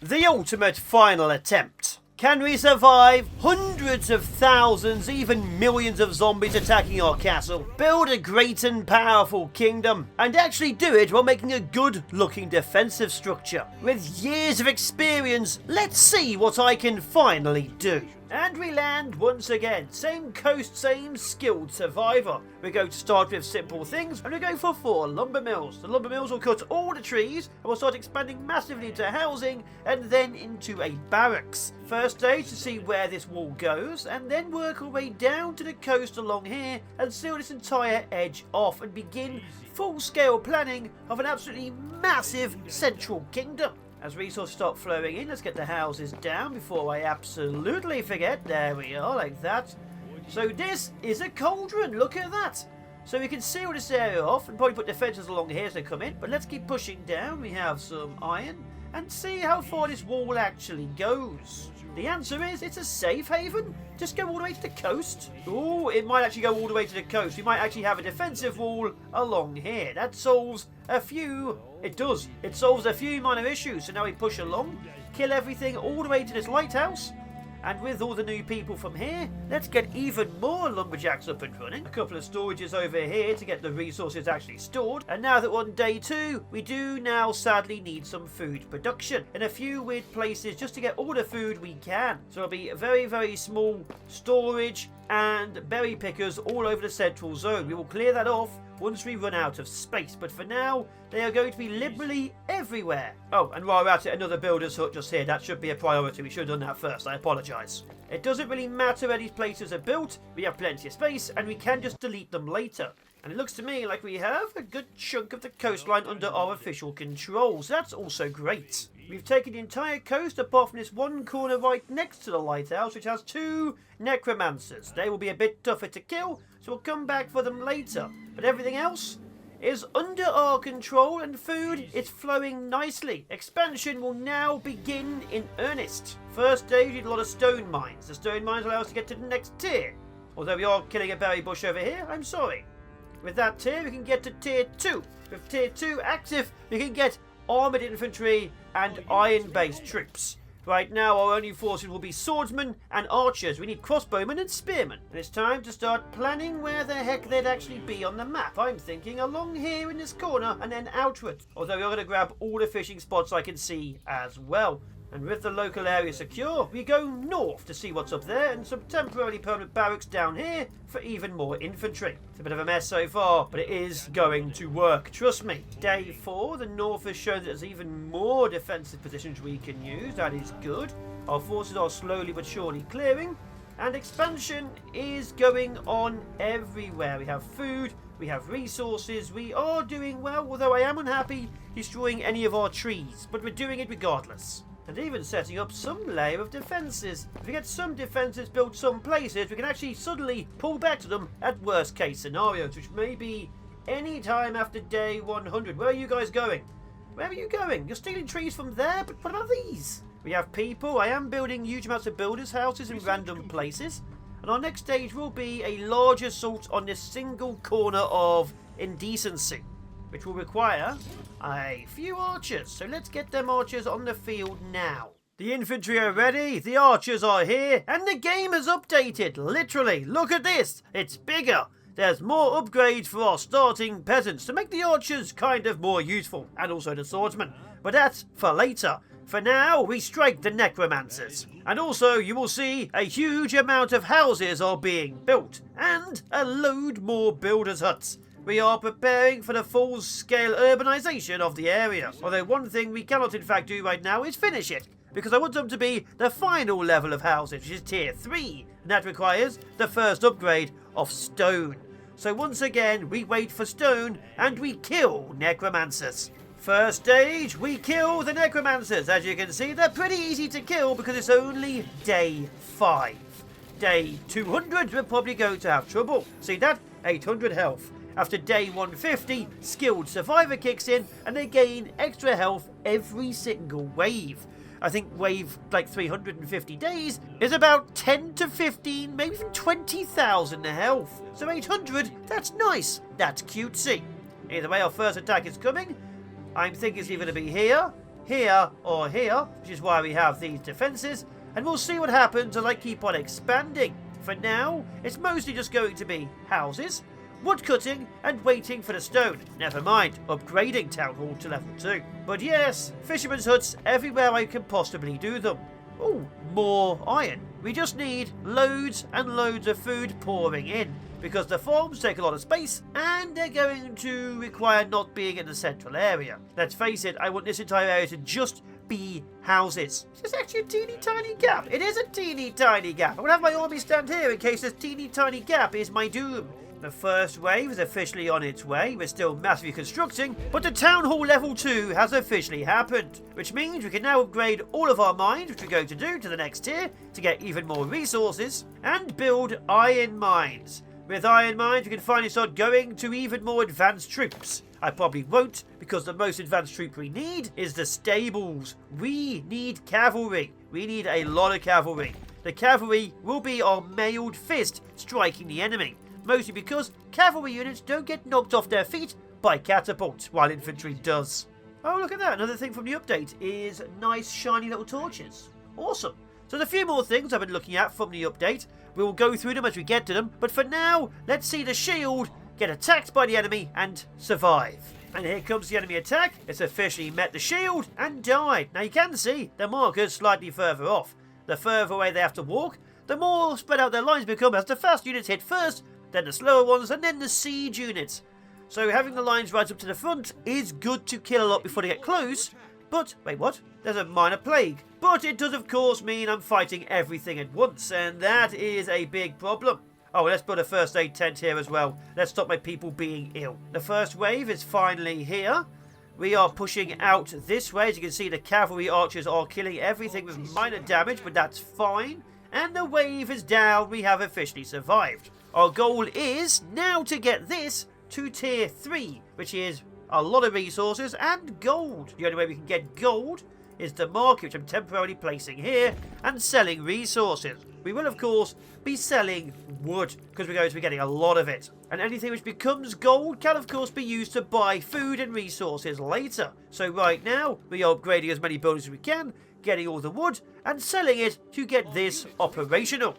The ultimate final attempt. Can we survive hundreds of thousands, even millions of zombies attacking our castle, build a great and powerful kingdom, and actually do it while making a good-looking defensive structure? With years of experience, let's see what I can finally do. And we land once again. Same coast, same skilled survivor. We're going to start with simple things, and we go for 4 lumber mills. The lumber mills will cut all the trees, and we'll start expanding massively into housing, and then into a barracks. First stage to see where this wall goes, and then work our way down to the coast along here, and seal this entire edge off, and begin full-scale planning of an absolutely massive central kingdom. As resources start flowing in, let's get the houses down before I absolutely forget. There we are, like that. So this is a cauldron, look at that. So we can seal this area off and probably put defences along here as they come in. But let's keep pushing down. We have some iron and see how far this wall actually goes. The answer is it's a safe haven. Just go all the way to the coast. Oh, it might actually go all the way to the coast. We might actually have a defensive wall along here. That solves a few... It does. It solves a few minor issues. So now we push along, kill everything all the way to this lighthouse. And with all the new people from here, let's get even more lumberjacks up and running. A couple of storages over here to get the resources actually stored. And now that we're on day 2, we do now sadly need some food production in a few weird places just to get all the food we can. So it'll be a very, very small storage and berry pickers all over the central zone. We will clear that off once we run out of space, but for now they are going to be liberally everywhere. Oh, and while we're at it, another builder's hut just here. That should be a priority. We should have done that first. I apologise. It doesn't really matter where these places are built. We have plenty of space and we can just delete them later. And it looks to me like we have a good chunk of the coastline under our official control, so that's also great. We've taken the entire coast apart from this one corner right next to the lighthouse, which has 2 necromancers. They will be a bit tougher to kill, so we'll come back for them later. But everything else is under our control, and food is flowing nicely. Expansion will now begin in earnest. First stage, we need a lot of stone mines. The stone mines allow us to get to the next tier. Although we are killing a berry bush over here, I'm sorry. With that tier, we can get to tier 2. With tier 2 active, we can get armoured infantry and iron-based troops. Right now, our only forces will be swordsmen and archers. We need crossbowmen and spearmen. And it's time to start planning where the heck they'd actually be on the map. I'm thinking along here in this corner and then outward. Although we're going to grab all the fishing spots I can see as well. And with the local area secure, we go north to see what's up there, and some temporarily permanent barracks down here for even more infantry. It's a bit of a mess so far, but it is going to work, trust me. Day 4, the north has shown that there's even more defensive positions we can use. That is good. Our forces are slowly but surely clearing, and expansion is going on everywhere. We have food, we have resources, we are doing well, although I am unhappy destroying any of our trees, but we're doing it regardless. And even setting up some layer of defences. If we get some defences built some places, we can actually suddenly pull back to them at worst case scenarios, which may be any time after day 100. Where are you guys going? Where are you going? You're stealing trees from there, but what about these? We have people. I am building huge amounts of builders' houses in random places. And our next stage will be a large assault on this single corner of indecency, which will require a few archers. So let's get them archers on the field now. The infantry are ready, the archers are here, and the game has updated. Literally, look at this. It's bigger. There's more upgrades for our starting peasants to make the archers kind of more useful, and also the swordsmen. But that's for later. For now, we strike the necromancers. And also, you will see a huge amount of houses are being built, and a load more builders' huts. We are preparing for the full-scale urbanisation of the area. Although one thing we cannot in fact do right now is finish it, because I want them to be the final level of houses, which is tier 3, and that requires the first upgrade of stone. So once again, we wait for stone, and we kill necromancers. First stage, we kill the necromancers. As you can see, they're pretty easy to kill because it's only day 5. Day 200, we're probably going to have trouble. See that? 800 health. After day 150, skilled survivor kicks in and they gain extra health every single wave. I think wave like 350 days is about 10 to 15, maybe even 20,000 health. So 800, that's nice. That's cutesy. Either way, our first attack is coming. I'm thinking it's either going to be here here or here, which is why we have these defences, and we'll see what happens as I keep on expanding. For now, it's mostly just going to be houses, wood cutting, and waiting for the stone. Never mind upgrading Town Hall to level 2. But yes, fishermen's huts everywhere I can possibly do them. Oh, more iron. We just need loads and loads of food pouring in, because the farms take a lot of space and they're going to require not being in the central area. Let's face it, I want this entire area to just be houses. It's actually a teeny tiny gap. It is a teeny tiny gap. I'm going to have my army stand here in case this teeny tiny gap is my doom. The first wave is officially on its way. We're still massively constructing, but the Town Hall level 2 has officially happened, which means we can now upgrade all of our mines, which we're going to do to the next tier to get even more resources, and build iron mines. With iron mines, we can finally start going to even more advanced troops. I probably won't, because the most advanced troop we need is the stables. We need cavalry. We need a lot of cavalry. The cavalry will be our mailed fist striking the enemy. Mostly because cavalry units don't get knocked off their feet by catapults, while infantry does. Oh, look at that. Another thing from the update is nice shiny little torches. Awesome. So there's a few more things I've been looking at from the update. We will go through them as we get to them. But for now, let's see the shield get attacked by the enemy and survive. And here comes the enemy attack. It's officially met the shield and died. Now you can see the markers slightly further off. The further away they have to walk, the more spread out their lines become as the fast units hit first, then the slower ones, and then the siege units. So having the lines right up to the front is good to kill a lot before they get close. But, wait, what? There's a minor plague. But it does of course mean I'm fighting everything at once, and that is a big problem. Oh, let's build a first aid tent here as well. Let's stop my people being ill. The first wave is finally here. We are pushing out this way. As you can see, the cavalry archers are killing everything with minor damage, but that's fine. And the wave is down. We have officially survived. Our goal is now to get this to tier 3, which is a lot of resources and gold. The only way we can get gold is the market, which I'm temporarily placing here, and selling resources. We will, of course, be selling wood, because we're going to be getting a lot of it. And anything which becomes gold can, of course, be used to buy food and resources later. So right now, we are upgrading as many buildings as we can, getting all the wood, and selling it to get this operational.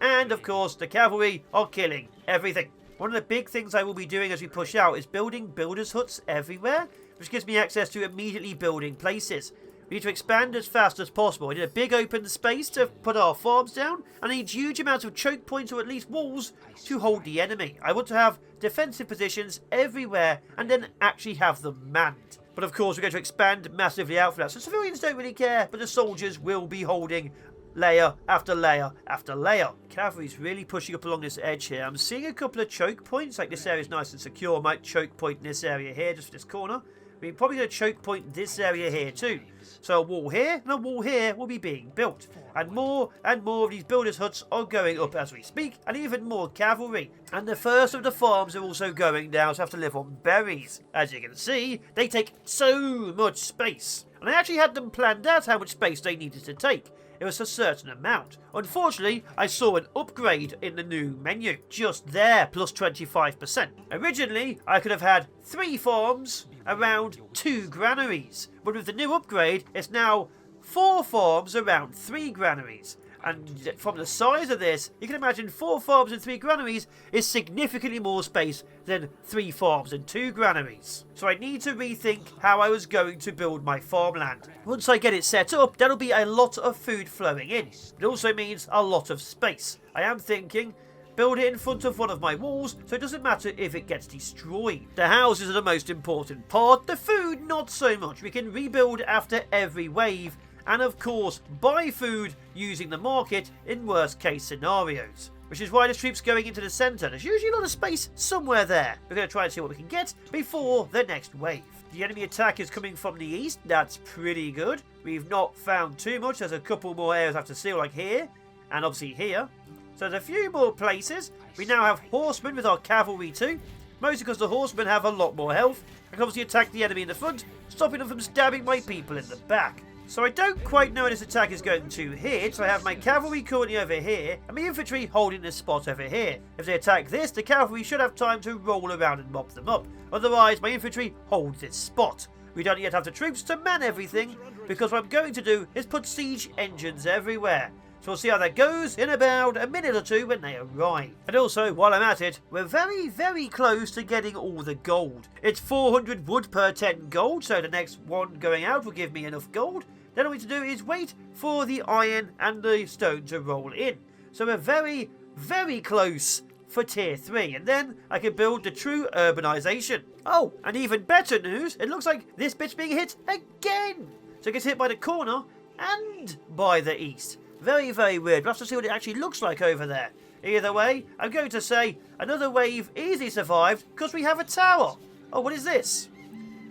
And, of course, the cavalry are killing everything. One of the big things I will be doing as we push out is building builders' huts everywhere, which gives me access to immediately building places. We need to expand as fast as possible. We need a big open space to put our farms down, and I need huge amounts of choke points or at least walls to hold the enemy. I want to have defensive positions everywhere and then actually have them manned. But of course we're going to expand massively out for that. So civilians don't really care, but the soldiers will be holding layer after layer after layer. Cavalry's really pushing up along this edge here. I'm seeing a couple of choke points, like this area is nice and secure. I might choke point in this area here, just for this corner. We're probably going to choke point this area here too. So a wall here and a wall here will be being built. And more of these builders' huts are going up as we speak, and even more cavalry. And the first of the farms are also going now to have to live on berries. As you can see, they take so much space. And I actually had them planned out how much space they needed to take. It was a certain amount. Unfortunately, I saw an upgrade in the new menu. Just there, plus 25%. Originally, I could have had 3 farms around 2 granaries. But with the new upgrade, it's now 4 farms around 3 granaries. And from the size of this, you can imagine 4 farms and 3 granaries is significantly more space than 3 farms and 2 granaries. So I need to rethink how I was going to build my farmland. Once I get it set up, that'll be a lot of food flowing in. It also means a lot of space. I am thinking build it in front of one of my walls, so it doesn't matter if it gets destroyed. The houses are the most important part, the food not so much. We can rebuild after every wave, and of course buy food using the market in worst case scenarios. Which is why the troops going into the centre. There's usually a lot of space somewhere there. We're going to try and see what we can get before the next wave. The enemy attack is coming from the east. That's pretty good. We've not found too much. There's a couple more areas I have to seal, like here, and obviously here. So there's a few more places. We now have horsemen with our cavalry too. Mostly because the horsemen have a lot more health. And can obviously attack the enemy in the front, stopping them from stabbing my people in the back. So I don't quite know where this attack is going to hit. So I have my cavalry currently over here, and my infantry holding this spot over here. If they attack this, the cavalry should have time to roll around and mop them up. Otherwise, my infantry holds this spot. we don't yet have the troops to man everything, because what I'm going to do is put siege engines everywhere. So we'll see how that goes in about a minute or two when they arrive. And also, while I'm at it, we're very, very close to getting all the gold. It's 400 wood per 10 gold, so the next one going out will give me enough gold. Then all we need to do is wait for the iron and the stone to roll in. So we're very, very close for tier 3, and then I can build the true urbanization. Oh, and even better news, it looks like this bit's being hit again. So it gets hit by the corner and by the east. Very, very weird. We'll have to see what it actually looks like over there. Either way, I'm going to say another wave easily survived because we have a tower. Oh, what is this?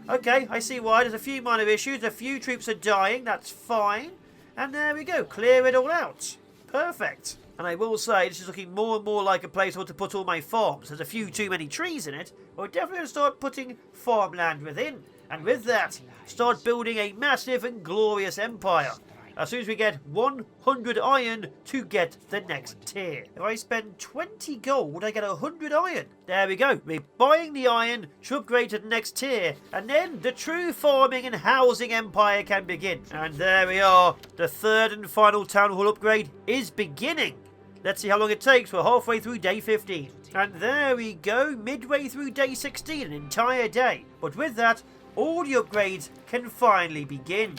Okay, I see why. There's a few minor issues. A few troops are dying. That's fine. And there we go. Clear it all out. Perfect. And I will say, this is looking more and more like a place I want to put all my farms. There's a few too many trees in it. But we're definitely going to start putting farmland within. And with that, start building a massive and glorious empire. As soon as we get 100 iron to get the next tier. If I spend 20 gold, I get 100 iron. There we go. We're buying the iron to upgrade to the next tier. And then the true farming and housing empire can begin. And there we are. The third and final town hall upgrade is beginning. Let's see how long it takes. We're halfway through day 15. And there we go. Midway through day 16. An entire day. But with that, all the upgrades can finally begin.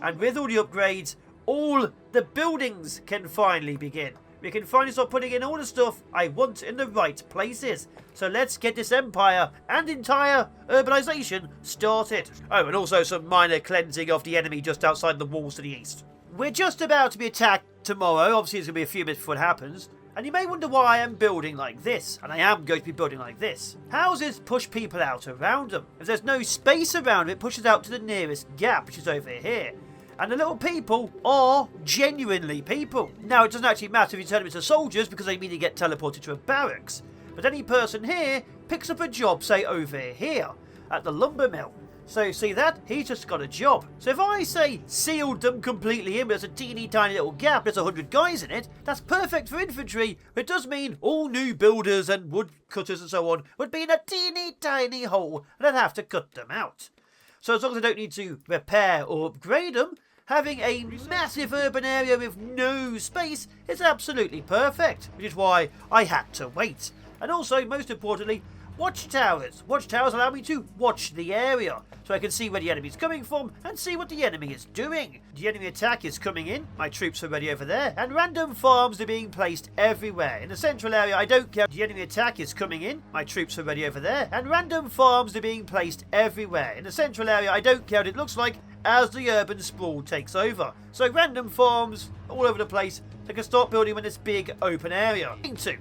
And with all the upgrades, all the buildings can finally begin. We can finally start putting in all the stuff I want in the right places. So let's get this empire and entire urbanization started. Oh, and also some minor cleansing of the enemy just outside the walls to the east. We're just about to be attacked tomorrow. Obviously, it's going to be a few minutes before it happens. And you may wonder why I am building like this. And I am going to be building like this. Houses push people out around them. If there's no space around it pushes out to the nearest gap, which is over here. And the little people are genuinely people. Now, it doesn't actually matter if you turn them into soldiers because they immediately get teleported to a barracks. But any person here picks up a job, say, over here at the lumber mill. So, see that? He's just got a job. So if I, say, sealed them completely in, but there's a teeny tiny little gap, there's 100 guys in it, that's perfect for infantry. But it does mean all new builders and woodcutters and so on would be in a teeny tiny hole, and I'd have to cut them out. So as long as I don't need to repair or upgrade them, having a massive urban area with no space is absolutely perfect, which is why I had to wait. And also, most importantly, watchtowers. Watchtowers allow me to watch the area, so I can see where the enemy's coming from and see what the enemy is doing. The enemy attack is coming in, my troops are ready over there, and random farms are being placed everywhere. In the central area, I don't care. The enemy attack is coming in, my troops are ready over there, and random farms are being placed everywhere. In the central area, I don't care what it looks like, as the urban sprawl takes over. So random farms all over the place. I can start building in this big open area.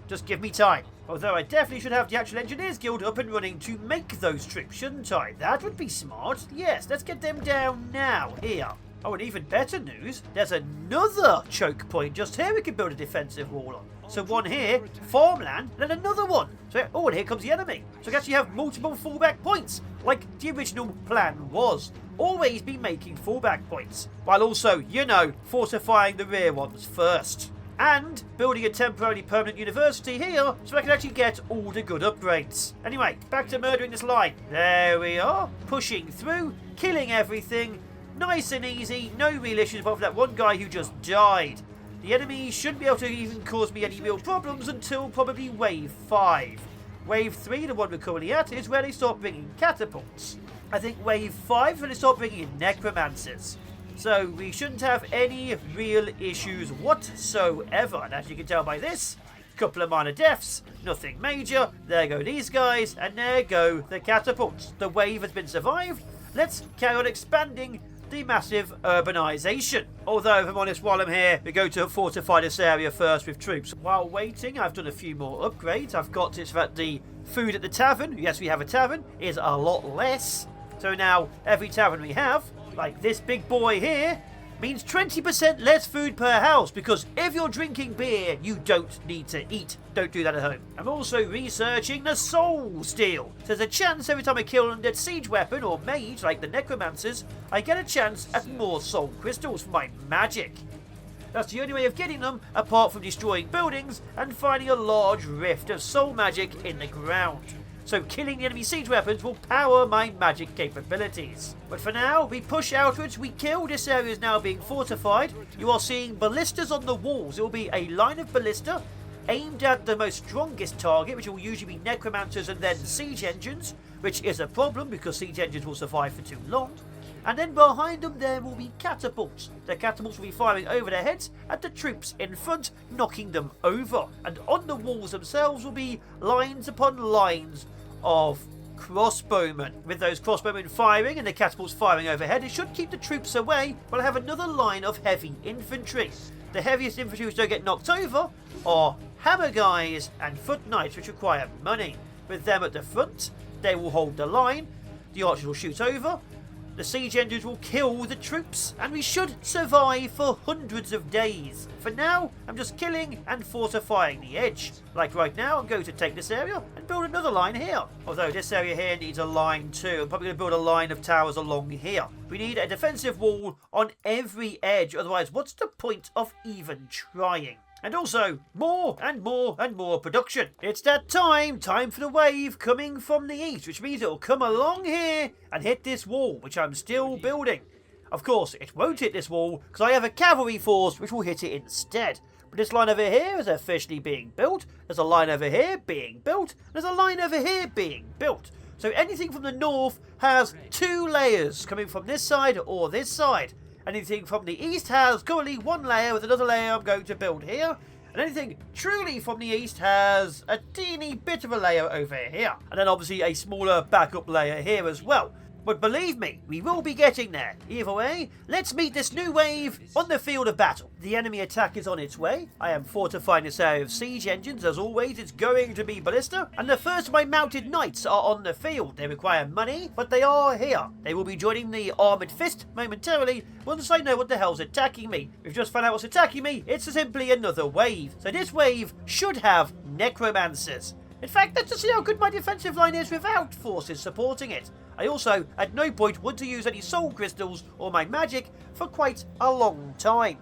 Just give me time. Although I definitely should have the actual Engineers Guild up and running to make those troops, shouldn't I? That would be smart. Yes, let's get them down now. Here. Oh, and even better news, there's another choke point just here we can build a defensive wall on. So one here, farmland, and then another one. So, oh, and here comes the enemy. So we actually have multiple fallback points, like the original plan was. Always be making fallback points, while also, you know, fortifying the rear ones first. And building a temporarily permanent university here, so I can actually get all the good upgrades. Anyway, back to murdering this line. There we are, pushing through, killing everything. Nice and easy, no real issues apart from that one guy who just died. The enemy shouldn't be able to even cause me any real problems until probably wave 5. Wave 3, the one we're currently at, is where they start bringing catapults. I think wave 5 is when they start bringing in necromancers. So we shouldn't have any real issues whatsoever. And as you can tell by this, a couple of minor deaths, nothing major. There go these guys, and there go the catapults. The wave has been survived. Let's carry on expanding the massive urbanization. Although, if I'm honest, while I'm here, we go to fortify this area first with troops. While waiting, I've done a few more upgrades. I've got this that the food at the tavern, yes, we have a tavern, is a lot less. So now, every tavern we have, like this big boy here, means 20% less food per house, because if you're drinking beer, you don't need to eat. Don't do that at home. I'm also researching the soul steal. So there's a chance every time I kill an undead siege weapon or mage, like the necromancers, I get a chance at more soul crystals for my magic. That's the only way of getting them, apart from destroying buildings and finding a large rift of soul magic in the ground. so killing the enemy siege weapons will power my magic capabilities. But for now, we push outwards, we kill. This area is now being fortified. You are seeing ballistas on the walls. It will be a line of ballista aimed at the most strongest target, which will usually be necromancers and then siege engines, which is a problem because siege engines will survive for too long. And then behind them there will be catapults. The catapults will be firing over their heads at the troops in front, knocking them over. And on the walls themselves will be lines upon lines of crossbowmen. With those crossbowmen firing and the catapults firing overhead, it should keep the troops away, but I have another line of heavy infantry. The heaviest infantry which don't get knocked over are hammer guys and foot knights, which require money. With them at the front, they will hold the line, the archers will shoot over, the siege engines will kill the troops, and we should survive for hundreds of days. For now, I'm just killing and fortifying the edge. Like right now, I'm going to take this area and build another line here. Although this area here needs a line too. I'm probably going to build a line of towers along here. We need a defensive wall on every edge, otherwise what's the point of even trying? And also, more and more and more production. It's that time for the wave coming from the east, which means it'll come along here and hit this wall, which I'm still building. Of course, it won't hit this wall, because I have a cavalry force which will hit it instead. But this line over here is officially being built, there's a line over here being built, there's a line over here being built. So anything from the north has 2 layers coming from this side or this side. Anything from the east has currently 1 layer with another layer I'm going to build here. And anything truly from the east has a teeny bit of a layer over here. And then obviously a smaller backup layer here as well. But believe me, we will be getting there. Either way, let's meet this new wave on the field of battle. The enemy attack is on its way. I am fortifying this area of siege engines. As always, it's going to be ballista. And the first of my mounted knights are on the field. They require money, but they are here. They will be joining the armoured fist momentarily once I know what the hell's attacking me. We've just found out what's attacking me. It's simply another wave. So this wave should have necromancers. In fact, let's just see how good my defensive line is without forces supporting it. I also, at no point, want to use any soul crystals or my magic for quite a long time.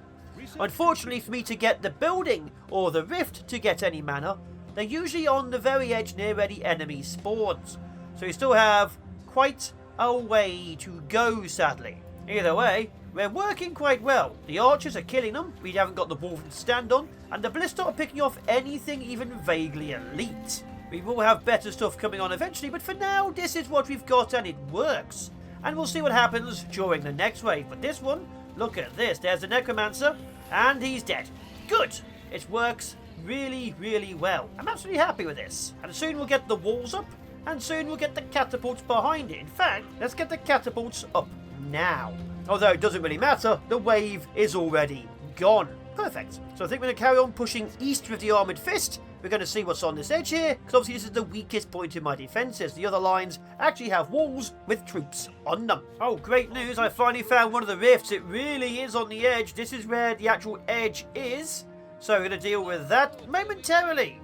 Unfortunately for me to get the building or the rift to get any mana, they're usually on the very edge near where the enemy spawns. So we still have quite a way to go, sadly. Either way, we're working quite well. The archers are killing them, we haven't got the wall to stand on, and the ballista are picking off anything even vaguely elite. We will have better stuff coming on eventually, but for now, this is what we've got and it works. And we'll see what happens during the next wave. But this one, look at this. There's the necromancer, and he's dead. Good. It works really, really well. I'm absolutely happy with this. And soon we'll get the walls up, and soon we'll get the catapults behind it. In fact, let's get the catapults up now. Although it doesn't really matter, the wave is already gone. Perfect. So I think we're going to carry on pushing east with the armoured fist. We're going to see what's on this edge here, because obviously this is the weakest point in my defences. The other lines actually have walls with troops on them. Oh, great news, I finally found one of the rifts. It really is on the edge. This is where the actual edge is. So we're going to deal with that momentarily.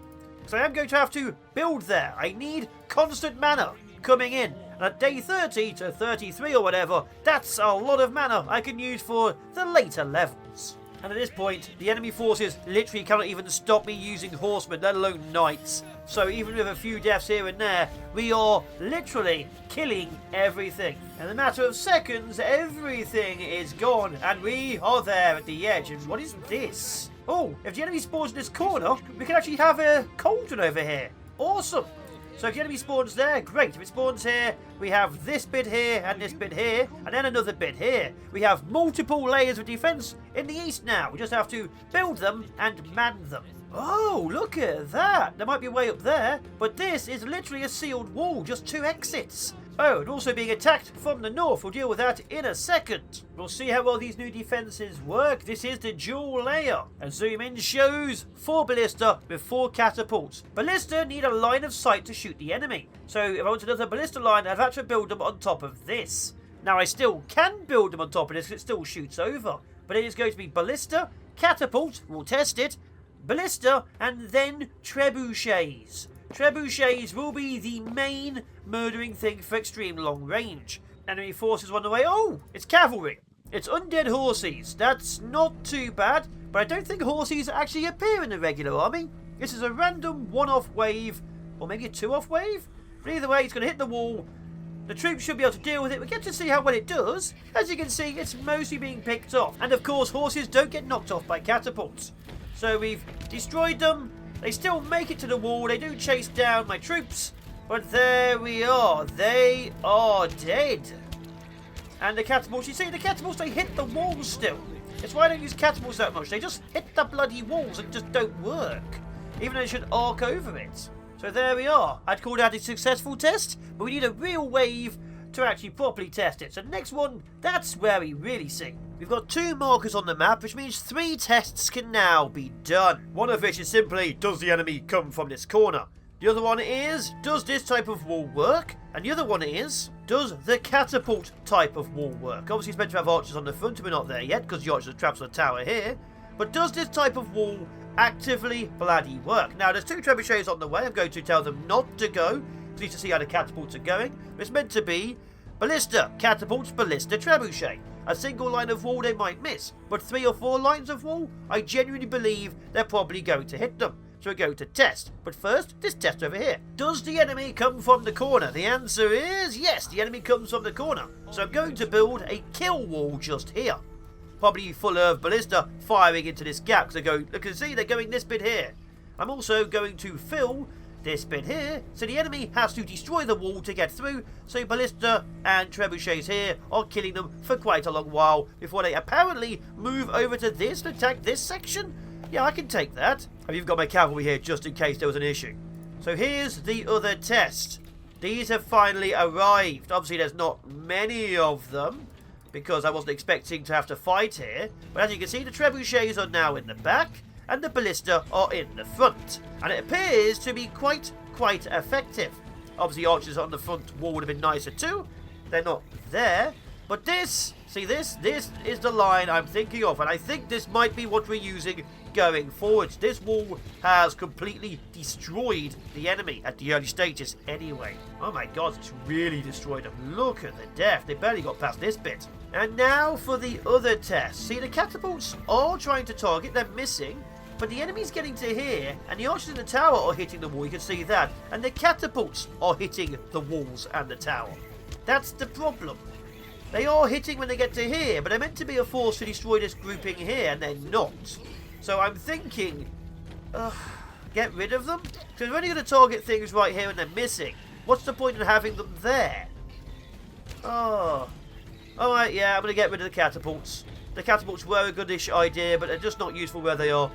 So I am going to have to build there. I need constant mana coming in. And at day 30 to 33 or whatever, that's a lot of mana I can use for the later levels. And at this point, the enemy forces literally cannot even stop me using horsemen, let alone knights. So even with a few deaths here and there, we are literally killing everything. In a matter of seconds, everything is gone, and we are there at the edge. And what is this? Oh, if the enemy spawns in this corner, we can actually have a cauldron over here. Awesome. So if the enemy spawns there, great. If it spawns here, we have this bit here and this bit here, and then another bit here. We have multiple layers of defense in the east now. We just have to build them and man them. Oh, look at that. There might be a way up there, but this is literally a sealed wall, just 2 exits. Oh, and also being attacked from the north. We'll deal with that in a second. We'll see how well these new defences work. This is the dual layer. A zoom in shows 4 ballista with 4 catapults. Ballista need a line of sight to shoot the enemy. So if I want another ballista line, I've had to build them on top of this. Now I still can build them on top of this because it still shoots over. But it is going to be ballista, catapult, we'll test it, ballista, and then trebuchets. Trebuchets will be the main murdering thing for extreme long range. Enemy forces on the way. Oh, it's cavalry. It's undead horses. That's not too bad, but I don't think horses actually appear in the regular army. This is a random one-off wave, or maybe a 2-off wave. But either way, it's going to hit the wall. The troops should be able to deal with it. We get to see how well it does. As you can see, it's mostly being picked off. And of course, horses don't get knocked off by catapults. So we've destroyed them. They still make it to the wall. They do chase down my troops. But there we are. They are dead. And the catapults, you see, the catapults, they hit the walls still. That's why I don't use catapults that much. They just hit the bloody walls and just don't work. Even though they should arc over it. So there we are. I'd call that a successful test, but we need a real wave to actually properly test it. So the next one, that's where we really see. We've got 2 markers on the map, which means 3 tests can now be done. One of which is simply, does the enemy come from this corner? The other one is, does this type of wall work? And the other one is, does the catapult type of wall work? Obviously it's meant to have archers on the front, and we're not there yet, because the archers are trapped on the tower here. But does this type of wall actively bloody work? Now, there's 2 trebuchets on the way. I'm going to tell them not to go. Please to see how the catapults are going. It's meant to be ballista, catapults, ballista, trebuchet. A single line of wall they might miss, but 3 or 4 lines of wall, I genuinely believe they're probably going to hit them. So we're going to test. But first, this test over here. Does the enemy come from the corner? The answer is yes, the enemy comes from the corner. So I'm going to build a kill wall just here. Probably full of ballista firing into this gap. Because they're going, look and see, they're going this bit here. I'm also going to fill this bit here. So the enemy has to destroy the wall to get through. So ballista and trebuchets here are killing them for quite a long while before they apparently move over to this to attack this section. Yeah, I can take that. I've even got my cavalry here just in case there was an issue. So here's the other test. These have finally arrived. Obviously, there's not many of them because I wasn't expecting to have to fight here. But as you can see, the trebuchets are now in the back and the ballista are in the front. And it appears to be quite effective. Obviously, archers on the front wall would have been nicer too. They're not there. But this, see this is the line I'm thinking of. And I think this might be what we're using going forwards. This wall has completely destroyed the enemy at the early stages anyway. Oh my god, it's really destroyed them. Look at the death. They barely got past this bit. And now for the other test. See, the catapults are trying to target. They're missing. But the enemy's getting to here. And the archers in the tower are hitting the wall. You can see that. And the catapults are hitting the walls and the tower. That's the problem. They are hitting when they get to here. But they're meant to be a force to destroy this grouping here. And they're not. So I'm thinking, get rid of them? Because we're only going to target things right here and they're missing. What's the point in having them there? Oh. Alright, yeah, I'm going to get rid of the catapults. The catapults were a goodish idea, but they're just not useful where they are.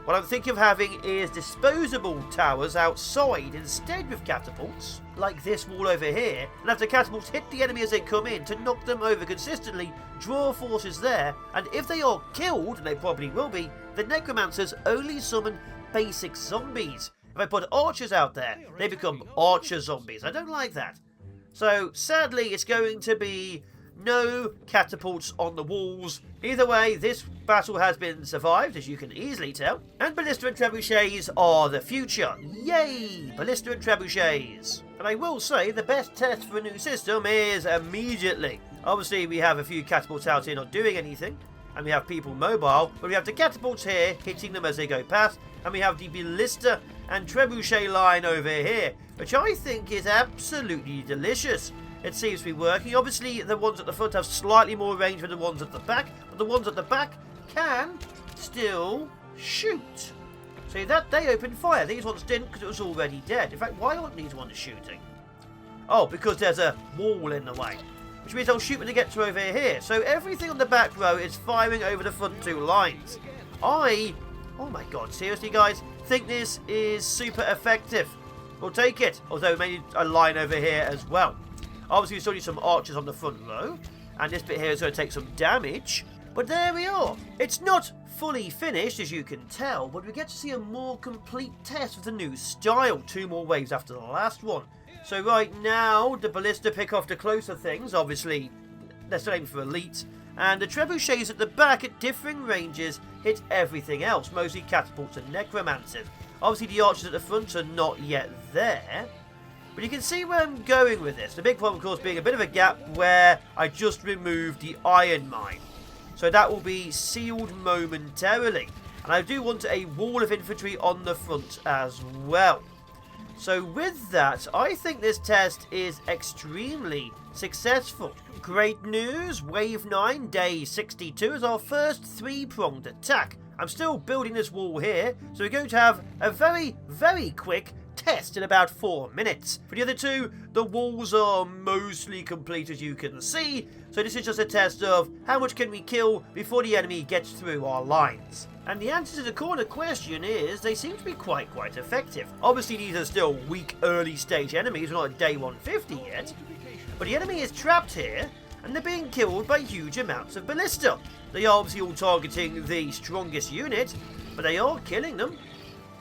What I'm thinking of having is disposable towers outside instead with catapults, like this wall over here, and have the catapults hit the enemy as they come in to knock them over consistently, draw forces there, and if they are killed, and they probably will be, the necromancers only summon basic zombies. If I put archers out there, they become archer zombies. I don't like that. So, sadly, it's going to be no catapults on the walls. Either way, this battle has been survived, as you can easily tell. And ballista and trebuchets are the future. Yay! Ballista and trebuchets. And I will say, the best test for a new system is immediately. Obviously, we have a few catapults out here not doing anything. And we have people mobile. But we have the catapults here, hitting them as they go past. And we have the ballista and trebuchet line over here, which I think is absolutely delicious. It seems to be working. Obviously, the ones at the front have slightly more range than the ones at the back, but the ones at the back can still shoot. See that? They opened fire. These ones didn't because it was already dead. In fact, why aren't these ones shooting? Oh, because there's a wall in the way, which means they'll shoot when they get to over here. So everything on the back row is firing over the front 2 lines. Oh my god, seriously guys, think this is super effective. We'll take it, although maybe a line over here as well. Obviously, we still need some archers on the front row. And this bit here is going to take some damage. But there we are. It's not fully finished, as you can tell. But we get to see a more complete test of the new style. 2 more waves after the last one. So right now, the ballista pick off the closer things. Obviously, they're still aiming for elite. And the trebuchets at the back at differing ranges hit everything else. Mostly catapults and necromancers. Obviously, the archers at the front are not yet there. But you can see where I'm going with this. The big problem, of course, being a bit of a gap where I just removed the iron mine. So that will be sealed momentarily. And I do want a wall of infantry on the front as well. So with that, I think this test is extremely successful. Great news, Wave 9, Day 62 is our first three-pronged attack. I'm still building this wall here, so we're going to have a very, very quick test in about 4 minutes. For the other two, the walls are mostly complete, as you can see, so this is just a test of how much can we kill before the enemy gets through our lines. And the answer to the corner question is they seem to be quite effective. Obviously these are still weak early stage enemies, we're not at day 150 yet, but the enemy is trapped here and they're being killed by huge amounts of ballista. They are obviously all targeting the strongest unit, but they are killing them.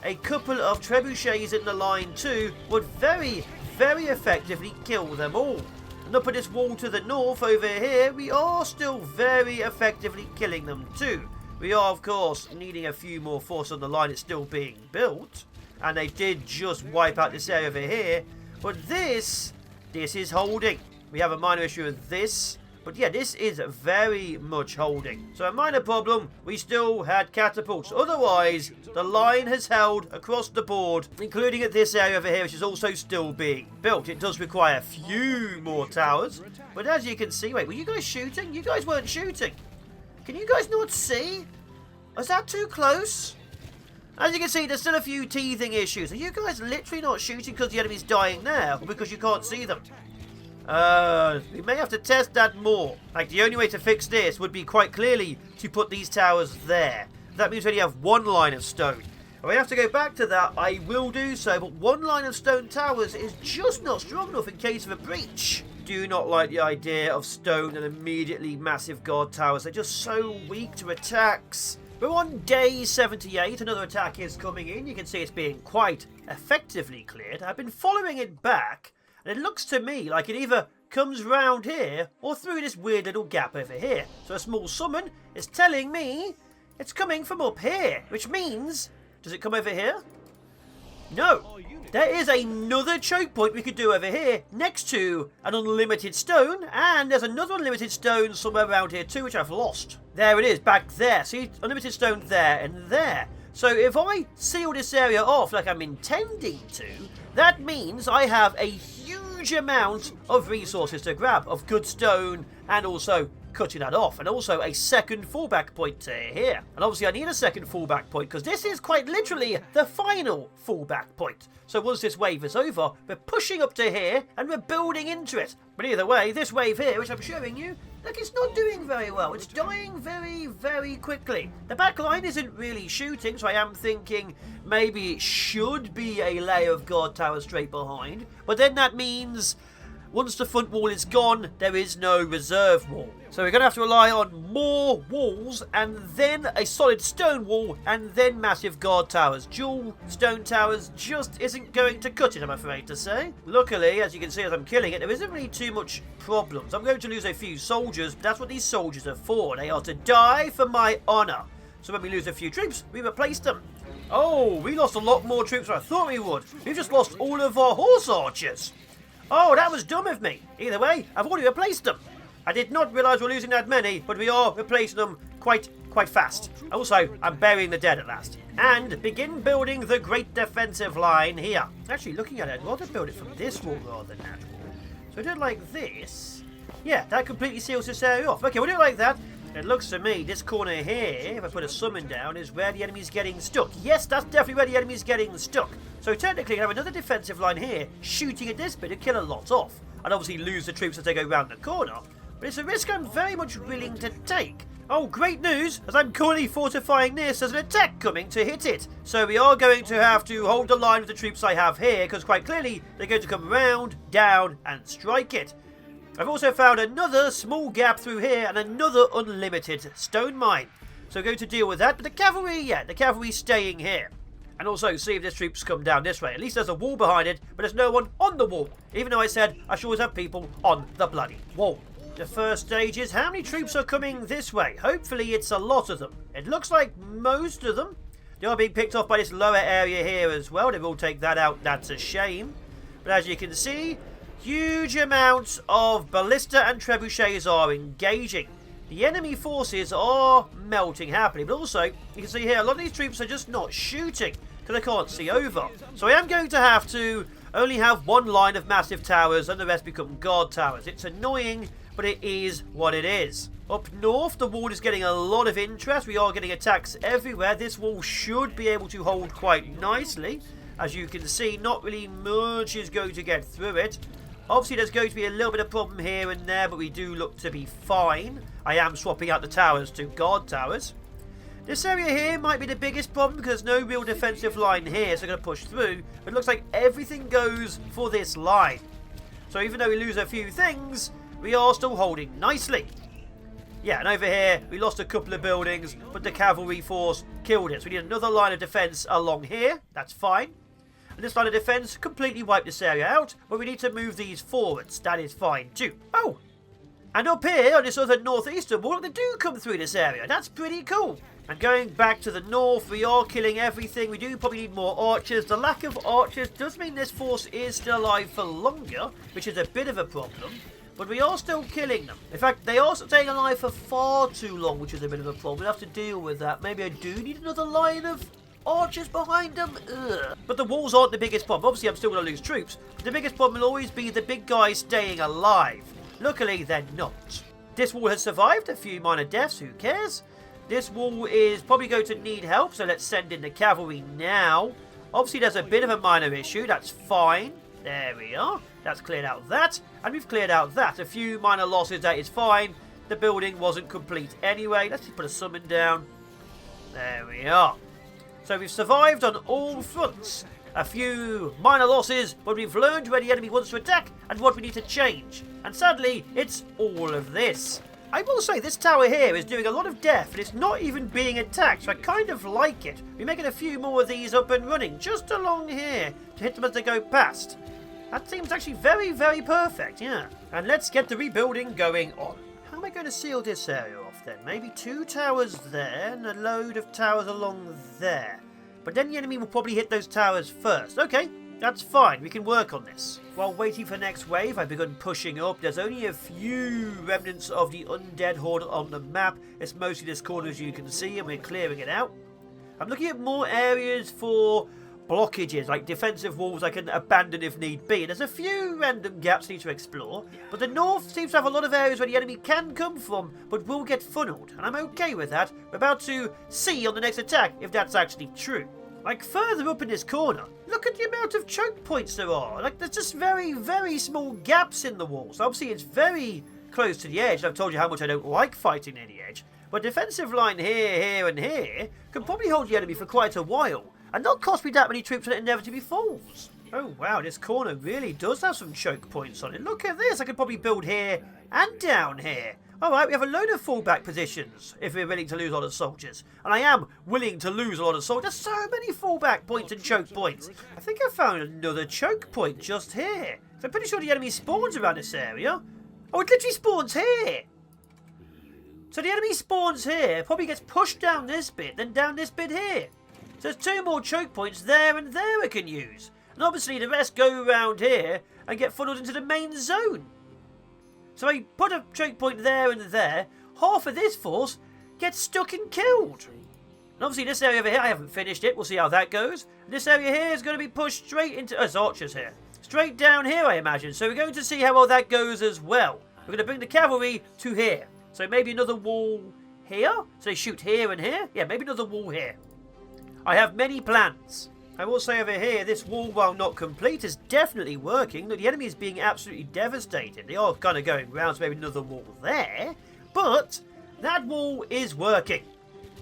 A couple of trebuchets in the line too would very effectively kill them all. And up at this wall to the north over here, we are still very effectively killing them too. We are, of course, needing a few more force on the line. It's still being built. And they did just wipe out this area over here. But this is holding. We have a minor issue with this. But yeah, this is very much holding. So a minor problem, we still had catapults. Otherwise, the line has held across the board, including at this area over here, which is also still being built. It does require a few more towers. But as you can see, wait, were you guys shooting? You guys weren't shooting. Can you guys not see? Is that too close? As you can see, there's still a few teething issues. Are you guys literally not shooting because the enemy's dying now, or because you can't see them? We may have to test that more. Like, the only way to fix this would be quite clearly to put these towers there. That means we only have one line of stone. If I have to go back to that, I will do so, but one line of stone towers is just not strong enough in case of a breach. Do not like the idea of stone and immediately massive guard towers. They're just so weak to attacks. We're on day 78. Another attack is coming in. You can see it's being quite effectively cleared. I've been following it back, and it looks to me like it either comes round here or through this weird little gap over here. So a small summon is telling me it's coming from up here, which means, does it come over here? No. There is another choke point we could do over here next to an unlimited stone, and there's another unlimited stone somewhere around here too, which I've lost. There it is, back there. See, unlimited stone there and there. So if I seal this area off like I'm intending to, that means I have a huge amount of resources to grab, of good stone, and also cutting that off, and also a second fallback point to here. And obviously I need a second fallback point because this is quite literally the final fallback point. So once this wave is over, we're pushing up to here and we're building into it. But either way, this wave here, which I'm showing you, look, it's not doing very well. It's dying very quickly. The back line isn't really shooting, so I am thinking maybe it should be a layer of guard towers straight behind. But then that means once the front wall is gone, there is no reserve wall. So we're going to have to rely on more walls, and then a solid stone wall, and then massive guard towers. Dual stone towers just isn't going to cut it, I'm afraid to say. Luckily, as you can see as I'm killing it, there isn't really too much problems. I'm going to lose a few soldiers, but that's what these soldiers are for. They are to die for my honour. So when we lose a few troops, we replace them. Oh, we lost a lot more troops than I thought we would. We've just lost all of our horse archers. Oh, that was dumb of me. Either way, I've already replaced them. I did not realise we're losing that many, but we are replacing them quite fast. Also, I'm burying the dead at last. And begin building the great defensive line here. Actually, looking at it, I'd rather build it from this wall rather than that wall. So we do it like this. Yeah, that completely seals this area off. Okay, we'll do it like that. It looks to me, this corner here, if I put a summon down, is where the enemy's getting stuck. Yes, that's definitely where the enemy's getting stuck. So technically, I have another defensive line here, shooting at this bit to kill a lot off. I'd obviously lose the troops as they go round the corner, but it's a risk I'm very much willing to take. Oh, great news! As I'm currently fortifying this, there's an attack coming to hit it. So we are going to have to hold the line with the troops I have here, because quite clearly, they're going to come round, down, and strike it. I've also found another small gap through here and another unlimited stone mine. So we're going to deal with that. But the cavalry, yeah, the cavalry's staying here. And also see if the troops come down this way. At least there's a wall behind it, but there's no one on the wall. Even though I said I should always have people on the bloody wall. The first stage is how many troops are coming this way? Hopefully it's a lot of them. It looks like most of them. They are being picked off by this lower area here as well. They will take that out. That's a shame. But as you can see, huge amounts of ballista and trebuchets are engaging. The enemy forces are melting happily, but also, you can see here, a lot of these troops are just not shooting. because I can't see over. So I am going to have to only have one line of massive towers and the rest become guard towers. It's annoying, but it is what it is. Up north, the wall is getting a lot of interest. We are getting attacks everywhere. This wall should be able to hold quite nicely. As you can see, not really much is going to get through it. Obviously, there's going to be a little bit of problem here and there, but we do look to be fine. I am swapping out the towers to guard towers. This area here might be the biggest problem because there's no real defensive line here, so I'm going to push through. But it looks like everything goes for this line. So even though we lose a few things, we are still holding nicely. Yeah, and over here, we lost a couple of buildings, but the cavalry force killed it. So we need another line of defense along here. That's fine. And this line of defense completely wiped this area out, but we need to move these forwards. That is fine too. Oh! And up here, on this other northeastern wall, they do come through this area. That's pretty cool. And going back to the north, we are killing everything. We do probably need more archers. The lack of archers does mean this force is still alive for longer, which is a bit of a problem. But we are still killing them. In fact, they are staying alive for far too long, which is a bit of a problem. We'll have to deal with that. Maybe I do need another line of archers behind them. Ugh. But the walls aren't the biggest problem. Obviously, I'm still going to lose troops. But the biggest problem will always be the big guys staying alive. Luckily, they're not. This wall has survived a few minor deaths. Who cares? This wall is probably going to need help, so let's send in the cavalry now. Obviously, there's a bit of a minor issue. That's fine. There we are. That's cleared out that. And we've cleared out that. A few minor losses. That is fine. The building wasn't complete anyway. Let's just put a summon down. There we are. So we've survived on all fronts. A few minor losses, but we've learned where the enemy wants to attack and what we need to change. And sadly, it's all of this. I will say this tower here is doing a lot of death, and it's not even being attacked, so I kind of like it. We're making a few more of these up and running, just along here, to hit them as they go past. That seems actually very, very perfect, yeah. And let's get the rebuilding going on. How am I going to seal this area off then? Maybe 2 towers there, and a load of towers along there. But then the enemy will probably hit those towers first. Okay, that's fine. We can work on this. While waiting for the next wave, I've begun pushing up. There's only a few remnants of the Undead horde on the map. It's mostly this corner, as you can see, and we're clearing it out. I'm looking at more areas for blockages, like defensive walls I can abandon if need be. There's a few random gaps I need to explore, but the north seems to have a lot of areas where the enemy can come from, but will get funneled, and I'm okay with that. We're about to see on the next attack if that's actually true. Like, further up in this corner, look at the amount of choke points there are. Like, there's just very, very small gaps in the walls. Obviously, it's very close to the edge, and I've told you how much I don't like fighting near the edge. But defensive line here, here, and here can probably hold the enemy for quite a while, and not cost me that many troops when it inevitably falls. Oh, wow, this corner really does have some choke points on it. Look at this. I could probably build here and down here. Alright, we have a load of fallback positions if we're willing to lose a lot of soldiers. And I am willing to lose a lot of soldiers. There's so many fallback points and choke points. I think I found another choke point just here. So I'm pretty sure the enemy spawns around this area. Oh, it literally spawns here. So the enemy spawns here, probably gets pushed down this bit, then down this bit here. So there's 2 more choke points there and there I can use. And obviously the rest go around here and get funneled into the main zone. So I put a choke point there and there. Half of this force gets stuck and killed. And obviously this area over here, I haven't finished it. We'll see how that goes. And this area here is going to be pushed straight into... there's archers here. Straight down here, I imagine. So we're going to see how well that goes as well. We're going to bring the cavalry to here. So maybe another wall here. So they shoot here and here. Yeah, maybe another wall here. I have many plans. I will say over here, this wall, while not complete, is definitely working. Look, the enemy is being absolutely devastated. They are kind of going round, so maybe another wall there. But that wall is working.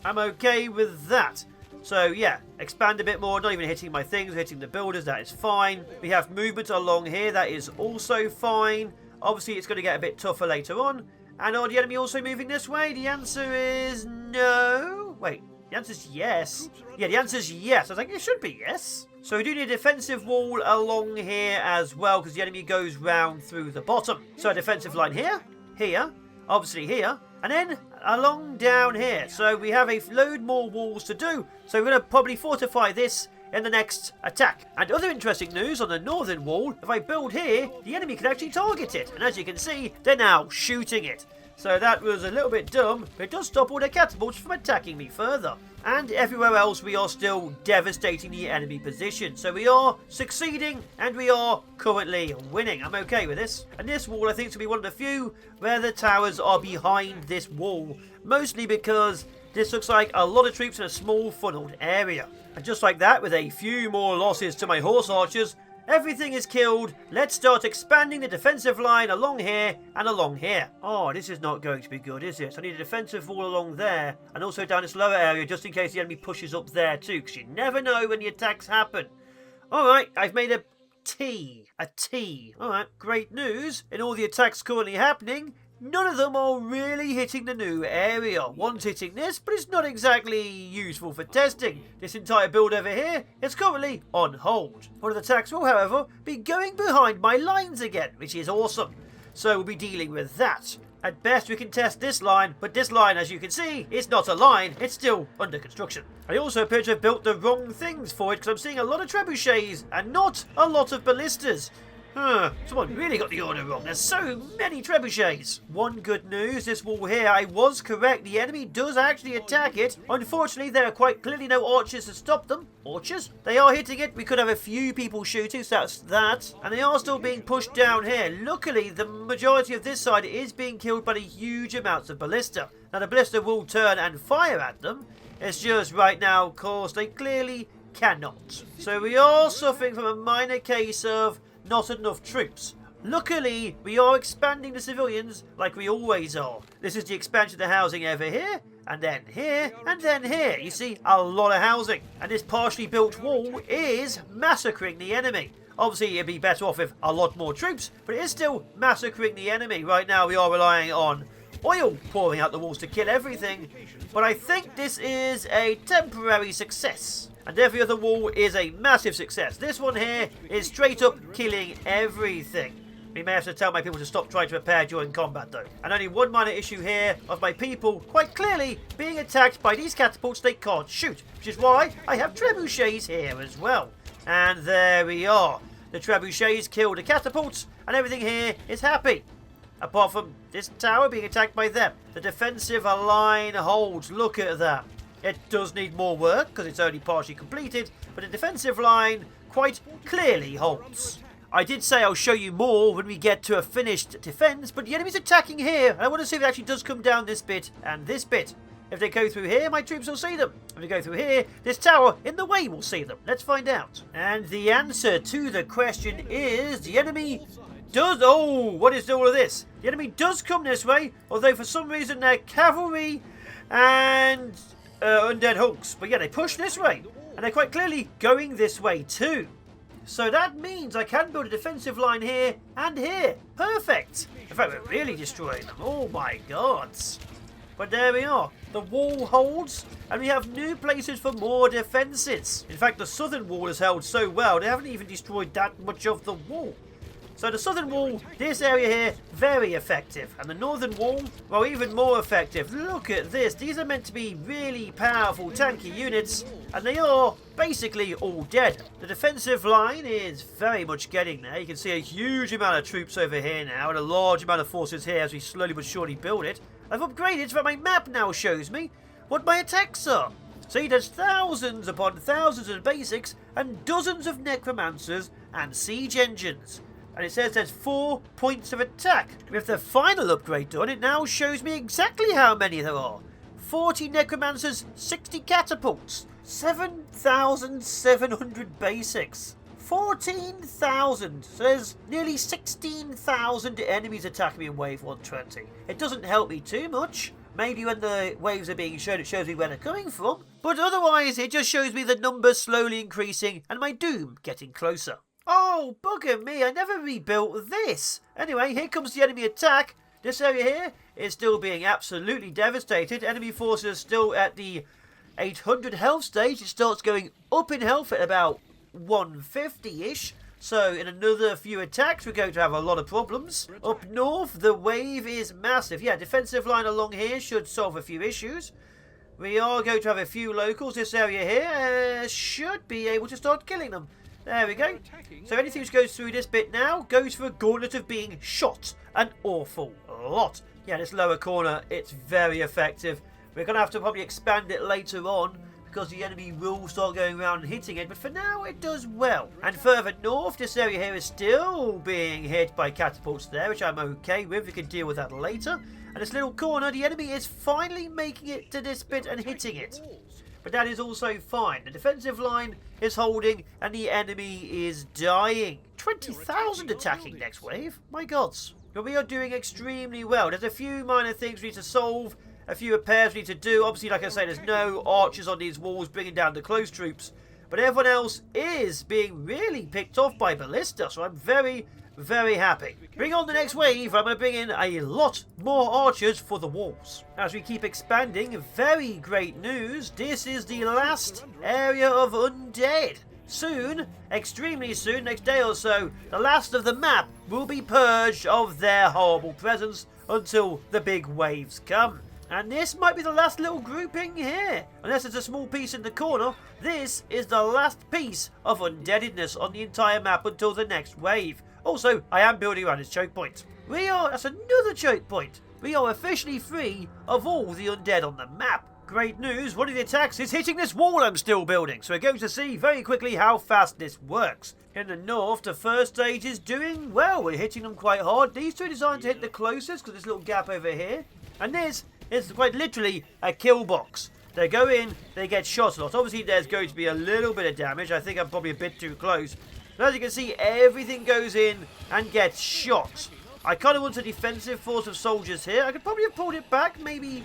I'm okay with that. So, yeah, expand a bit more. Not even hitting my things, hitting the builders. That is fine. We have movement along here. That is also fine. Obviously, it's going to get a bit tougher later on. And are the enemy also moving this way? The answer is no. Wait. The answer's yes. Yeah, the answer's yes. I was like, it should be yes. So we do need a defensive wall along here as well, because the enemy goes round through the bottom. So a defensive line here, here, obviously here, and then along down here. So we have a load more walls to do. So we're going to probably fortify this in the next attack. And other interesting news on the northern wall, if I build here, the enemy can actually target it. And as you can see, they're now shooting it. So that was a little bit dumb, but it does stop all their catapults from attacking me further. And everywhere else we are still devastating the enemy position. So we are succeeding and we are currently winning. I'm okay with this. And this wall I think is going to be one of the few where the towers are behind this wall. Mostly because this looks like a lot of troops in a small funneled area. And just like that, with a few more losses to my horse archers, everything is killed. Let's start expanding the defensive line along here and along here. Oh, this is not going to be good, is it? So I need a defensive wall along there and also down this lower area just in case the enemy pushes up there too, because you never know when the attacks happen. Alright, I've made a T. A T. Alright, great news. In all the attacks currently happening, none of them are really hitting the new area. One's hitting this, but it's not exactly useful for testing. This entire build over here is currently on hold. One of the attacks will, however, be going behind my lines again, which is awesome. So we'll be dealing with that. At best, we can test this line, but this line, as you can see, is not a line. It's still under construction. I also appear to have built the wrong things for it, because I'm seeing a lot of trebuchets and not a lot of ballistas. Someone really got the order wrong. There's so many trebuchets. One good news, this wall here, I was correct. The enemy does actually attack it. Unfortunately, there are quite clearly no archers to stop them. Archers? They are hitting it. We could have a few people shooting, so that's that. And they are still being pushed down here. Luckily, the majority of this side is being killed by the huge amounts of ballista. Now, the ballista will turn and fire at them. It's just right now, of course, they clearly cannot. So we are suffering from a minor case of not enough troops. Luckily, we are expanding the civilians like we always are. This is the expansion of the housing over here, and then here, and then here. You see, a lot of housing. And this partially built wall is massacring the enemy. Obviously, it'd be better off with a lot more troops, but it is still massacring the enemy. Right now, we are relying on oil pouring out the walls to kill everything. But I think this is a temporary success. And every other wall is a massive success. This one here is straight up killing everything. We may have to tell my people to stop trying to repair during combat though. And only one minor issue here of my people quite clearly being attacked by these catapults they can't shoot. Which is why I have trebuchets here as well. And there we are. The trebuchets kill the catapults and everything here is happy. Apart from this tower being attacked by them. The defensive line holds. Look at that. It does need more work because it's only partially completed, but the defensive line quite clearly holds. I did say I'll show you more when we get to a finished defence, but the enemy's attacking here, and I want to see if it actually does come down this bit and this bit. If they go through here, my troops will see them. If they go through here, this tower in the way will see them. Let's find out. And the answer to the question is the enemy does... Oh, what is all of this? The enemy does come this way, although for some reason they're cavalry and undead hulks. But yeah, they push this way. And they're quite clearly going this way too. So that means I can build a defensive line here and here. Perfect. In fact, we're really destroying them. Oh my god. But there we are. The wall holds, and we have new places for more defences. In fact, the southern wall has held so well, they haven't even destroyed that much of the wall. So the southern wall, this area here, very effective. And the northern wall, well, even more effective. Look at this. These are meant to be really powerful tanky units, and they are basically all dead. The defensive line is very much getting there. You can see a huge amount of troops over here now, and a large amount of forces here as we slowly but surely build it. I've upgraded so that my map now shows me what my attacks are. See, there's thousands upon thousands of basics, and dozens of necromancers and siege engines. And it says there's 4 points of attack. With the final upgrade done, it now shows me exactly how many there are. 40 necromancers, 60 catapults, 7,700 basics, 14,000. So there's nearly 16,000 enemies attacking me in wave 120. It doesn't help me too much. Maybe when the waves are being shown, it shows me where they're coming from. But otherwise, it just shows me the numbers slowly increasing and my doom getting closer. Oh, bugger me, I never rebuilt this. Anyway, here comes the enemy attack. This area here is still being absolutely devastated. Enemy forces are still at the 800 health stage. It starts going up in health at about 150-ish. So in another few attacks, we're going to have a lot of problems. Up north, the wave is massive. Yeah, defensive line along here should solve a few issues. We are going to have a few locals. This area here should be able to start killing them. There we go. So anything which goes through this bit now goes for a gauntlet of being shot an awful lot. Yeah, this lower corner, it's very effective. We're going to have to probably expand it later on because the enemy will start going around and hitting it, but for now it does well. And further north, this area here is still being hit by catapults there, which I'm okay with. We can deal with that later. And this little corner, the enemy is finally making it to this bit and hitting it. But that is also fine. The defensive line is holding and the enemy is dying. 20,000 attacking next wave. My gods. But we are doing extremely well. There's a few minor things we need to solve. A few repairs we need to do. Obviously, like I say, there's no archers on these walls bringing down the close troops. But everyone else is being really picked off by ballista. So I'm very, very happy. Bring on the next wave. I'm going to bring in a lot more archers for the walls. As we keep expanding, very great news. This is the last area of Undead. Soon, extremely soon, next day or so, the last of the map will be purged of their horrible presence until the big waves come. And this might be the last little grouping here. Unless it's a small piece in the corner, this is the last piece of undeadedness on the entire map until the next wave. Also, I am building around this choke point. That's another choke point. We are officially free of all the undead on the map. Great news, one of the attacks is hitting this wall I'm still building. So we're going to see very quickly how fast this works. In the north, the first stage is doing well. We're hitting them quite hard. These two are designed to hit the closest because there's a little gap over here. And this is quite literally a kill box. They go in, they get shot a lot. Obviously, there's going to be a little bit of damage. I think I'm probably a bit too close. But as you can see, everything goes in and gets shot. I kind of want a defensive force of soldiers here. I could probably have pulled it back, maybe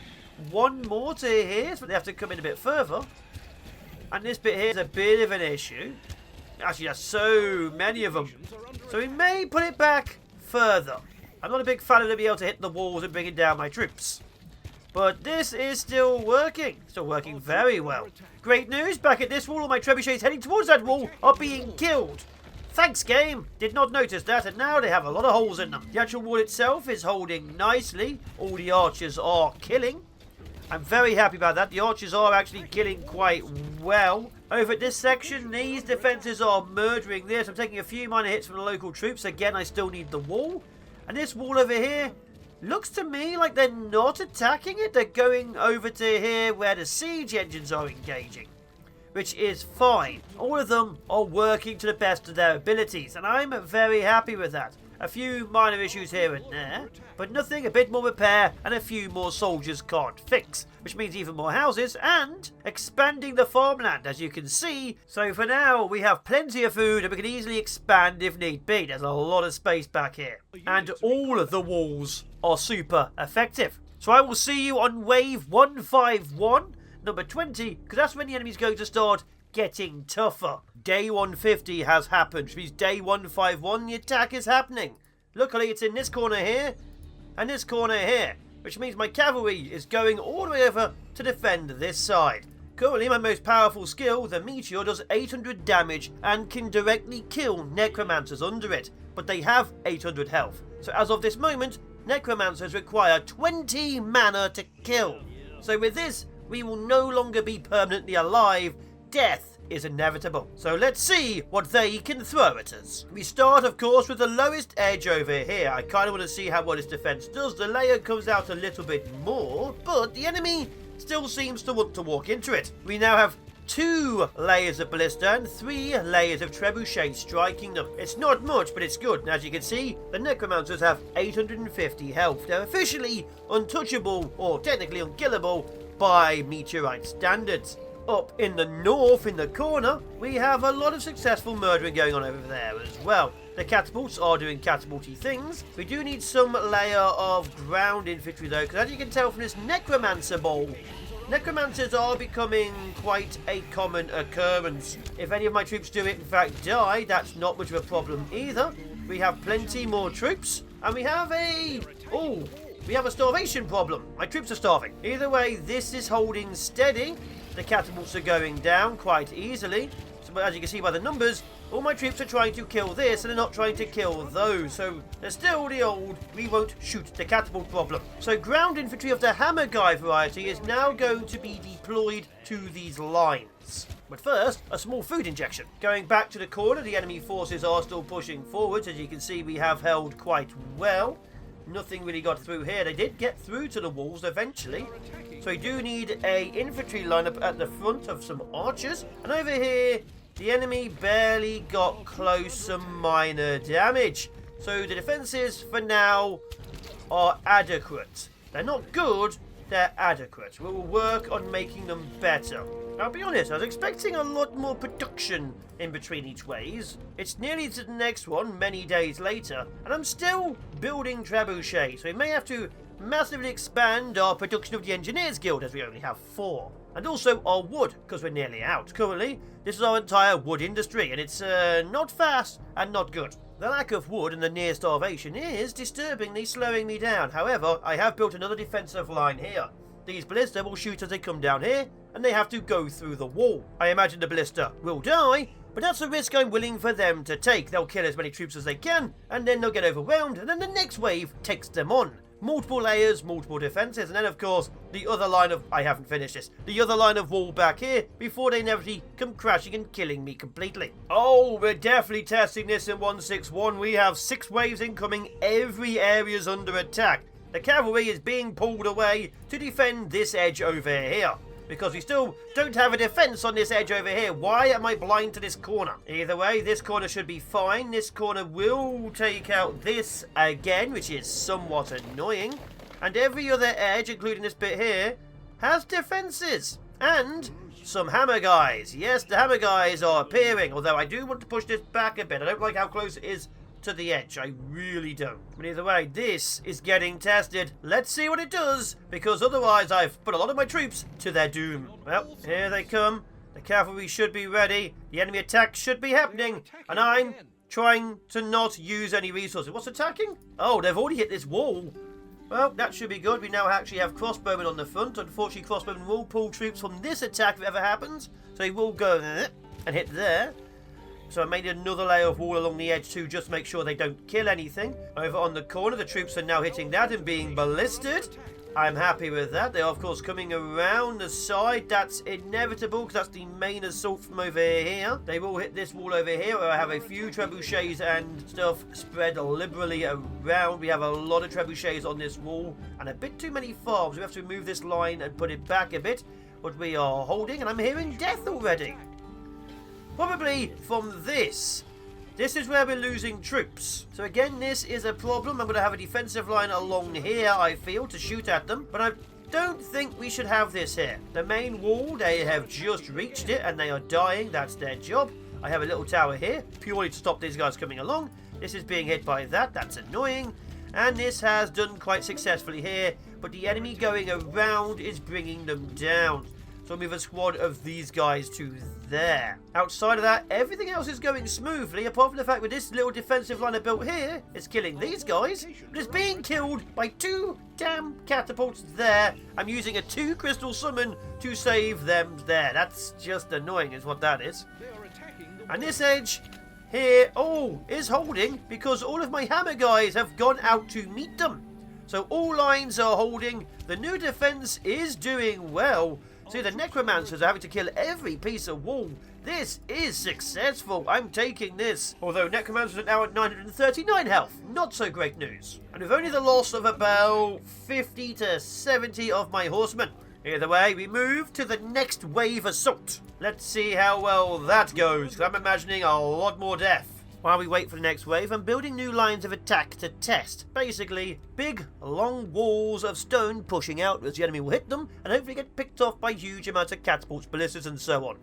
one more to here, but they have to come in a bit further. And this bit here is a bit of an issue. Actually, there's so many of them. So we may put it back further. I'm not a big fan of them being able to hit the walls and bringing down my troops. But this is still working. Still working very well. Great news, back at this wall, all my trebuchets heading towards that wall are being killed. Thanks, game. Did not notice that, and now they have a lot of holes in them. The actual wall itself is holding nicely. All the archers are killing. I'm very happy about that. The archers are actually killing quite well. Over at this section, these defences are murdering this. I'm taking a few minor hits from the local troops. Again, I still need the wall. And this wall over here looks to me like they're not attacking it. They're going over to here where the siege engines are engaging, which is fine. All of them are working to the best of their abilities, and I'm very happy with that. A few minor issues here and there, but nothing a bit more repair and a few more soldiers can't fix, which means even more houses and expanding the farmland, as you can see. So for now, we have plenty of food and we can easily expand if need be. There's a lot of space back here, and all of the walls are super effective. So I will see you on wave 151, number 20, because that's when the enemy's going to start getting tougher. Day 150 has happened, which means day 151 the attack is happening. Luckily it's in this corner here and this corner here, which means my cavalry is going all the way over to defend this side. Currently my most powerful skill, the meteor, does 800 damage and can directly kill necromancers under it, but they have 800 health. So as of this moment, necromancers require 20 mana to kill. So with this, we will no longer be permanently alive. Death is inevitable. So let's see what they can throw at us. We start, of course, with the lowest edge over here. I kind of want to see how well this defense does. The layer comes out a little bit more, but the enemy still seems to want to walk into it. We now have 2 layers of ballista and 3 layers of trebuchet striking them. It's not much, but it's good. And as you can see, the necromancers have 850 health. They're officially untouchable, or technically unkillable, by meteorite standards. Up in the north, in the corner, we have a lot of successful murdering going on over there as well. The catapults are doing catapulty things. We do need some layer of ground infantry though, because as you can tell from this necromancer bowl, necromancers are becoming quite a common occurrence. If any of my troops do in fact die, that's not much of a problem either. We have plenty more troops, and we have a starvation problem. My troops are starving. Either way, this is holding steady. The catapults are going down quite easily. But as you can see by the numbers, all my troops are trying to kill this and they're not trying to kill those. So there's still the old we won't shoot the catapult problem. So ground infantry of the hammer guy variety is now going to be deployed to these lines. But first, a small food injection. Going back to the corner, the enemy forces are still pushing forwards. As you can see, we have held quite well. Nothing really got through here. They did get through to the walls eventually. So we do need a infantry lineup at the front of some archers. And over here, the enemy barely got close, some minor damage. So the defenses for now are adequate. They're not good, they're adequate. We will work on making them better. I'll be honest, I was expecting a lot more production in between each waves. It's nearly to the next one, many days later, and I'm still building trebuchets, so we may have to massively expand our production of the Engineers Guild, as we only have 4. And also our wood, because we're nearly out. Currently, this is our entire wood industry, and it's not fast and not good. The lack of wood and the near starvation is disturbingly slowing me down. However, I have built another defensive line here. These ballista will shoot as they come down here, and they have to go through the wall. I imagine the ballista will die, but that's a risk I'm willing for them to take. They'll kill as many troops as they can, and then they'll get overwhelmed, and then the next wave takes them on. Multiple layers, multiple defenses, and then of course, the other line of... I haven't finished this. The other line of wall back here, before they inevitably come crashing and killing me completely. Oh, we're definitely testing this in 161. We have 6 waves incoming. Every area's under attack. The cavalry is being pulled away to defend this edge over here. Because we still don't have a defense on this edge over here. Why am I blind to this corner? Either way, this corner should be fine. This corner will take out this again, which is somewhat annoying. And every other edge, including this bit here, has defenses. And some hammer guys. Yes, the hammer guys are appearing. Although I do want to push this back a bit. I don't like how close it is to the edge. I really don't. But either way, this is getting tested. Let's see what it does, because otherwise I've put a lot of my troops to their doom. Well, here they come. The cavalry should be ready. The enemy attack should be happening. And I'm trying to not use any resources. What's attacking? Oh, they've already hit this wall. Well, that should be good. We now actually have crossbowmen on the front. Unfortunately, crossbowmen will pull troops from this attack if it ever happens. So he will go and hit there. So I made another layer of wall along the edge too, just to make sure they don't kill anything. Over on the corner, the troops are now hitting that and being ballisted. I'm happy with that. They are, of course, coming around the side. That's inevitable, because that's the main assault from over here. They will hit this wall over here, where I have a few trebuchets and stuff spread liberally around. We have a lot of trebuchets on this wall, and a bit too many farms. We have to move this line and put it back a bit. But we are holding, and I'm hearing death already. Probably from this. This is where we're losing troops. So again, this is a problem. I'm going to have a defensive line along here, I feel, to shoot at them. But I don't think we should have this here. The main wall, they have just reached it and they are dying. That's their job. I have a little tower here, purely to stop these guys coming along. This is being hit by that. That's annoying. And this has done quite successfully here. But the enemy going around is bringing them down. So I'll move a squad of these guys to there. Outside of that, everything else is going smoothly, apart from the fact that this little defensive line I built here is killing these guys. But it's being killed by 2 damn catapults there. I'm using a 2 crystal summon to save them there. That's just annoying is what that is. And this edge here, is holding because all of my hammer guys have gone out to meet them. So all lines are holding. The new defense is doing well. See, the necromancers are having to kill every piece of wall. This is successful. I'm taking this. Although necromancers are now at 939 health. Not so great news. And with only the loss of about 50 to 70 of my horsemen. Either way, we move to the next wave assault. Let's see how well that goes, because I'm imagining a lot more death. While we wait for the next wave, I'm building new lines of attack to test. Basically, big, long walls of stone pushing out as the enemy will hit them, and hopefully get picked off by huge amounts of catapults, ballistas, and so on.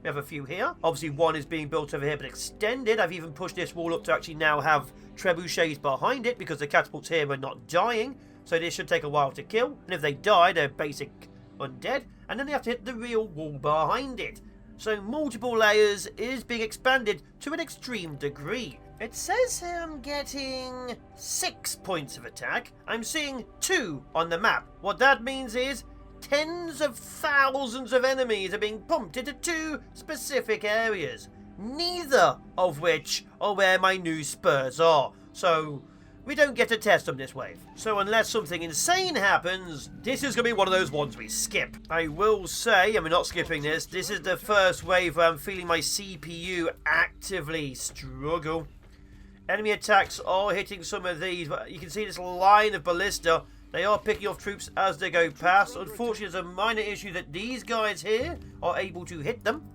We have a few here. Obviously, one is being built over here, but extended. I've even pushed this wall up to actually now have trebuchets behind it, because the catapults here are not dying, so this should take a while to kill. And if they die, they're basic undead, and then they have to hit the real wall behind it. So multiple layers is being expanded to an extreme degree. It says here I'm getting 6 points of attack. I'm seeing 2 on the map. What that means is tens of thousands of enemies are being pumped into 2 specific areas, neither of which are where my new spurs are. So we don't get to test them this wave. So unless something insane happens, this is going to be one of those ones we skip. I will say, and we're not skipping this, this is the first wave where I'm feeling my CPU actively struggle. Enemy attacks are hitting some of these, but you can see this line of ballista. They are picking off troops as they go past. Unfortunately, there's a minor issue that these guys here are able to hit them.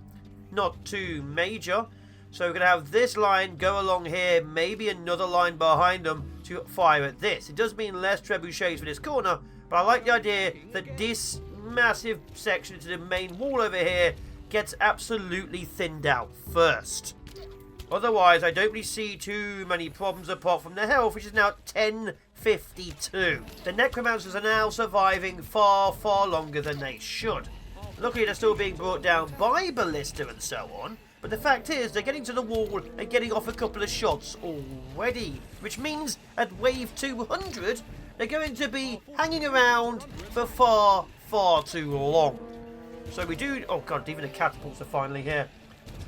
Not too major. So we're going to have this line go along here, maybe another line behind them to fire at this. It does mean less trebuchets for this corner, but I like the idea that this massive section to the main wall over here gets absolutely thinned out first. Otherwise, I don't really see too many problems apart from the health, which is now 1052. The necromancers are now surviving far, far longer than they should. Luckily, they're still being brought down by ballista and so on. But the fact is, they're getting to the wall and getting off a couple of shots already. Which means at wave 200, they're going to be hanging around for far, far too long. So we do... Oh god, even the catapults are finally here.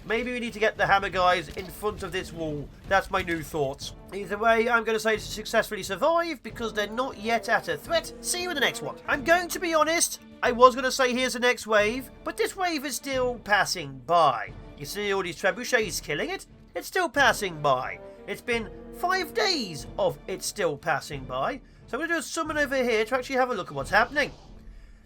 Maybe we need to get the hammer guys in front of this wall. That's my new thoughts. Either way, I'm going to say to successfully survive because they're not yet at a threat. See you in the next one. I'm going to be honest. I was going to say here's the next wave, but this wave is still passing by. You see all these trebuchets killing it? It's still passing by. It's been 5 days of it still passing by. So I'm going to do a summon over here to actually have a look at what's happening.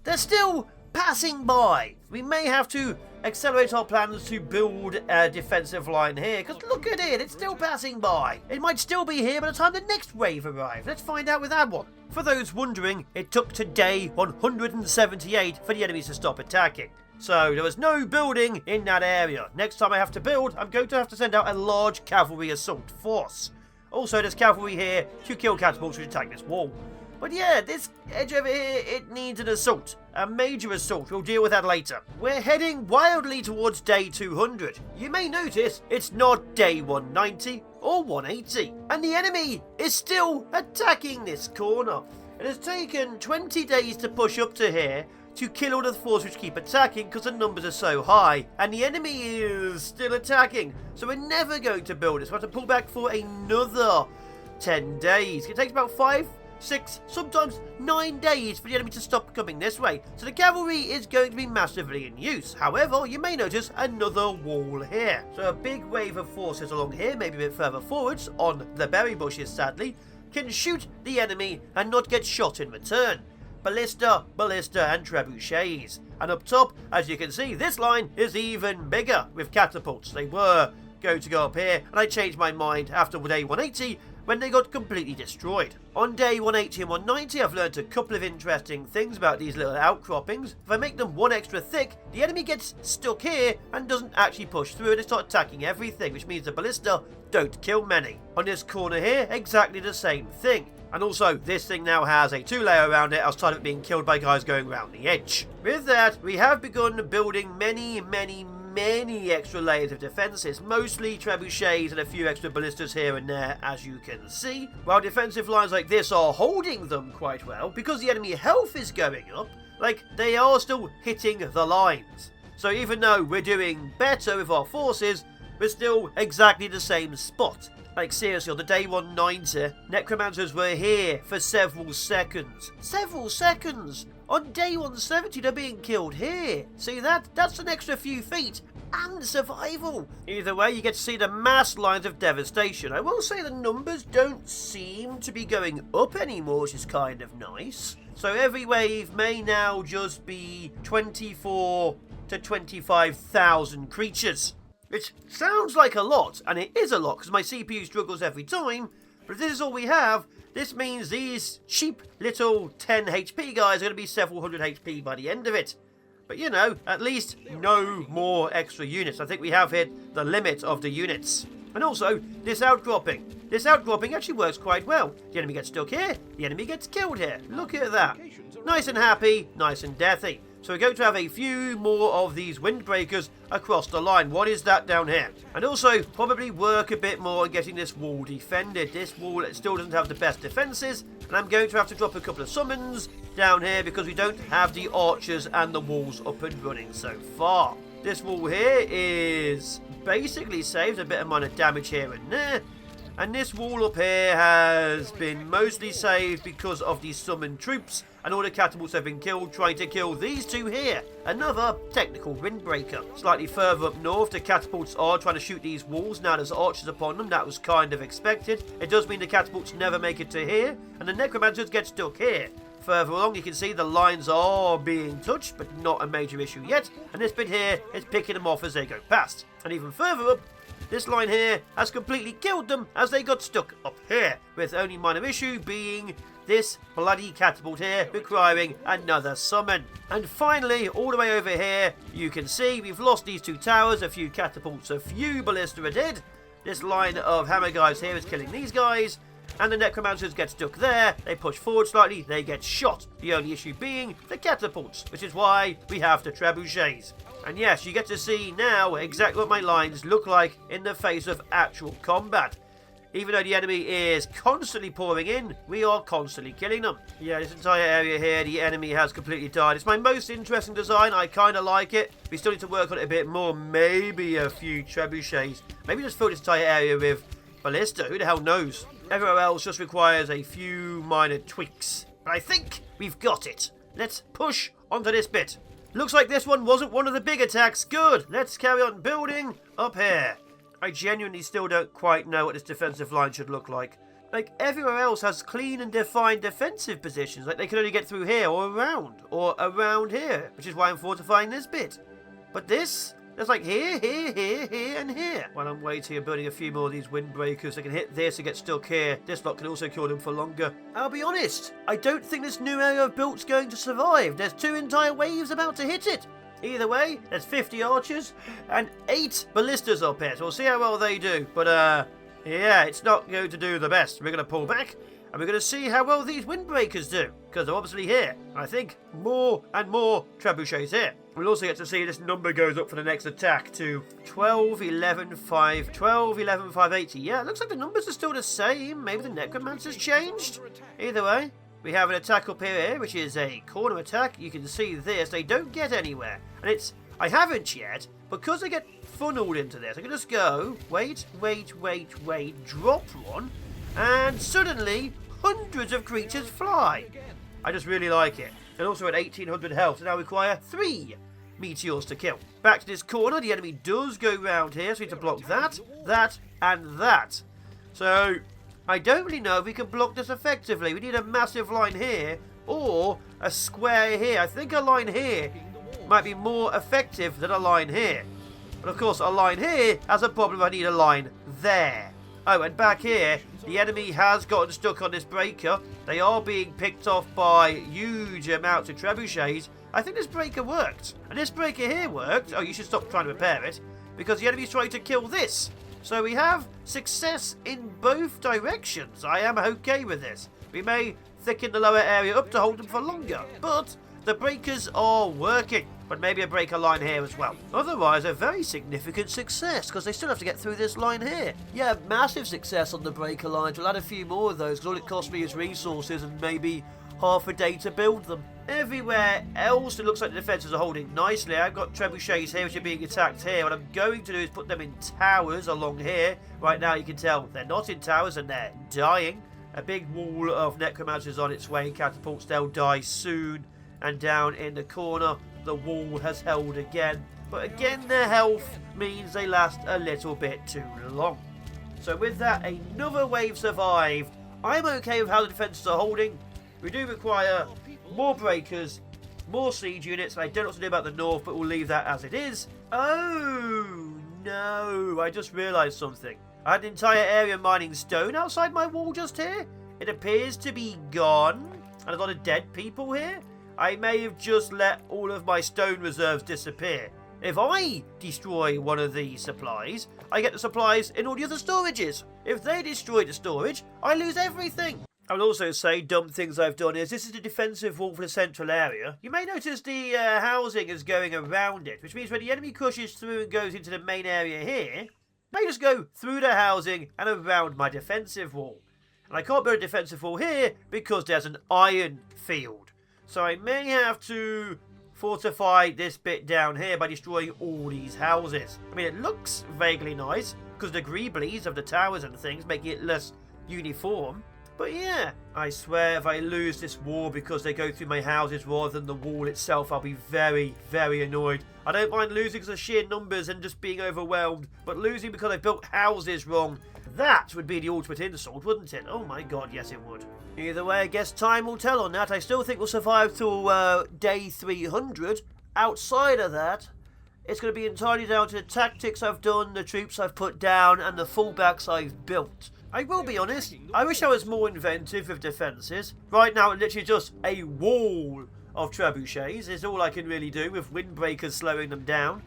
They're still passing by. We may have to accelerate our plans to build a defensive line here, because look at it, it's still passing by. It might still be here by the time the next wave arrives. Let's find out with that one. For those wondering, it took to day 178 for the enemies to stop attacking. So there was no building in that area. Next time I have to build, I'm going to have to send out a large cavalry assault force. Also, there's cavalry here to kill catapults which attack this wall. But yeah, this edge over here, it needs an assault. A major assault. We'll deal with that later. We're heading wildly towards day 200. You may notice it's not day 190 or 180. And the enemy is still attacking this corner. It has taken 20 days to push up to here to kill all the forces which keep attacking because the numbers are so high. And the enemy is still attacking. So we're never going to build this. We'll have to pull back for another 10 days. It takes about 5, 6, sometimes 9 days for the enemy to stop coming this way. So the cavalry is going to be massively in use. However, you may notice another wall here. So a big wave of forces along here, maybe a bit further forwards, on the berry bushes sadly, can shoot the enemy and not get shot in return. Ballista, ballista and trebuchets. And up top, as you can see, this line is even bigger with catapults. They were going to go up here, and I changed my mind after day 180 when they got completely destroyed. On day 180 and 190, I've learned a couple of interesting things about these little outcroppings. If I make them 1 extra thick, the enemy gets stuck here and doesn't actually push through, and they start attacking everything, which means the ballista don't kill many. On this corner here, exactly the same thing. And also, this thing now has a 2-layer around it outside of it being killed by guys going around the edge. With that, we have begun building many extra layers of defences, mostly trebuchets and a few extra ballistas here and there, as you can see. While defensive lines like this are holding them quite well, because the enemy health is going up, like, they are still hitting the lines. So even though we're doing better with our forces, we're still exactly the same spot. Like, seriously, on the day 190, necromancers were here for several seconds. Several seconds! On day 170, they're being killed here. See that? That's an extra few feet. And survival. Either way, you get to see the mass lines of devastation. I will say the numbers don't seem to be going up anymore, which is kind of nice. So every wave may now just be 24 to 25,000 creatures. Which sounds like a lot, and it is a lot because my CPU struggles every time, but if this is all we have, this means these cheap little 10 HP guys are going to be several hundred HP by the end of it. But you know, at least no more extra units. I think we have hit the limit of the units. And also, this outcropping. This outcropping actually works quite well. The enemy gets stuck here, the enemy gets killed here. Look at that. Nice and happy, nice and deathy. So we're going to have a few more of these windbreakers across the line. What is that down here? And also probably work a bit more on getting this wall defended. This wall still doesn't have the best defences, and I'm going to have to drop a couple of summons down here because we don't have the archers and the walls up and running so far. This wall here is basically saved, a bit of minor damage here and there. And this wall up here has been mostly saved because of the summoned troops, and all the catapults have been killed trying to kill these two here. Another technical windbreaker. Slightly further up north, the catapults are trying to shoot these walls. Now there's archers upon them. That was kind of expected. It does mean the catapults never make it to here, and the necromancers get stuck here. Further along, you can see the lines are being touched, but not a major issue yet. And this bit here is picking them off as they go past. And even further up, this line here has completely killed them as they got stuck up here, with only minor issue being this bloody catapult here requiring another summon. And finally, all the way over here, you can see we've lost these two towers, a few catapults, a few ballista are dead. This line of hammer guys here is killing these guys, and the necromancers get stuck there. They push forward slightly, they get shot. The only issue being the catapults, which is why we have the trebuchets. And yes, you get to see now exactly what my lines look like in the face of actual combat. Even though the enemy is constantly pouring in, we are constantly killing them. Yeah, this entire area here, the enemy has completely died. It's my most interesting design. I kind of like it. We still need to work on it a bit more. Maybe a few trebuchets. Maybe just fill this entire area with ballista. Who the hell knows? Everywhere else just requires a few minor tweaks. But I think we've got it. Let's push onto this bit. Looks like this one wasn't one of the big attacks. Good. Let's carry on building up here. I genuinely still don't quite know what this defensive line should look like. Like, everywhere else has clean and defined defensive positions. Like, they can only get through here or around here, which is why I'm fortifying this bit. But this, there's like here, and here. While I'm waiting, I'm building a few more of these windbreakers. They can hit this and get stuck here. This lot can also kill them for longer. I'll be honest, I don't think this new area I've built's going to survive. There's 2 entire waves about to hit it. Either way, there's 50 archers and 8 ballistas up here, so we'll see how well they do. But, yeah, it's not going to do the best. We're going to pull back, and we're going to see how well these windbreakers do, because they're obviously here. And I think more and more trebuchets here. We'll also get to see this number goes up for the next attack to 12, 11, 5, 12, 11, 580. Yeah, it looks like the numbers are still the same. Maybe the necromancer's changed. Either way, we have an attack up here, which is a corner attack. You can see this. They don't get anywhere. And it's... I haven't yet, because I get funneled into this. I can just go, wait, drop one, and suddenly hundreds of creatures fly. I just really like it. And also at 1800 health, and I require 3 meteors to kill. Back to this corner, the enemy does go round here, so we need to block that, and that. So... I don't really know if we can block this effectively. We need a massive line here or a square here. I think a line here might be more effective than a line here. But of course, a line here has a problem. I need a line there. Oh, and back here, the enemy has gotten stuck on this breaker. They are being picked off by huge amounts of trebuchets. I think this breaker worked. And this breaker here worked. Oh, you should stop trying to repair it. Because the enemy's trying to kill this. So we have success in both directions. I am okay with this. We may thicken the lower area up to hold them for longer, but the breakers are working. But maybe a breaker line here as well. Otherwise, a very significant success, because they still have to get through this line here. Yeah, massive success on the breaker lines. We'll add a few more of those, because all it cost me is resources and maybe half a day to build them. Everywhere else, it looks like the defences are holding nicely. I've got trebuchets here which are being attacked here. What I'm going to do is put them in towers along here. Right now you can tell they're not in towers and they're dying. A big wall of necromancers on its way. Catapults, they'll die soon. And down in the corner, the wall has held again. But again, their health means they last a little bit too long. So with that, another wave survived. I'm okay with how the defences are holding. We do require more breakers, more siege units, and I don't know what to do about the north, but we'll leave that as it is. Oh, no, I just realised something. I had an entire area mining stone outside my wall just here. It appears to be gone, and a lot of dead people here. I may have just let all of my stone reserves disappear. If I destroy one of these supplies, I get the supplies in all the other storages. If they destroy the storage, I lose everything. I would also say dumb things I've done is this is the defensive wall for the central area. You may notice the housing is going around it, which means when the enemy crushes through and goes into the main area here, they just go through the housing and around my defensive wall. And I can't build a defensive wall here because there's an iron field. So I may have to fortify this bit down here by destroying all these houses. I mean, it looks vaguely nice because the greeblies of the towers and things make it less uniform. But yeah, I swear if I lose this war because they go through my houses rather than the wall itself, I'll be very, very annoyed. I don't mind losing because of sheer numbers and just being overwhelmed, but losing because I built houses wrong, that would be the ultimate insult, wouldn't it? Oh my god, yes it would. Either way, I guess time will tell on that. I still think we'll survive till day 300. Outside of that, it's going to be entirely down to the tactics I've done, the troops I've put down, and the fullbacks I've built. I will be honest, I wish I was more inventive with defences. Right now it's literally just a wall of trebuchets is all I can really do with windbreakers slowing them down.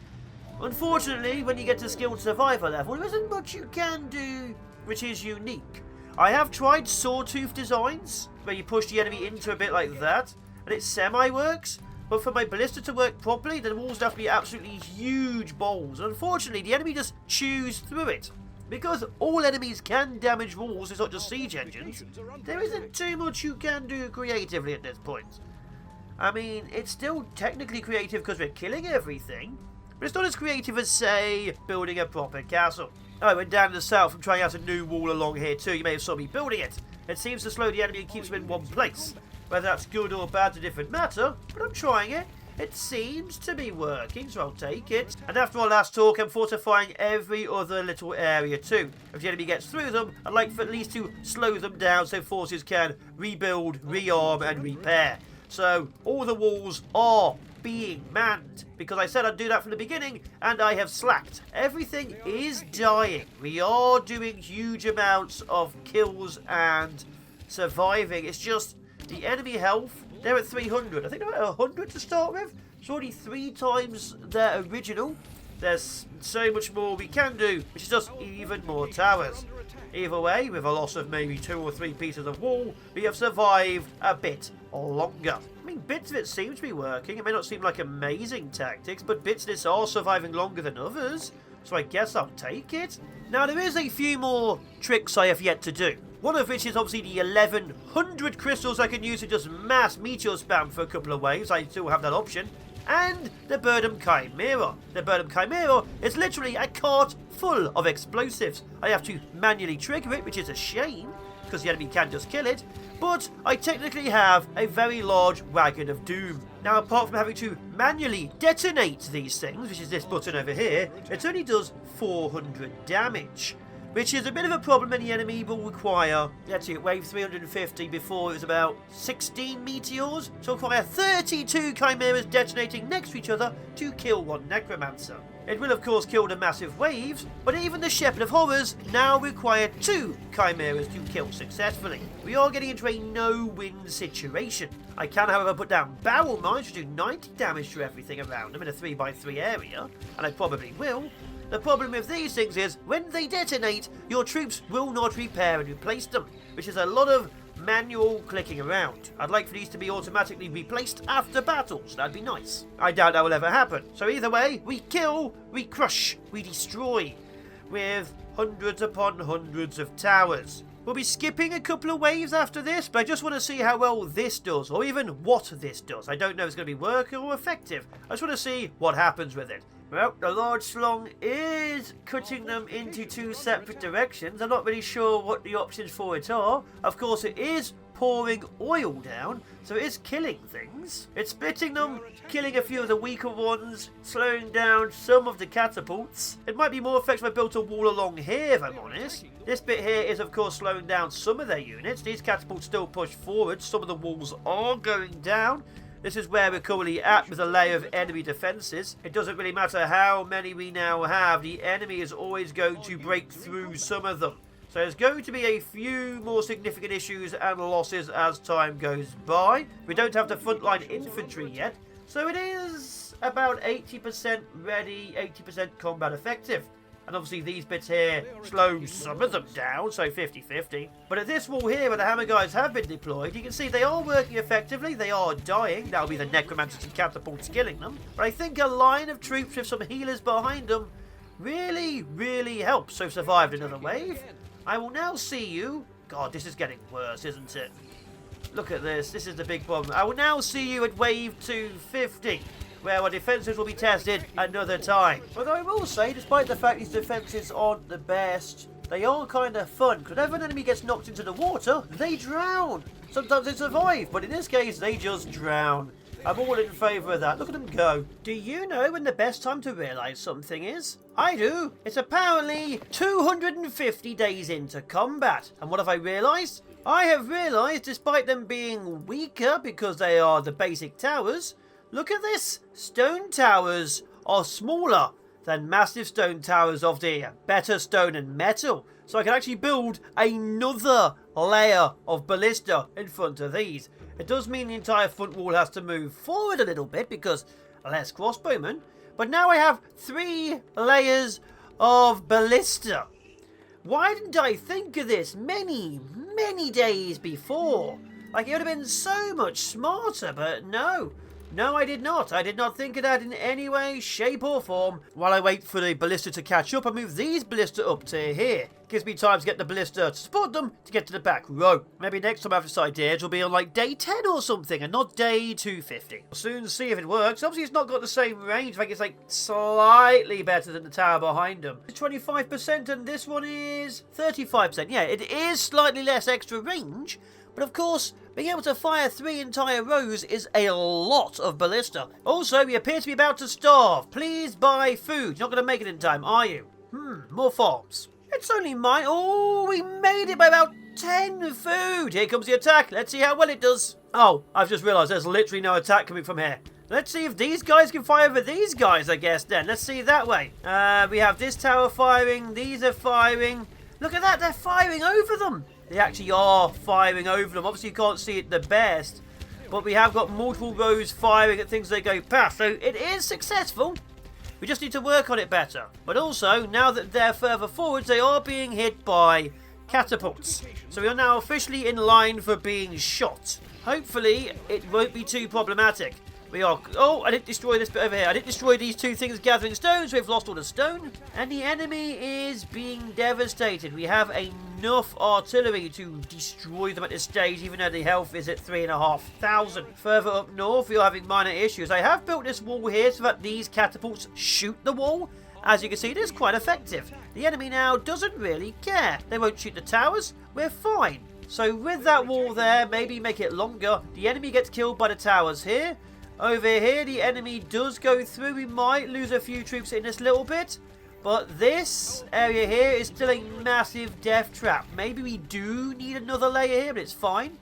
Unfortunately, when you get to skilled survivor level, there isn't much you can do which is unique. I have tried sawtooth designs, where you push the enemy into a bit like that, and it semi-works, but for my ballista to work properly, the walls have to be absolutely huge bowls. Unfortunately, the enemy just chews through it. Because all enemies can damage walls, it's not just siege engines, there isn't too much you can do creatively at this point. I mean, it's still technically creative because we're killing everything, but it's not as creative as, say, building a proper castle. Oh, and down in the south, I'm trying out a new wall along here too. You may have saw me building it. It seems to slow the enemy and keeps them in one place. Whether that's good or bad's a different matter, but I'm trying it. It seems to be working, so I'll take it. And after our last talk, I'm fortifying every other little area too. If the enemy gets through them, I'd like for at least to slow them down so forces can rebuild, rearm and repair. So all the walls are being manned, because I said I'd do that from the beginning, and I have slacked. Everything is dying. We are doing huge amounts of kills and surviving. It's just the enemy health, they're at 300. I think they're at 100 to start with. It's already 3 times their original. There's so much more we can do, which is just even more towers. Either way, with a loss of maybe 2 or 3 pieces of wall, we have survived a bit longer. I mean, bits of it seem to be working. It may not seem like amazing tactics, but bits of this are surviving longer than others, so I guess I'll take it. Now, there is a few more tricks I have yet to do. One of which is obviously the 1100 crystals I can use to just mass meteor spam for a couple of waves. I still have that option. And the Birdum Chimera. The Birdum Chimera is literally a cart full of explosives. I have to manually trigger it, which is a shame, because the enemy can just kill it. But I technically have a very large Wagon of Doom. Now, apart from having to manually detonate these things, which is this button over here, it only does 400 damage. Which is a bit of a problem, and the enemy will require, let's see, wave 350 before it was about 16 meteors. So require 32 chimeras detonating next to each other to kill one necromancer. It will of course kill the massive waves, but even the Shepherd of Horrors now require 2 chimeras to kill successfully. We are getting into a no-win situation. I can however put down barrel mines to do 90 damage to everything around them in a 3x3 area, and I probably will. The problem with these things is, when they detonate, your troops will not repair and replace them, which is a lot of manual clicking around. I'd like for these to be automatically replaced after battles, that'd be nice. I doubt that will ever happen. So either way, we kill, we crush, we destroy, with hundreds upon hundreds of towers. We'll be skipping a couple of waves after this, but I just want to see how well this does, or even what this does. I don't know if it's going to be working or effective. I just want to see what happens with it. Well, the large slung is cutting them into 2 separate directions. I'm not really sure what the options for it are. Of course, it is pouring oil down, so it is killing things. It's splitting them, killing a few of the weaker ones, slowing down some of the catapults. It might be more effective if I built a wall along here, if I'm honest. This bit here is, of course, slowing down some of their units. These catapults still push forward. Some of the walls are going down. This is where we're currently at with a layer of enemy defences. It doesn't really matter how many we now have. The enemy is always going to break through some of them. So there's going to be a few more significant issues and losses as time goes by. We don't have the frontline infantry yet. So it is about 80% ready, 80% combat effective. And obviously these bits here slow some of them down, so 50-50. But at this wall here where the hammer guys have been deployed, you can see they are working effectively. They are dying. That'll be the necromancers and catapults killing them. But I think a line of troops with some healers behind them really, really helps. So survived another wave. I will now see you. God, this is getting worse, isn't it? Look at this. This is the big problem. I will now see you at wave 250, where our defences will be tested another time. Although I will say, despite the fact these defences aren't the best, they are kind of fun. Because whenever an enemy gets knocked into the water, they drown. Sometimes they survive, but in this case, they just drown. I'm all in favour of that. Look at them go. Do you know when the best time to realise something is? I do. It's apparently 250 days into combat. And what have I realised? I have realised, despite them being weaker because they are the basic towers, look at this. Stone towers are smaller than massive stone towers of the better stone and metal. So I can actually build another layer of ballista in front of these. It does mean the entire front wall has to move forward a little bit because less crossbowmen. But now I have 3 layers of ballista. Why didn't I think of this many days before? Like, it would have been so much smarter, but no. No, I did not. I did not think of that in any way, shape or form. While I wait for the ballista to catch up, I move these ballista up to here. Gives me time to get the ballista to support them to get to the back row. Maybe next time I have this idea, it'll be on like day 10 or something and not day 250. We'll soon see if it works. Obviously, it's not got the same range. In fact, it's like slightly better than the tower behind them. It's 25% and this one is 35%. Yeah, it is slightly less extra range. But of course, being able to fire 3 entire rows is a lot of ballista. Also, we appear to be about to starve. Please buy food. You're not going to make it in time, are you? More farms. It's only mine. Oh, we made it by about 10 food. Here comes the attack. Let's see how well it does. Oh, I've just realised there's literally no attack coming from here. Let's see if these guys can fire over these guys, I guess, then. Let's see that way. We have this tower firing. These are firing. Look at that. They're firing over them. They actually are firing over them. Obviously, you can't see it the best, but we have got multiple rows firing at things they go past. So it is successful. We just need to work on it better. But also, now that they're further forwards, they are being hit by catapults. So we are now officially in line for being shot. Hopefully, it won't be too problematic. We are... Oh, I didn't destroy this bit over here. I didn't destroy these 2 things gathering stones. We've lost all the stone. And the enemy is being devastated. We have enough artillery to destroy them at this stage, even though the health is at 3,500. Further up north, we are having minor issues. I have built this wall here so that these catapults shoot the wall. As you can see, it is quite effective. The enemy now doesn't really care. They won't shoot the towers. We're fine. So with that wall there, maybe make it longer. The enemy gets killed by the towers here. Over here, the enemy does go through. We might lose a few troops in this little bit. But this area here is still a massive death trap. Maybe we do need another layer here, but it's fine.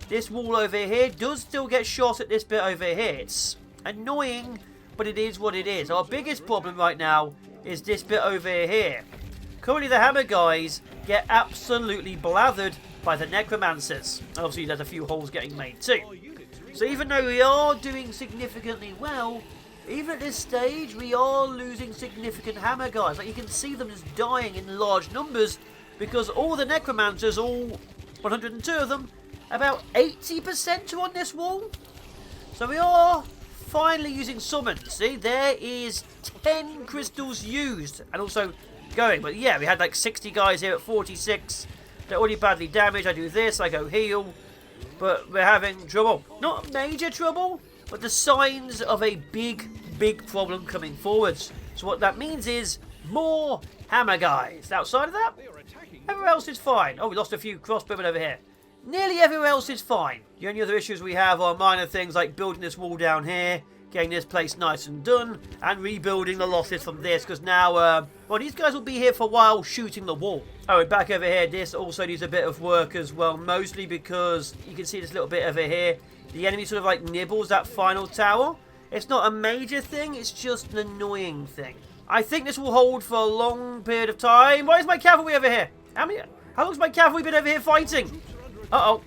This wall over here does still get shot at this bit over here. It's annoying, but it is what it is. Our biggest problem right now is this bit over here. Currently, the hammer guys get absolutely blathered by the necromancers. Obviously, there's a few holes getting made too. So even though we are doing significantly well, even at this stage, we are losing significant hammer guys. Like, you can see them just dying in large numbers because all the necromancers, all 102 of them, about 80% are on this wall. So we are finally using summons. See, there is 10 crystals used and also going. But yeah, we had like 60 guys here at 46. They're already badly damaged. I do this, I go heal. But we're having trouble. Not major trouble, but the signs of a big problem coming forwards. So what that means is more hammer guys. Outside of that, everywhere else is fine. Oh, we lost a few crossbowmen over here. Nearly everywhere else is fine. The only other issues we have are minor things like building this wall down here, getting this place nice and done, and rebuilding the losses from this, because now, well, these guys will be here for a while shooting the wall. Oh, and back over here, this also needs a bit of work as well, mostly because you can see this little bit over here. The enemy sort of like nibbles that final tower. It's not a major thing, it's just an annoying thing. I think this will hold for a long period of time. Why is my cavalry over here? How long's my cavalry been over here fighting? Uh-oh.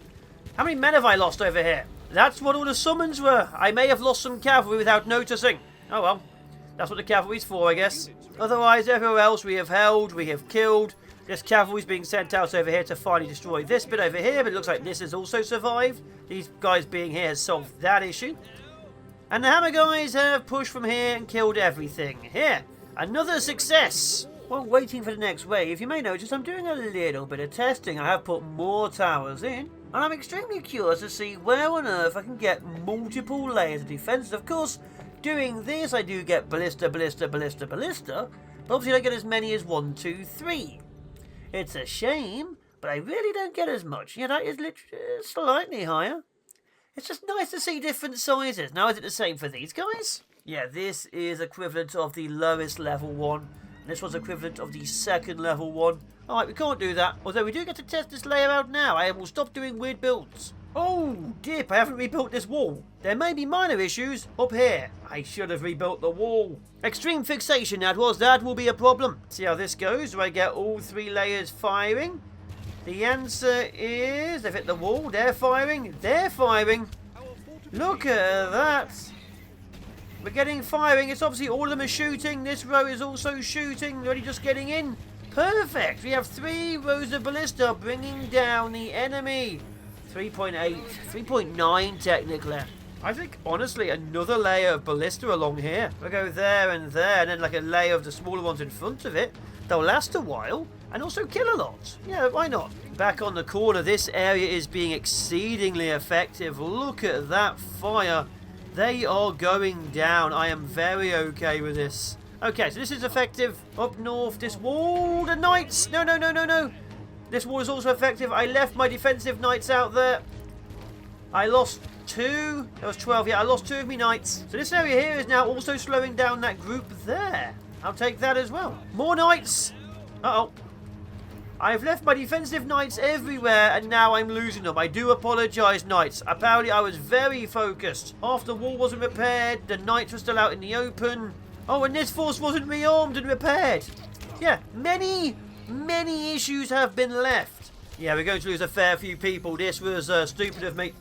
How many men have I lost over here? That's what all the summons were. I may have lost some cavalry without noticing. Oh well. That's what the cavalry's for, I guess. Otherwise, everywhere else we have held, we have killed. This cavalry's being sent out over here to finally destroy this bit over here, but it looks like this has also survived. These guys being here has solved that issue. And the hammer guys have pushed from here and killed everything. Here, another success. While waiting for the next wave, you may notice I'm doing a little bit of testing. I have put more towers in, and I'm extremely curious to see where on earth I can get multiple layers of defense. Of course, doing this I do get ballista, ballista, ballista, ballista, but obviously I don't get as many as 1, 2, 3. It's a shame, but I really don't get as much. Yeah, that is literally slightly higher. It's just nice to see different sizes. Now, is it the same for these guys? Yeah, this is equivalent of the lowest level one. And this was equivalent of the second level one. Alright, we can't do that. Although we do get to test this layer out now. I will stop doing weird builds. Oh, dip, I haven't rebuilt this wall. There may be minor issues up here. I should have rebuilt the wall. Extreme fixation, that will be a problem. See how this goes. Do I get all 3 layers firing? The answer is, they've hit the wall, they're firing. Look at that. We're getting firing, it's obviously all of them are shooting. This row is also shooting, ready just getting in. Perfect, we have 3 rows of ballista bringing down the enemy. 3.8, 3.9 technically. I think, honestly, another layer of ballista along here. We'll go there, and then like a layer of the smaller ones in front of it. They'll last a while, and also kill a lot. Yeah, why not? Back on the corner, this area is being exceedingly effective. Look at that fire. They are going down. I am very okay with this. Okay, so this is effective. Up north, this wall, the knights. No. This wall is also effective. I left my defensive knights out there. I lost 2. That was 12, yeah. I lost 2 of my knights. So this area here is now also slowing down that group there. I'll take that as well. More knights. Uh-oh. I've left my defensive knights everywhere, and now I'm losing them. I do apologise, knights. Apparently, I was very focused. Half the wall wasn't repaired. The knights were still out in the open. Oh, and this force wasn't rearmed and repaired. Yeah, many issues have been left. Yeah, we're going to lose a fair few people. This was stupid of me.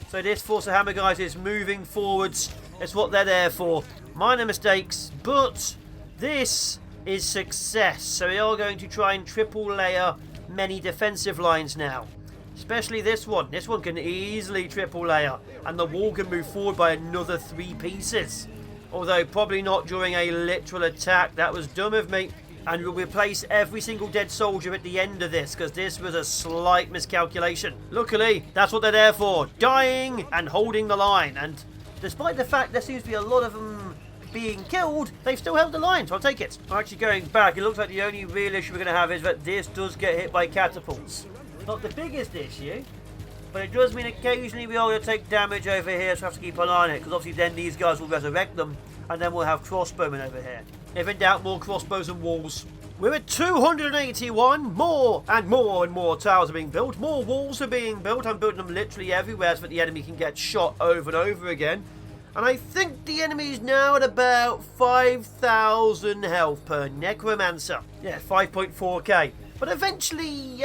So this force of hammer guys is moving forwards. It's what they're there for. Minor mistakes, but this is success. So we are going to try and triple layer many defensive lines now. Especially this one. This one can easily triple layer. And the wall can move forward by another 3 pieces. Although probably not during a literal attack. That was dumb of me. And we'll replace every single dead soldier at the end of this, because this was a slight miscalculation. Luckily, that's what they're there for. Dying and holding the line. And despite the fact there seems to be a lot of them being killed, they've still held the line, so I'll take it. Actually, going back, it looks like the only real issue we're going to have is that this does get hit by catapults. Not the biggest issue, but it does mean occasionally we are going to take damage over here, so we have to keep an eye on it, because obviously then these guys will resurrect them, and then we'll have crossbowmen over here. If in doubt, more crossbows and walls. We're at 281. More and more towers are being built. More walls are being built. I'm building them literally everywhere so that the enemy can get shot over and over again. And I think the enemy is now at about 5,000 health per necromancer. Yeah, 5.4k. But eventually,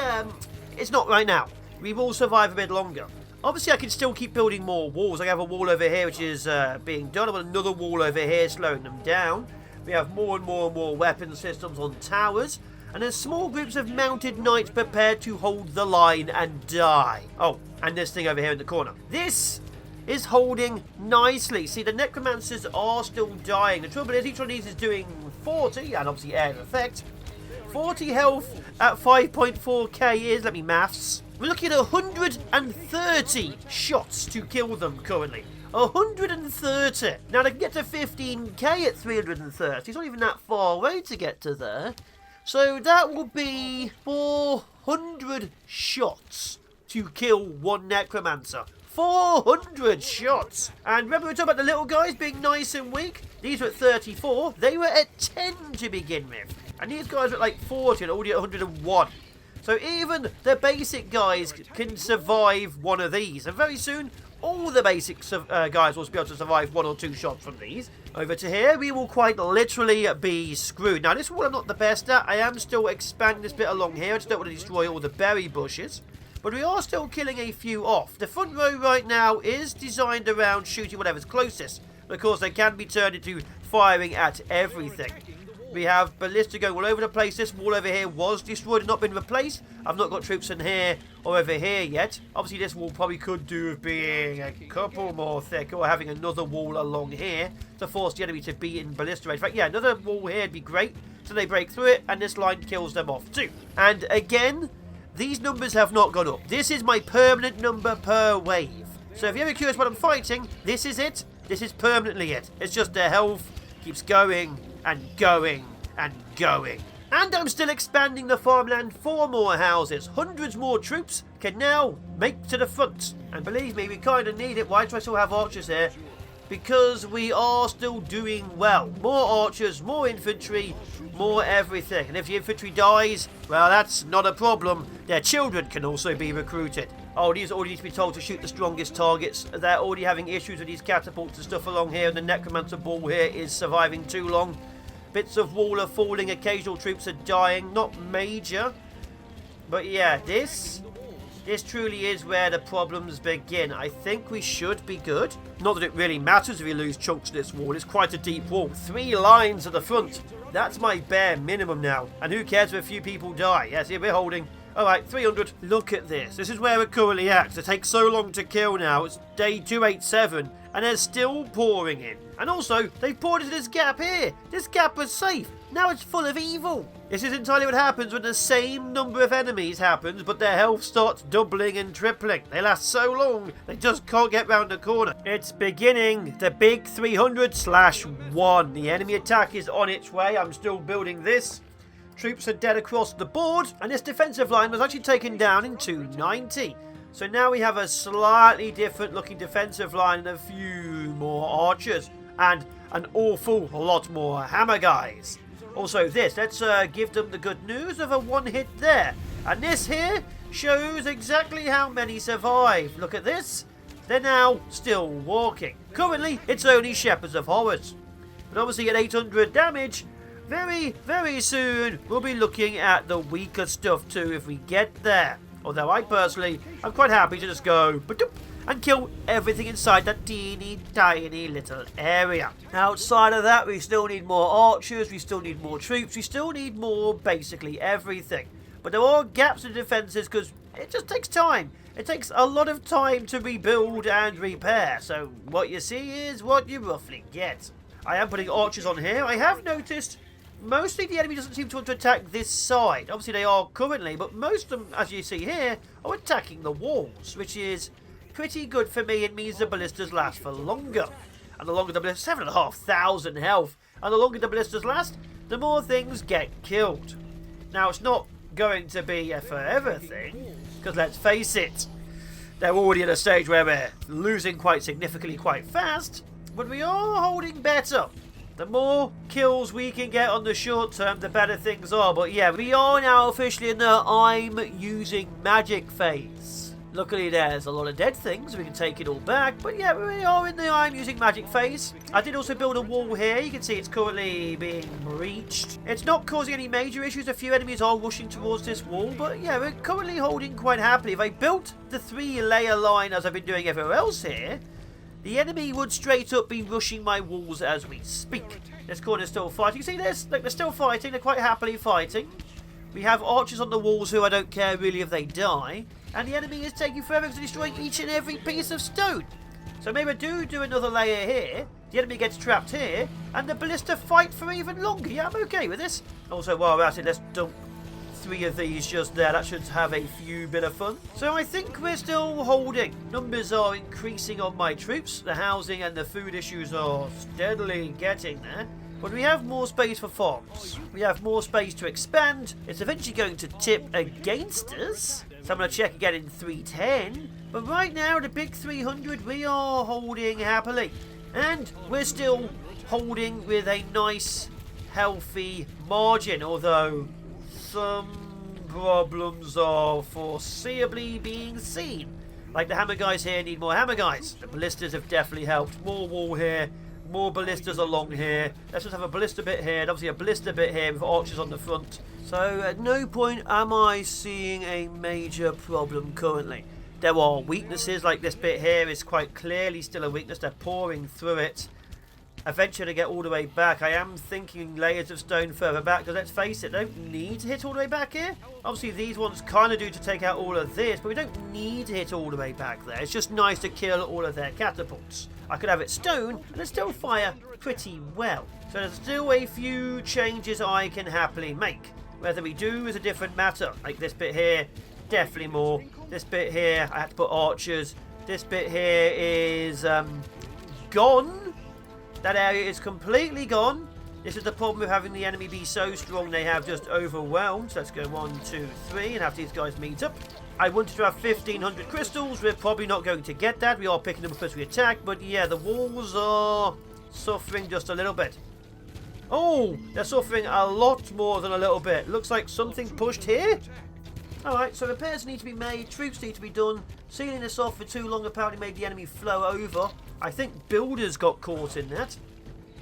it's not right now. We will survive a bit longer. Obviously, I can still keep building more walls. I have a wall over here which is being done. I've got another wall over here slowing them down. We have more and more weapon systems on towers. And there's small groups of mounted knights prepared to hold the line and die. Oh, and this thing over here in the corner. This is holding nicely. See, the necromancers are still dying. The trouble is, each one of these is doing 40, and obviously air effect. 40 health at 5.4k is, let me maths. We're looking at 130 shots to kill them currently. 130. Now they can get to 15k at 330. It's not even that far away to get to there. So that will be 400 shots to kill one necromancer. 400 shots. And remember we were talking about the little guys being nice and weak? These were at 34. They were at 10 to begin with. And these guys were at like 40 and already at 101. So even the basic guys can survive one of these. And very soon, all the basic guys will be able to survive 1 or 2 shots from these. Over to here, we will quite literally be screwed. Now, this wall I'm not the best at. I am still expanding this bit along here. I just don't want to destroy all the berry bushes. But we are still killing a few off. The front row right now is designed around shooting whatever's closest. Of course, they can be turned into firing at everything. We have ballista going all over the place. This wall over here was destroyed and not been replaced. I've not got troops in here or over here yet. Obviously, this wall probably could do with being a couple more thick or having another wall along here to force the enemy to be in ballista range. In fact, yeah, another wall here would be great. So they break through it and this line kills them off too. And again, these numbers have not gone up. This is my permanent number per wave. So if you're ever curious what I'm fighting, this is it. This is permanently it. It's just their health keeps going and going and going. And I'm still expanding the farmland for more houses. Hundreds more troops can now make to the front. And believe me, we kind of need it. Why do I still have archers here? Because we are still doing well. More archers, more infantry, more everything. And if the infantry dies, well, that's not a problem. Their children can also be recruited. Oh, these already need to be told to shoot the strongest targets. They're already having issues with these catapults and stuff along here. And the necromancer ball here is surviving too long. Bits of wall are falling. Occasional troops are dying. Not major. But yeah, this truly is where the problems begin. I think we should be good. Not that it really matters if we lose chunks of this wall. It's quite a deep wall. 3 lines at the front. That's my bare minimum now. And who cares if a few people die? Yes, here we're holding. Alright, 300. Look at this. This is where we're currently at. It takes so long to kill now. It's day 287. And they're still pouring in. And also, they've poured into this gap here. This gap was safe. Now it's full of evil. This is entirely what happens when the same number of enemies happens, but their health starts doubling and tripling. They last so long, they just can't get round the corner. It's beginning. The big 300/1. The enemy attack is on its way. I'm still building this. Troops are dead across the board, and this defensive line was actually taken down in 290. So now we have a slightly different looking defensive line and a few more archers, and an awful lot more hammer guys. Also this, let's give them the good news of a one hit there. And this here shows exactly how many survive. Look at this. They're now still walking. Currently, it's only Shepherds of Horrors. But obviously at 800 damage, very, very soon we'll be looking at the weaker stuff too if we get there. Although I personally, I'm quite happy to just go and kill everything inside that teeny tiny little area. Outside of that, we still need more archers, we still need more troops, we still need more basically everything. But there are gaps in defences because it just takes time. It takes a lot of time to rebuild and repair. So what you see is what you roughly get. I am putting archers on here. I have noticed mostly the enemy doesn't seem to want to attack this side. Obviously they are currently, but most of them, as you see here, are attacking the walls, which is pretty good for me. It means the ballistas last for longer. And the longer the ballistas, 7,500 health. And the longer the ballistas last, the more things get killed. Now, it's not going to be a forever thing, because let's face it, they're already at a stage where we're losing quite significantly quite fast, but we are holding better. The more kills we can get on the short term, the better things are. But yeah, we are now officially in the I'm using magic phase. Luckily, there's a lot of dead things. We can take it all back. But yeah, we are in the I'm using magic phase. I did also build a wall here. You can see it's currently being breached. It's not causing any major issues. A few enemies are rushing towards this wall. But yeah, we're currently holding quite happily. If I built the 3-layer line as I've been doing everywhere else here, the enemy would straight up be rushing my walls as we speak. This corner's still fighting. You see this? Look, they're still fighting. They're quite happily fighting. We have archers on the walls who I don't care really if they die. And the enemy is taking forever to destroy each and every piece of stone. So maybe I do another layer here. The enemy gets trapped here. And the ballista fight for even longer. Yeah, I'm okay with this. Also, while we're at it, let's dump 3 of these just there. That should have a few bit of fun. So I think we're still holding. Numbers are increasing on my troops. The housing and the food issues are steadily getting there. But we have more space for farms. We have more space to expand. It's eventually going to tip against us. So I'm going to check again in 310. But right now, the big 300, we are holding happily. And we're still holding with a nice, healthy margin. Although some problems are foreseeably being seen. Like the hammer guys here need more hammer guys. The ballistas have definitely helped. More wall here. More ballistas along here. Let's just have a ballista bit here. And obviously a ballista bit here with archers on the front. So at no point am I seeing a major problem currently. There are weaknesses, like this bit here is quite clearly still a weakness. They're pouring through it. eventually get all the way back. I am thinking layers of stone further back, because let's face it, they don't need to hit all the way back here. Obviously, these ones kind of do to take out all of this, but we don't need to hit all the way back there. It's just nice to kill all of their catapults. I could have it stone, and it still fire pretty well. So there's still a few changes I can happily make. Whether we do is a different matter. Like this bit here, definitely more. This bit here, I had to put archers. This bit here is gone. That area is completely gone. This is the problem with having the enemy be so strong they have just overwhelmed. So let's go 1, 2, 3 and have these guys meet up. I wanted to have 1,500 crystals. We're probably not going to get that. We are picking them up as we attack. But yeah, the walls are suffering just a little bit. Oh, they're suffering a lot more than a little bit. Looks like something pushed here. Alright, so repairs need to be made, troops need to be done. Sealing this off for too long apparently made the enemy flow over. I think builders got caught in that.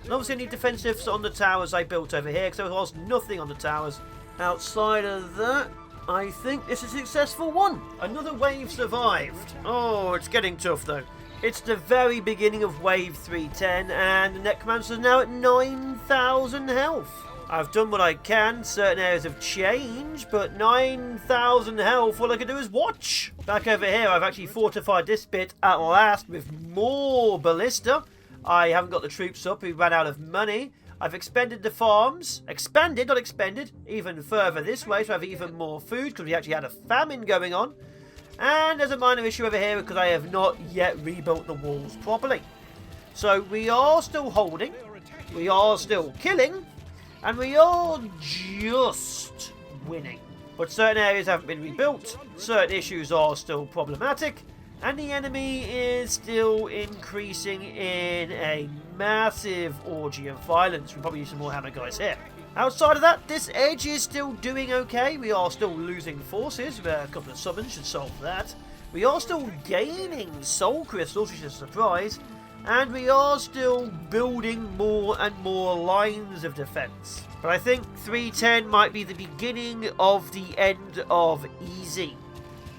And obviously I need defensives on the towers I built over here, because there was nothing on the towers. Outside of that, I think this is a successful one. Another wave survived. Oh, it's getting tough though. It's the very beginning of wave 310, and the necromancer's now at 9,000 health. I've done what I can, certain areas have changed, but 9,000 health, all I can do is watch. Back over here, I've actually fortified this bit at last with more ballista. I haven't got the troops up, we ran out of money. I've expended the farms, expanded, not expended, even further this way, so I have even more food, because we actually had a famine going on. And there's a minor issue over here, because I have not yet rebuilt the walls properly. So we are still holding, we are still killing, and we are just winning. But certain areas haven't been rebuilt, certain issues are still problematic, and the enemy is still increasing in a massive orgy of violence. We probably need some more hammer guys here. Outside of that, this edge is still doing okay. We are still losing forces, where a couple of summons should solve that. We are still gaining soul crystals, which is a surprise. And we are still building more and more lines of defense. But I think 310 might be the beginning of the end of easy.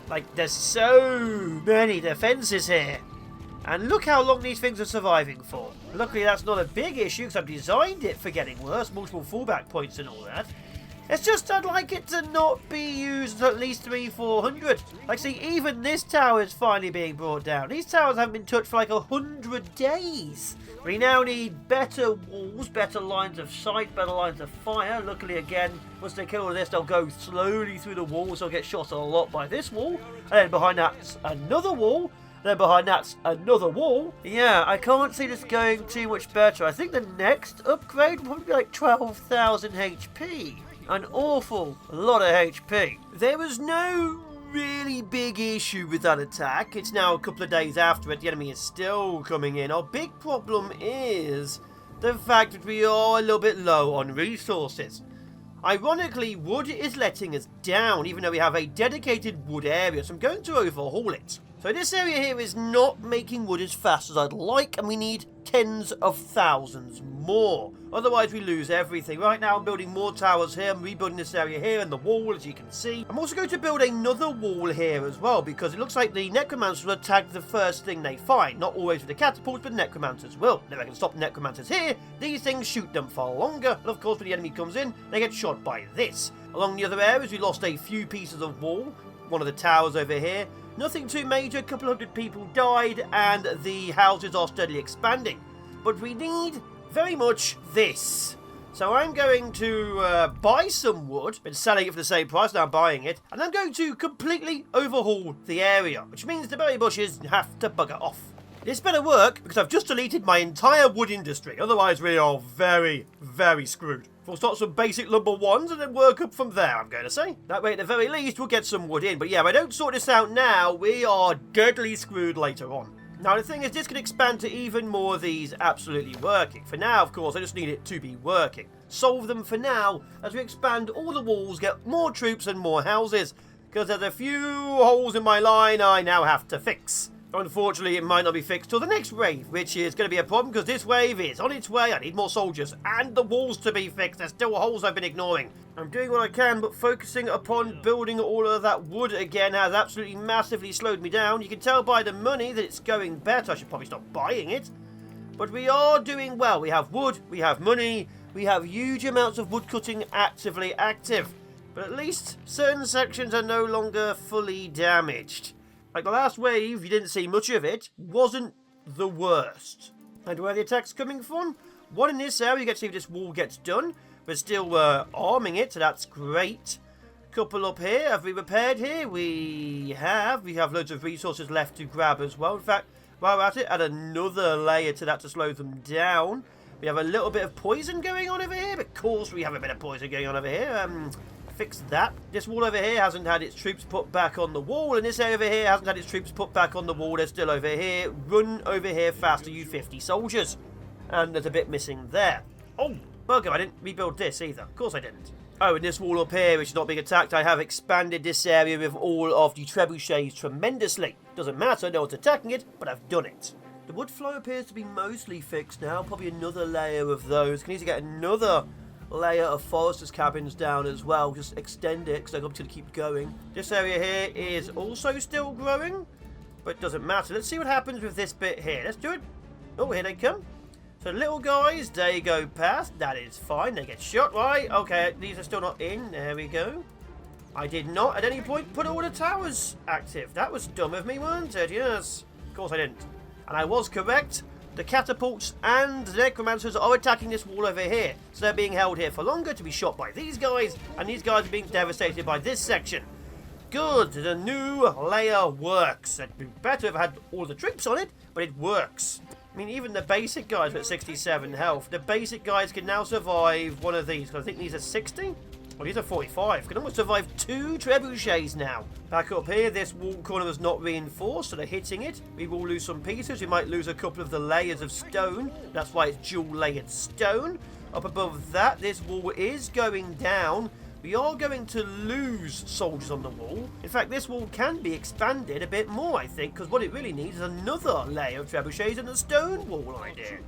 Like, there's so many defenses here. And look how long these things are surviving for. Luckily, that's not a big issue, because I've designed it for getting worse. Multiple fallback points and all that. It's just I'd like it to not be used at least 300-400. Like, see, even this tower is finally being brought down. These towers haven't been touched for like 100 days. We now need better walls, better lines of sight, better lines of fire. Luckily, again, once they kill all of this, they'll go slowly through the walls. They'll get shot a lot by this wall. And then behind that's another wall. Then behind that's another wall. Yeah, I can't see this going too much better. I think the next upgrade will probably be like 12,000 HP. An awful lot of HP. There was no really big issue with that attack. It's now a couple of days after it. The enemy is still coming in. Our big problem is the fact that we are a little bit low on resources. Ironically, wood is letting us down, even though we have a dedicated wood area, so I'm going to overhaul it. So this area here is not making wood as fast as I'd like, and we need tens of thousands more. Otherwise we lose everything. Right now I'm building more towers here, I'm rebuilding this area here and the wall, as you can see. I'm also going to build another wall here as well, because it looks like the necromancers will attack the first thing they find. Not always with the catapults, but necromancers will. If I can stop necromancers here, these things shoot them far longer. And of course when the enemy comes in, they get shot by this. Along the other areas we lost a few pieces of wall. One of the towers over here. Nothing too major, a couple hundred people died, and the houses are steadily expanding. But we need very much this. So I'm going to buy some wood, been selling it for the same price, now I'm buying it, and I'm going to completely overhaul the area, which means the berry bushes have to bugger off. This better work, because I've just deleted my entire wood industry, otherwise we are very, very screwed. We'll start some basic lumber ones and then work up from there, I'm going to say. That way, at the very least, we'll get some wood in. But yeah, if I don't sort this out now, we are deadly screwed later on. Now, the thing is, this can expand to even more of these absolutely working. For now, of course, I just need it to be working. Solve them for now, as we expand all the walls, get more troops and more houses. Because there's a few holes in my line I now have to fix. Unfortunately, it might not be fixed till the next wave, which is going to be a problem because this wave is on its way. I need more soldiers and the walls to be fixed. There's still holes I've been ignoring. I'm doing what I can, but focusing upon building all of that wood again has absolutely massively slowed me down. You can tell by the money that it's going better. I should probably stop buying it. But we are doing well. We have wood, we have money, we have huge amounts of wood cutting actively active. But at least certain sections are no longer fully damaged. Like the last wave, you didn't see much of it, wasn't the worst. And where the attack's coming from? One in this area, you get to see if this wall gets done. We're still arming it, so that's great. Couple up here. Have we repaired here? We have loads of resources left to grab as well. In fact, while we're at it, add another layer to that to slow them down. We have a little bit of poison going on over here. But of course we have a bit of poison going on over here. Fix that. This wall over here hasn't had its troops put back on the wall. And this area over here hasn't had its troops put back on the wall. They're still over here. Run over here faster, you 50 soldiers. And there's a bit missing there. Oh, bugger, I didn't rebuild this either. Of course I didn't. Oh, and this wall up here, which is not being attacked, I have expanded this area with all of the trebuchets tremendously. Doesn't matter, no one's attacking it, but I've done it. The wood flow appears to be mostly fixed now. Probably another layer of those. Can easily get another layer of foresters' cabins down as well. Just extend it, because I'm going to keep going. This area here is also still growing, but doesn't matter. Let's see what happens with this bit here. Let's do it. Oh, here they come. So little guys, they go past. That is fine. They get shot. Right? Okay, these are still not in. There we go. I did not at any point put all the towers active. That was dumb of me, wasn't it? Yes. Of course I didn't. And I was correct. The catapults and the necromancers are attacking this wall over here. So they're being held here for longer to be shot by these guys. And these guys are being devastated by this section. Good. The new layer works. It'd be better if I had all the troops on it, but it works. I mean, even the basic guys with 67 health, the basic guys can now survive one of these. I think these are 60? Well, these are 45. Can almost survive 2 trebuchets now. Back up here, this wall corner was not reinforced, so they're hitting it. We will lose some pieces. We might lose a couple of the layers of stone. That's why it's dual-layered stone. Up above that, this wall is going down. We are going to lose soldiers on the wall. In fact, this wall can be expanded a bit more, I think, because what it really needs is another layer of trebuchets and a stone wall idea.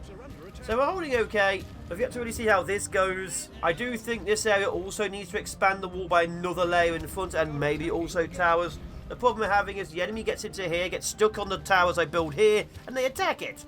So we're holding okay, but we've yet to really see how this goes. I do think this area also needs to expand the wall by another layer in front and maybe also towers. The problem we're having is the enemy gets into here, gets stuck on the towers I build here, and they attack it.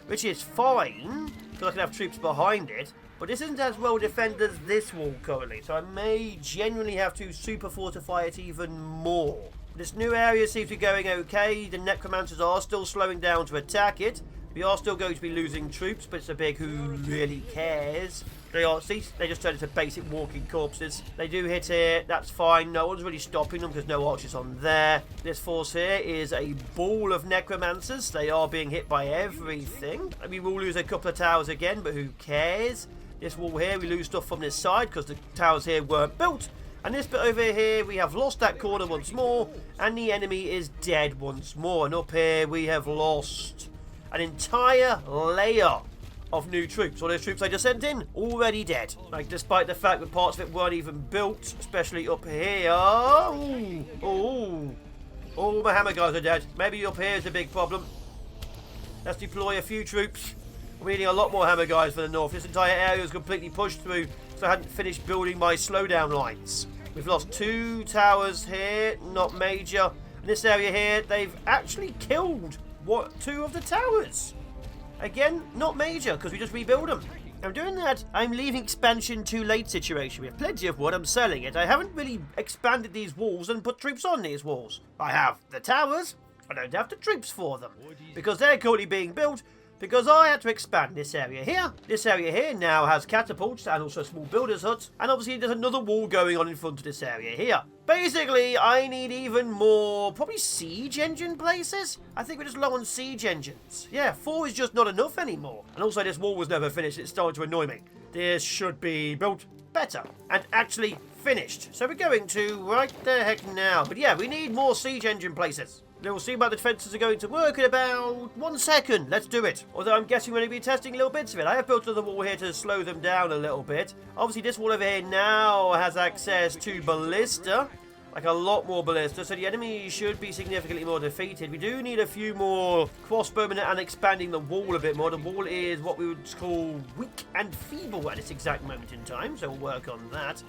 Which is fine, because I can have troops behind it. But this isn't as well defended as this wall currently, so I may genuinely have to super fortify it even more. This new area seems to be going okay. The necromancers are still slowing down to attack it. We are still going to be losing troops, but it's a big who really cares. They just turn into basic walking corpses. They do hit here, that's fine. No one's really stopping them because no archers on there. This force here is a ball of necromancers. They are being hit by everything. We will lose a couple of towers again, but who cares? This wall here, we lose stuff from this side because the towers here weren't built. And this bit over here, we have lost that corner once more. And the enemy is dead once more. And up here, we have lost an entire layer of new troops. All those troops I just sent in, already dead. Like, despite the fact that parts of it weren't even built, especially up here. Oh, my hammer guys are dead. Maybe up here is a big problem. Let's deploy a few troops. We're needing a lot more hammer guys for the north. This entire area was completely pushed through, so I hadn't finished building my slowdown lines. We've lost 2 towers here, not major. In this area here, they've actually killed 2 of the towers. Again, not major, because we just rebuild them. I'm doing that. I'm leaving expansion too late situation. We have plenty of wood. I'm selling it. I haven't really expanded these walls and put troops on these walls. I have the towers. I don't have the troops for them, because they're currently being built. Because I had to expand this area here. This area here now has catapults and also small builders' huts. And obviously there's another wall going on in front of this area here. Basically, I need even more, probably siege engine places. I think we're just low on siege engines. Yeah, 4 is just not enough anymore. And also this wall was never finished. It's starting to annoy me. This should be built better and actually finished. So we're going to right the heck now. But yeah, we need more siege engine places. We'll see how the defences are going to work in about 1 second. Let's do it. Although I'm guessing we're going to be testing little bits of it. I have built another wall here to slow them down a little bit. Obviously, this wall over here now has access to ballista. Like a lot more ballista. So the enemy should be significantly more defeated. We do need a few more crossbowmen and expanding the wall a bit more. The wall is what we would call weak and feeble at this exact moment in time. So we'll work on that.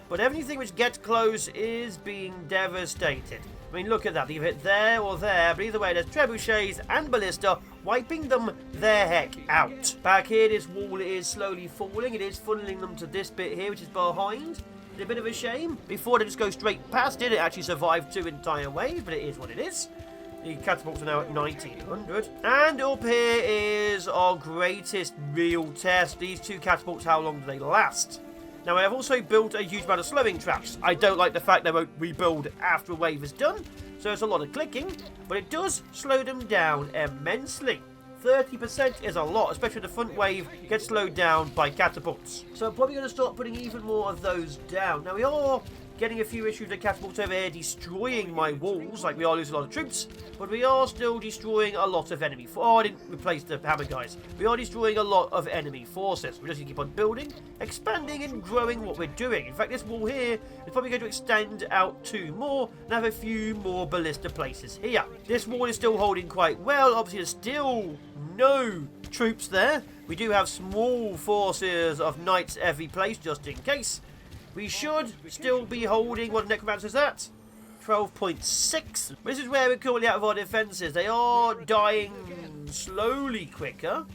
but everything which gets close is being devastated. I mean, look at that. They've hit there or there, but either way, there's trebuchets and ballista wiping them the heck out. Back here, this wall is slowly falling. It is funneling them to this bit here, which is behind. It's a bit of a shame. Before they just go straight past it, it actually survived 2 entire waves, but it is what it is. The catapults are now at 1900. And up here is our greatest real test. These 2 catapults, how long do they last? Now, I have also built a huge amount of slowing traps. I don't like the fact they won't rebuild after a wave is done, so it's a lot of clicking, but it does slow them down immensely. 30% is a lot, especially the front wave gets slowed down by catapults. So I'm probably going to start putting even more of those down. Now, we are getting a few issues with the catapults over here destroying my walls, like we are losing a lot of troops, but we are still destroying a lot of enemy. Oh, I didn't replace the hammer guys. We are destroying a lot of enemy forces. We're just going to keep on building, expanding and growing what we're doing. In fact, this wall here is probably going to extend out 2 more and have a few more ballista places here. This wall is still holding quite well. Obviously, there's still no troops there. We do have small forces of knights every place, just in case. We should still be holding what necromancer's at. 12.6. This is where we're currently out of our defences. They are dying slowly quicker.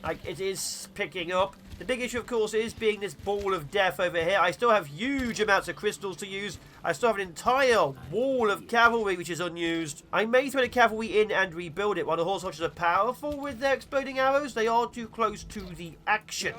Like, it is picking up. The big issue, of course, is being this ball of death over here. I still have huge amounts of crystals to use. I still have an entire wall of cavalry, which is unused. I may throw the cavalry in and rebuild it. While the horse archers are powerful with their exploding arrows, they are too close to the action.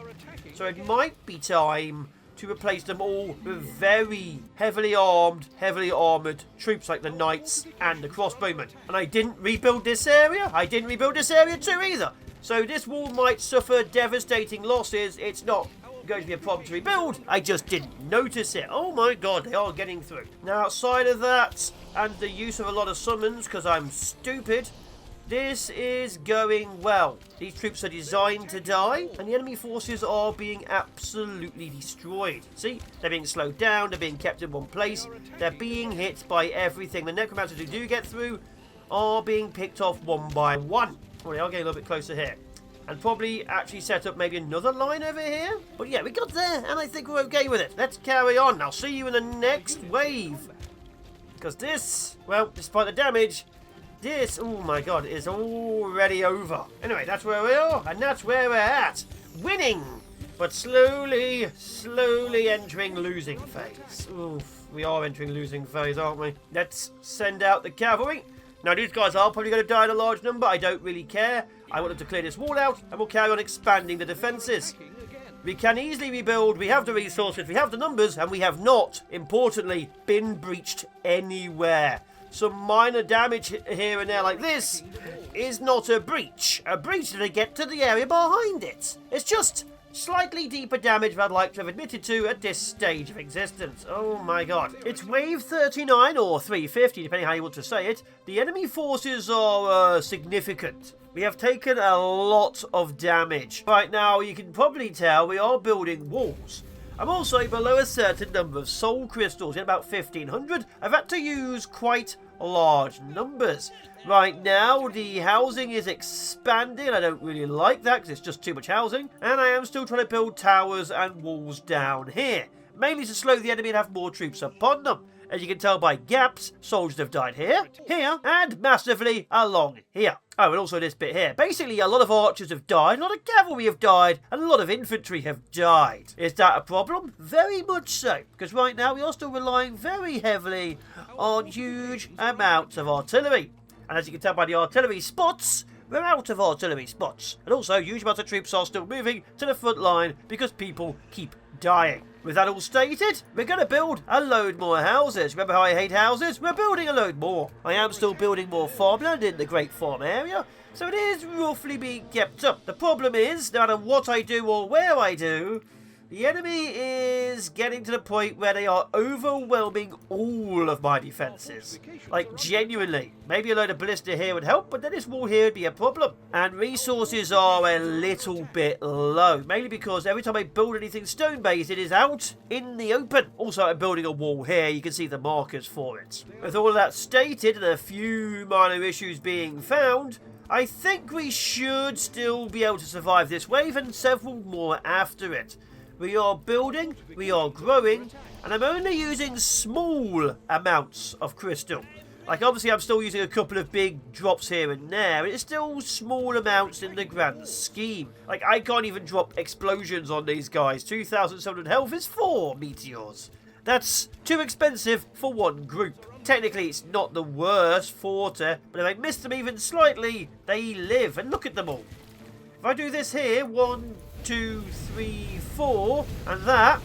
So it might be time to replace them all with very heavily armoured troops like the knights and the crossbowmen. And I didn't rebuild this area. I didn't rebuild this area too either. So this wall might suffer devastating losses. It's not going to be a problem to rebuild. I just didn't notice it. Oh my god, they are getting through. Now, outside of that, and the use of a lot of summons, because I'm stupid, this is going well. These troops are designed to die, and the enemy forces are being absolutely destroyed. See, they're being slowed down, they're being kept in one place, they're being hit by everything. The necromancers who do get through are being picked off one by one. Well, they are getting a little bit closer here. And probably actually set up maybe another line over here. But yeah, we got there, and I think we're okay with it. Let's carry on. I'll see you in the next wave. Because this, well, despite the damage, this, oh my god, is already over. Anyway, that's where we are, and that's where we're at. Winning, but slowly entering losing phase. Oof, we are entering losing phase, aren't we? Let's send out the cavalry. Now, these guys are probably going to die in a large number. I don't really care. I want them to clear this wall out, and we'll carry on expanding the defences. We can easily rebuild. We have the resources, we have the numbers, and we have not, importantly, been breached anywhere. Some minor damage here and there like this is not a breach. A breach is to get to the area behind it. It's just slightly deeper damage than I'd like to have admitted to at this stage of existence. Oh my god. It's wave 39 or 350, depending how you want to say it. The enemy forces are significant. We have taken a lot of damage. Right now, you can probably tell we are building walls. I'm also below a certain number of soul crystals, in about 1500. I've had to use quite large numbers. Right now, the housing is expanding. I don't really like that because it's just too much housing. And I am still trying to build towers and walls down here, mainly to slow the enemy and have more troops upon them. As you can tell by gaps, soldiers have died here, here, and massively along here. Oh, and also this bit here. Basically, a lot of archers have died, a lot of cavalry have died, and a lot of infantry have died. Is that a problem? Very much so, because right now we are still relying very heavily on huge amounts of artillery. And as you can tell by the artillery spots, we're out of artillery spots. And also, huge amounts of troops are still moving to the front line because people keep dying. With that all stated, we're going to build a load more houses. Remember how I hate houses? We're building a load more. I am still building more farmland in the Great Farm area, so it is roughly being kept up. The problem is, no matter what I do or where I do, the enemy is getting to the point where they are overwhelming all of my defences. Like, genuinely. Maybe a load of ballista here would help, but then this wall here would be a problem. And resources are a little bit low. Mainly because every time I build anything stone-based, it is out in the open. Also, I'm building a wall here. You can see the markers for it. With all of that stated and a few minor issues being found, I think we should still be able to survive this wave and several more after it. We are building, we are growing, And I'm only using small amounts of crystal. Like, obviously, I'm still using a couple of big drops here and there, but it's still small amounts in the grand scheme. Like, I can't even drop explosions on these guys. 2,700 health is 4 meteors. That's too expensive for one group. Technically, it's not the worst forte, but if I miss them even slightly, they live. And look at them all. If I do this here, 1, 2, 3, 4, and that,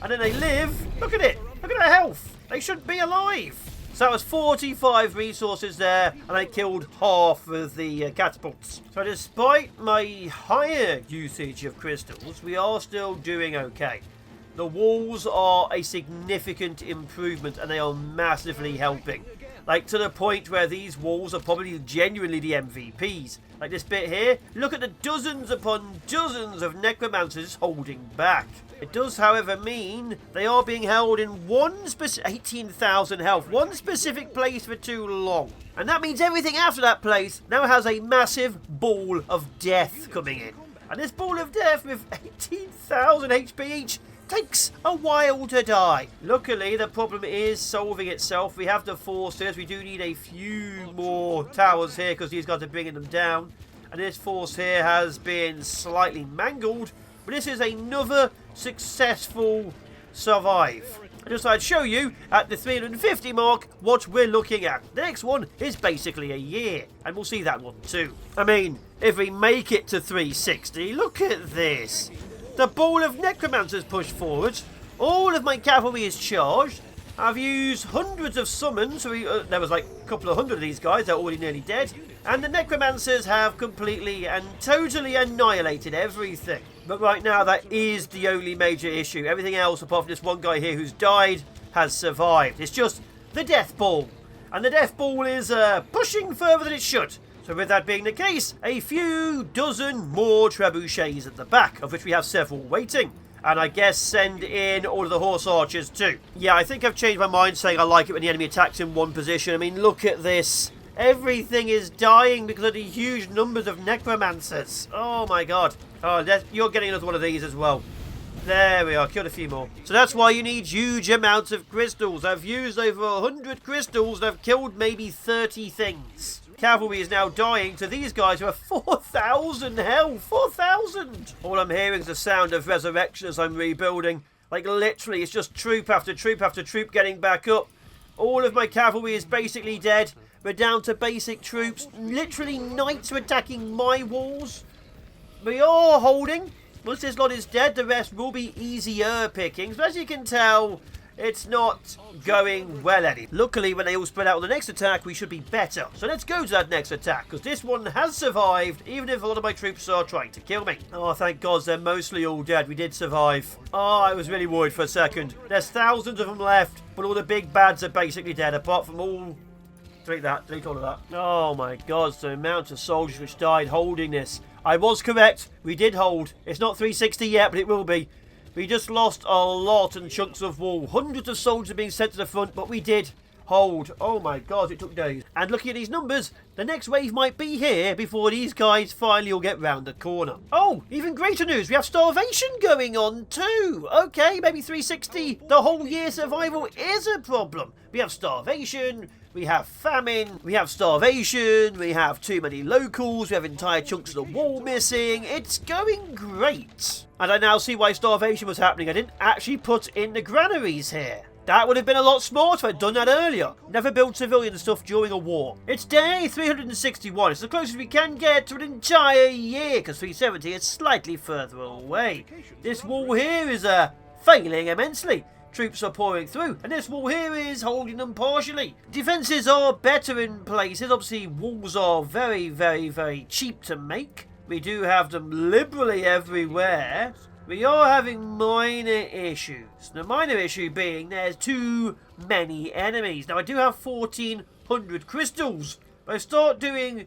and then they live, look at it. Look at their health. They should be alive. So that was 45 resources there, and I killed half of the catapults. So despite my higher usage of crystals, we are still doing okay. The walls are a significant improvement, and they are massively helping. Like, to the point where these walls are probably genuinely the MVPs. Like this bit here, look at the dozens upon dozens of necromancers holding back. It does, however, mean they are being held in 18,000 health, one specific place for too long. And that means everything after that place now has a massive ball of death coming in. And this ball of death with 18,000 HP each takes a while to die. Luckily, the problem is solving itself. We have the forces. We do need a few more towers here because these guys are bringing them down. And this force here has been slightly mangled. But this is another successful survive. I just thought I'd show you at the 350 mark what we're looking at. The next one is basically a year. And we'll see that one too. I mean, if we make it to 360, look at this. The ball of necromancers pushed forward. All of my cavalry is charged. I've used hundreds of summons. So there was like a couple of hundred of these guys. They're already nearly dead. And the necromancers have completely and totally annihilated everything. But right now, that is the only major issue. Everything else, apart from this one guy here who's died, has survived. It's just the death ball. And the death ball is pushing further than it should. So with that being the case, a few dozen more trebuchets at the back, of which we have several waiting. And I guess send in all of the horse archers too. Yeah, I think I've changed my mind saying I like it when the enemy attacks in one position. I mean, look at this. Everything is dying because of the huge numbers of necromancers. Oh my god. Oh, you're getting another one of these as well. There we are, killed a few more. So that's why you need huge amounts of crystals. I've used over 100 crystals and I've killed maybe 30 things. Cavalry is now dying to these guys who have 4,000 health. 4,000! All I'm hearing is the sound of resurrection as I'm rebuilding. Like literally, it's just troop after troop after troop getting back up. All of my cavalry is basically dead. We're down to basic troops. Literally, knights are attacking my walls. We are holding. Once this lot is dead, the rest will be easier pickings. But as you can tell, it's not going well any. Luckily, when they all spread out on the next attack, we should be better. So let's go to that next attack, because this one has survived, even if a lot of my troops are trying to kill me. Oh, thank God, they're mostly all dead. We did survive. Oh, I was really worried for a second. There's thousands of them left, but all the big bads are basically dead, apart from all... Delete that. Delete all of that. Oh my God, the amount of soldiers which died holding this. I was correct. We did hold. It's not 360 yet, but it will be. We just lost a lot and chunks of wall. Hundreds of soldiers being sent to the front, but we did hold. Oh my God, it took days. And looking at these numbers, the next wave might be here before these guys finally will get round the corner. Oh, even greater news. We have starvation going on too. Okay, maybe 360. The whole year survival is a problem. We have starvation. We have famine, we have starvation, we have too many locals, we have entire chunks of the wall missing. It's going great. And I now see why starvation was happening. I didn't actually put in the granaries here. That would have been a lot smarter if I'd done that earlier. Never build civilian stuff during a war. It's day 361. It's the closest we can get to an entire year, because 370 is slightly further away. This wall here is failing immensely. Troops are pouring through, and this wall here is holding them partially. Defences are better in places. Obviously, walls are very, very, very cheap to make. We do have them liberally everywhere. We are having minor issues. The minor issue being there's too many enemies. Now, I do have 1,400 crystals. If I start doing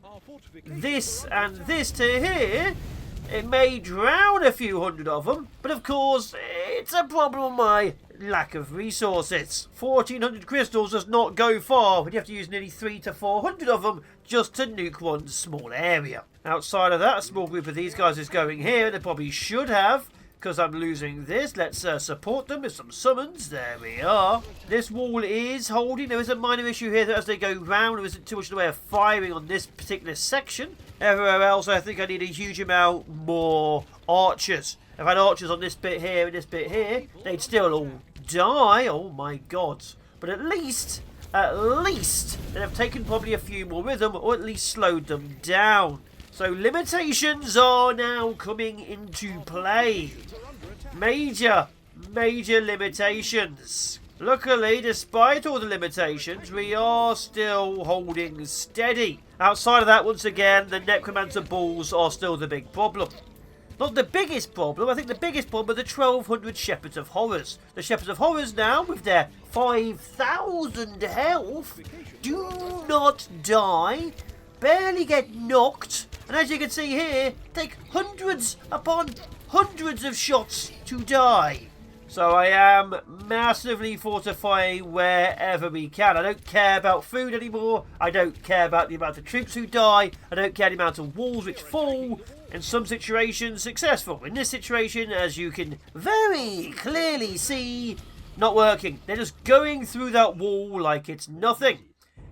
this and this to here, it may drown a few hundred of them. But of course, it's a problem with my lack of resources. 1,400 crystals does not go far, but you have to use nearly 300 to 400 of them just to nuke one small area. Outside of that, a small group of these guys is going here. They probably should have because I'm losing this. Let's support them with some summons. There we are. This wall is holding. There is a minor issue here that as they go round, there isn't too much in the way of firing on this particular section. Everywhere else, I think I need a huge amount more archers. If I had archers on this bit here and this bit here, they'd still all die. Oh my god. But at least they have taken probably a few more with them, or at least slowed them down. So limitations are now coming into play. Major limitations. Luckily, despite all the limitations, we are still holding steady. Outside of that, once again, the Necromancer balls are still the big problem. Not the biggest problem. I think the biggest problem are the 1,200 Shepherds of Horrors. The Shepherds of Horrors now, with their 5,000 health, do not die, barely get knocked, and as you can see here, take hundreds upon hundreds of shots to die. So I am massively fortifying wherever we can. I don't care about food anymore. I don't care about the amount of troops who die. I don't care the amount of walls which fall. In some situations, successful. In this situation, as you can very clearly see, not working. They're just going through that wall like it's nothing.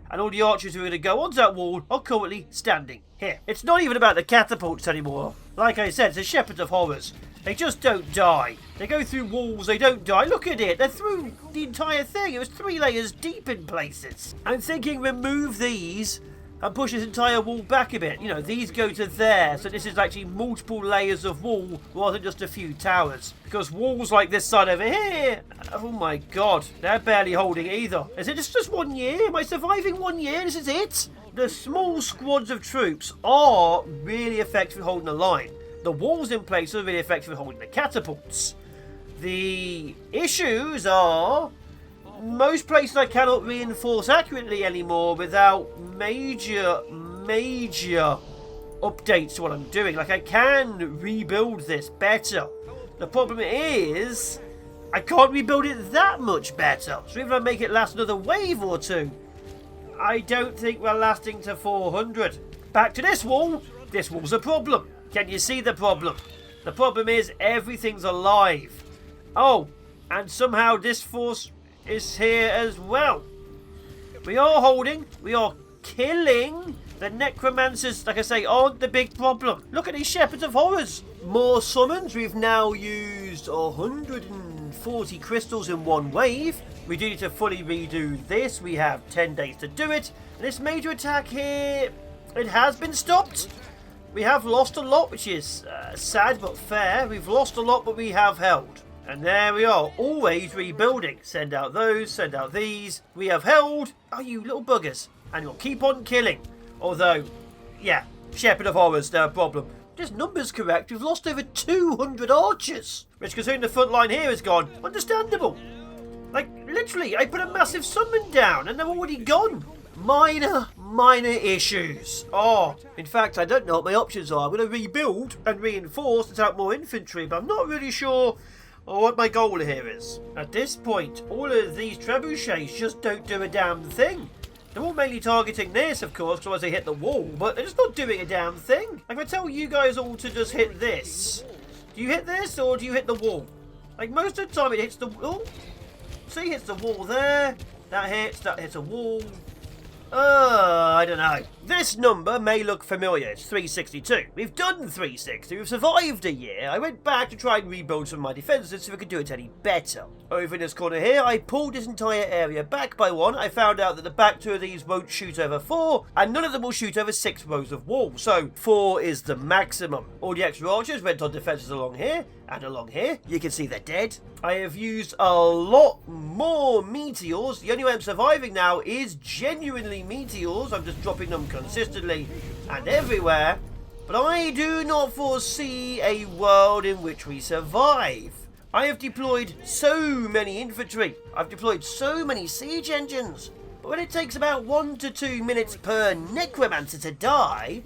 And all the archers who are going to go onto that wall are currently standing here. It's not even about the catapults anymore. Like I said, it's the Shepherds of Horrors. They just don't die. They go through walls, they don't die. Look at it, they're through the entire thing. It was 3 layers deep in places. I'm thinking remove these and push this entire wall back a bit. You know, these go to there, so this is actually multiple layers of wall rather than just a few towers. Because walls like this side over here, oh my god, they're barely holding either. Is it just 1 year? Am I surviving 1 year? This is it? The small squads of troops are really effective at holding the line. The walls in place are really effective at holding the catapults. The issues are most places I cannot reinforce accurately anymore without major updates to what I'm doing. Like, I can rebuild this better. The problem is I can't rebuild it that much better. So even if I make it last another wave or two, I don't think we're lasting to 400. Back to this wall. This wall's a problem. Can you see the problem? The problem is everything's alive. Oh, and somehow this force is here as well. We are holding. We are killing. The Necromancers, like I say, aren't the big problem. Look at these Shepherds of Horrors. More summons. We've now used 140 crystals in one wave. We do need to fully redo this. We have 10 days to do it. And this major attack here, it has been stopped. We have lost a lot, which is sad but fair. We've lost a lot, but we have held. And there we are, always rebuilding. Send out those, send out these. We have held. Oh, you little buggers. And you'll keep on killing. Although, yeah, Shepherd of Horrors, no problem. Just numbers correct, we've lost over 200 archers. Which, considering the front line here is gone, understandable. Like, literally, I put a massive summon down and they're already gone. Minor issues. Oh, in fact, I don't know what my options are. I'm going to rebuild and reinforce and set out more infantry, but I'm not really sure what my goal here is. At this point, all of these trebuchets just don't do a damn thing. They're all mainly targeting this, of course, because they hit the wall, but they're just not doing a damn thing. Like, if I tell you guys all to just hit this, do you hit this or do you hit the wall? Like, most of the time it hits the wall. See, hits the wall there. That hits a wall. I don't know. This number may look familiar. It's 362. We've done 360. We've survived a year. I went back to try and rebuild some of my defences so we could do it any better. Over in this corner here, I pulled this entire area back by 1. I found out that the back 2 of these won't shoot over 4, and none of them will shoot over 6 rows of wall. So 4 is the maximum. All the extra archers went on defences along here. And along here, you can see they're dead. I have used a lot more meteors. The only way I'm surviving now is genuinely meteors. I'm just dropping them consistently and everywhere. But I do not foresee a world in which we survive. I have deployed so many infantry. I've deployed so many siege engines. But when it takes about 1 to 2 minutes per necromancer to die,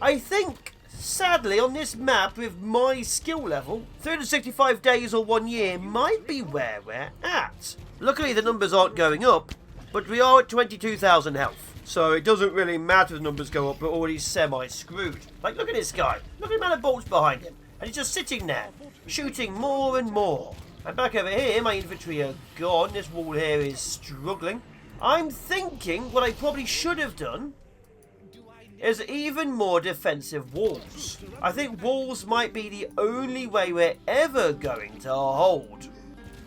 I think, sadly, on this map with my skill level, 365 days or 1 year might be where we're at. Luckily, the numbers aren't going up, but we are at 22,000 health. So it doesn't really matter if the numbers go up, we're already semi-screwed. Like, look at this guy. Look at the amount of bolts behind him. And he's just sitting there, shooting more and more. And back over here, my infantry are gone. This wall here is struggling. I'm thinking what I probably should have done is even more defensive walls. I think walls might be the only way we're ever going to hold.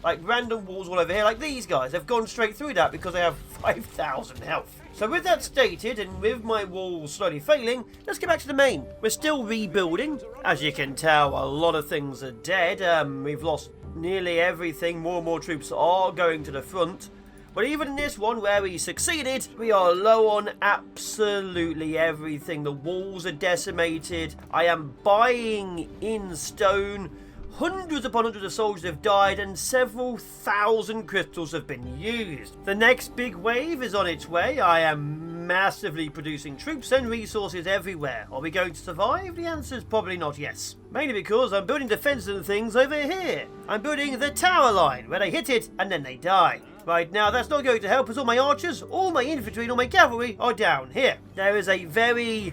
Like random walls all over here, like these guys. They've gone straight through that because they have 5,000 health. So with that stated, and with my walls slowly failing, let's get back to the main. We're still rebuilding. As you can tell, a lot of things are dead. We've lost nearly everything. More and more troops are going to the front. But even in this one where we succeeded, we are low on absolutely everything. The walls are decimated. I am buying in stone. Hundreds upon hundreds of soldiers have died and several thousand crystals have been used. The next big wave is on its way. I am massively producing troops and resources everywhere. Are we going to survive? The answer is probably not yes. Mainly because I'm building defenses and things over here. I'm building the tower line where they hit it and then they die. Right now, that's not going to help as all my archers, all my infantry and all my cavalry are down here. There is a very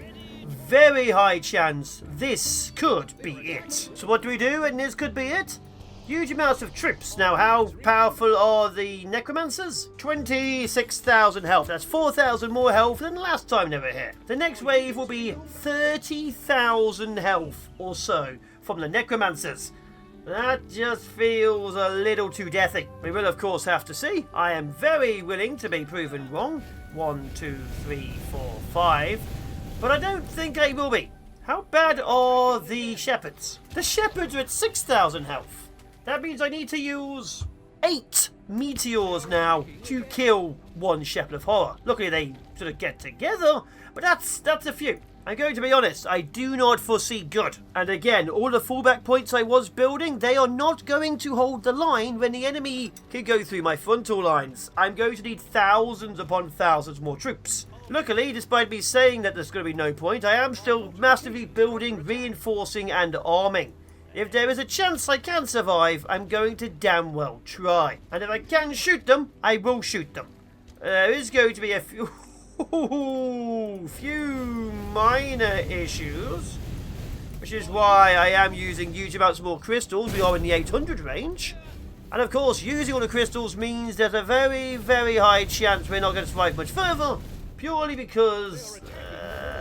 high chance this could be it. So what do we do and this could be it? Huge amounts of troops. Now, how powerful are the necromancers? 26,000 health. That's 4,000 more health than last time they were here. The next wave will be 30,000 health or so from the necromancers. That just feels a little too deathy. We will, of course, have to see. I am very willing to be proven wrong. 1, 2, 3, 4, 5. But I don't think I will be. How bad are the shepherds? The shepherds are at 6,000 health. That means I need to use 8 meteors now to kill one shepherd of horror. Luckily, they sort of get together, but that's a few. I'm going to be honest, I do not foresee good. And again, all the fallback points I was building, they are not going to hold the line when the enemy can go through my frontal lines. I'm going to need thousands upon thousands more troops. Luckily, despite me saying that there's going to be no point, I am still massively building, reinforcing and arming. If there is a chance I can survive, I'm going to damn well try. And if I can shoot them, I will shoot them. There is going to be a few minor issues, which is why I am using huge amounts more crystals. We are in the 800 range. And of course, using all the crystals means there's a very high chance we're not going to survive much further, purely because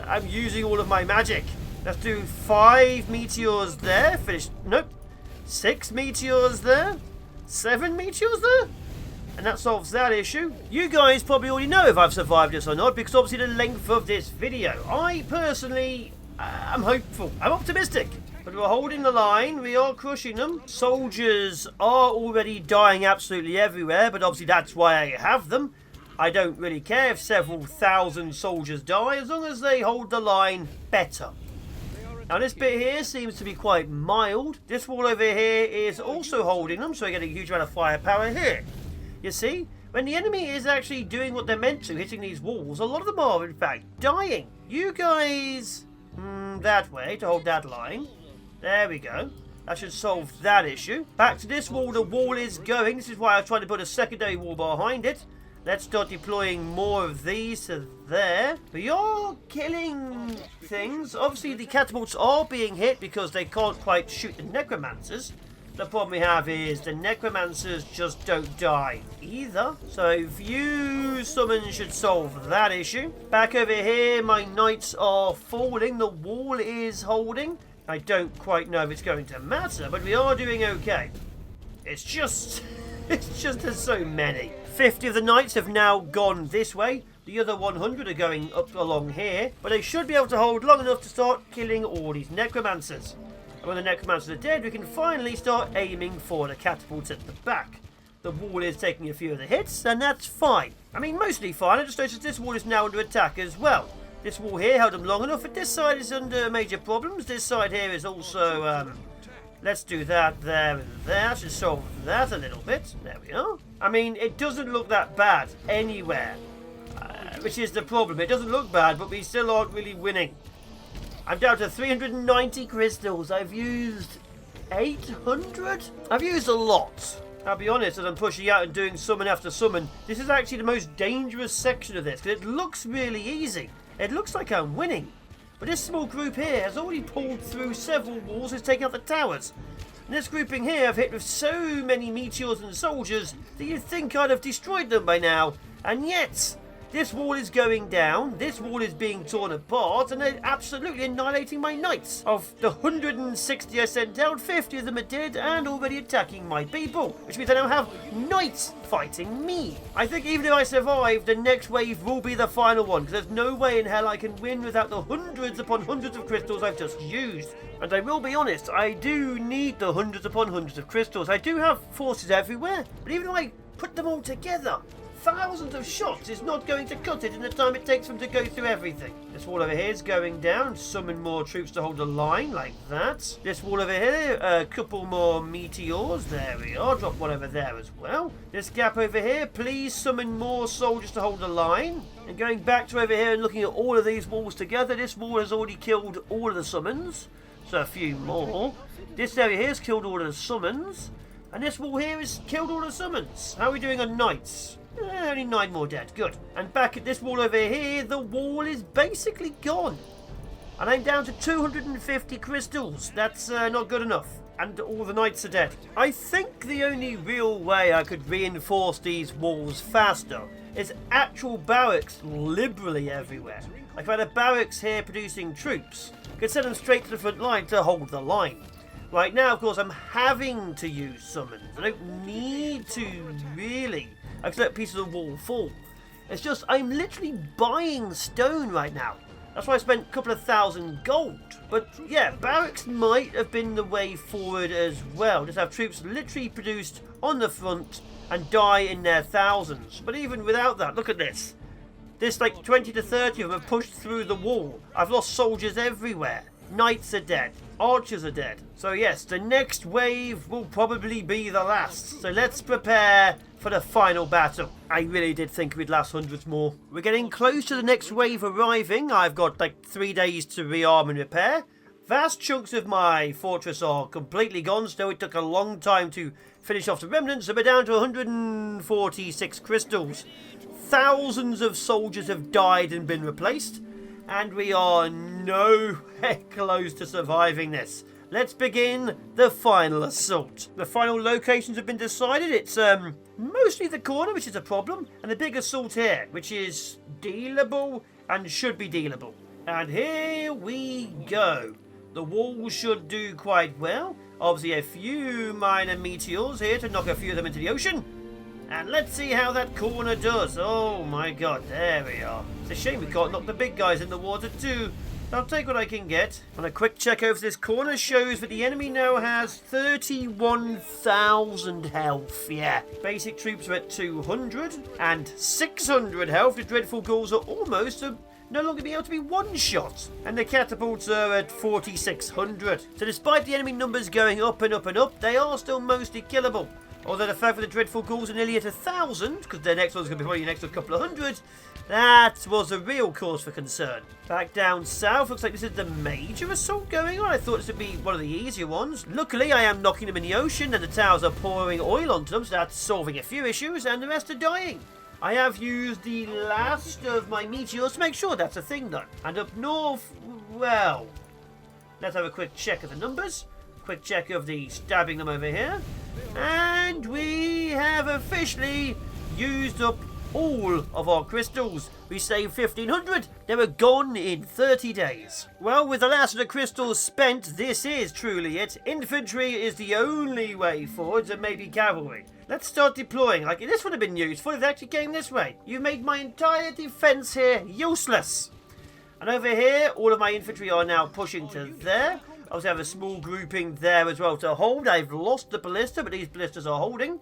I'm using all of my magic. Let's do 5 meteors there. Finish. Nope. 6 meteors there. 7 meteors there. And that solves that issue. You guys probably already know if I've survived this or not, because obviously the length of this video. I personally am hopeful. I'm optimistic. But we're holding the line. We are crushing them. Soldiers are already dying absolutely everywhere, but obviously that's why I have them. I don't really care if several thousand soldiers die, as long as they hold the line better. Now this bit here seems to be quite mild. This wall over here is also holding them, so we're getting a huge amount of firepower here. You see, when the enemy is actually doing what they're meant to, hitting these walls, a lot of them are in fact dying. You guys, that way to hold that line. There we go. That should solve that issue. Back to this wall, the wall is going. This is why I was trying to put a secondary wall behind it. Let's start deploying more of these to there. We are killing things. Obviously, the catapults are being hit because they can't quite shoot the necromancers. The problem we have is the necromancers just don't die either. So few summons should solve that issue. Back over here, my knights are falling. The wall is holding. I don't quite know if it's going to matter, but we are doing okay. It's just there's so many. 50 of the knights have now gone this way. The other 100 are going up along here. But they should be able to hold long enough to start killing all these necromancers. And when the necromancers are dead, we can finally start aiming for the catapults at the back. The wall is taking a few of the hits, and that's fine. I mean, mostly fine. I just noticed this wall is now under attack as well. This wall here held them long enough, but this side is under major problems. This side here is also... let's do that there and there. Should solve that a little bit. There we are. I mean, it doesn't look that bad anywhere, which is the problem. It doesn't look bad, but we still aren't really winning. I'm down to 390 crystals. I've used 800? I've used a lot. I'll be honest, as I'm pushing out and doing summon after summon, this is actually the most dangerous section of this, because it looks really easy. It looks like I'm winning. But this small group here has already pulled through several walls and taken out the towers. And this grouping here I've hit with so many meteors and soldiers that you'd think I'd have destroyed them by now. And yet, this wall is going down, this wall is being torn apart, and they're absolutely annihilating my knights. Of the 160 I sent out, 50 of them are dead and already attacking my people, which means I now have knights fighting me. I think even if I survive, the next wave will be the final one, because there's no way in hell I can win without the hundreds upon hundreds of crystals I've just used. And I will be honest, I do need the hundreds upon hundreds of crystals. I do have forces everywhere, but even if I put them all together, thousands of shots is not going to cut it in the time it takes them to go through everything. This wall over here is going down. Summon more troops to hold the line, like that. This wall over here, a couple more meteors. There we are. Drop one over there as well. This gap over here, please summon more soldiers to hold the line. And going back to over here and looking at all of these walls together, this wall has already killed all of the summons. So a few more. This area here has killed all of the summons. And this wall here has killed all the summons. How are we doing on knights? Only 9 more dead. Good. And back at this wall over here, the wall is basically gone. And I'm down to 250 crystals. That's not good enough. And all the knights are dead. I think the only real way I could reinforce these walls faster is actual barracks liberally everywhere. Like if I had a barracks here producing troops, I could send them straight to the front line to hold the line. Right now, of course, I'm having to use summons. I don't need to really. I can let pieces of the wall fall. It's just I'm literally buying stone right now. That's why I spent a couple of thousand gold. But yeah, barracks might have been the way forward as well. Just have troops literally produced on the front and die in their thousands. But even without that, look at this. This like 20 to 30 of them have pushed through the wall. I've lost soldiers everywhere. Knights are dead. Archers are dead. So yes, the next wave will probably be the last. So let's prepare for the final battle. I really did think we'd last hundreds more. We're getting close to the next wave arriving. I've got like 3 days to rearm and repair. Vast chunks of my fortress are completely gone, so it took a long time to finish off the remnants, so we're down to 146 crystals. Thousands of soldiers have died and been replaced, and we are nowhere close to surviving this. Let's begin the final assault. The final locations have been decided. It's mostly the corner, which is a problem, and the big assault here, which is dealable and should be dealable. And here we go. The wall should do quite well. Obviously a few minor meteors here to knock a few of them into the ocean. And let's see how that corner does. Oh my god, there we are. It's a shame we can't knock the big guys in the water too. I'll take what I can get. And a quick check over this corner shows that the enemy now has 31,000 health. Yeah, basic troops are at 200 and 600 health. The dreadful ghouls are almost no longer be able to be one-shot. And the catapults are at 4,600. So despite the enemy numbers going up and up and up, they are still mostly killable. Although the fact that the dreadful ghouls are nearly at 1,000, because their next one's going to be probably an extra couple of hundred, that was a real cause for concern. Back down south, looks like this is the major assault going on. I thought this would be one of the easier ones. Luckily, I am knocking them in the ocean, and the towers are pouring oil onto them, so that's solving a few issues, and the rest are dying. I have used the last of my meteors to make sure that's a thing done. And up north, well, let's have a quick check of the numbers. Quick check of the stabbing them over here. And we have officially used up all of our crystals. We saved 1,500. They were gone in 30 days. Well, with the last of the crystals spent, this is truly it. Infantry is the only way forwards, and maybe cavalry. Let's start deploying. Like, this would have been useful if they actually came this way. You've made my entire defense here useless. And over here, all of my infantry are now pushing to there. I also have a small grouping there as well to hold. I've lost the ballista, but these ballistas are holding.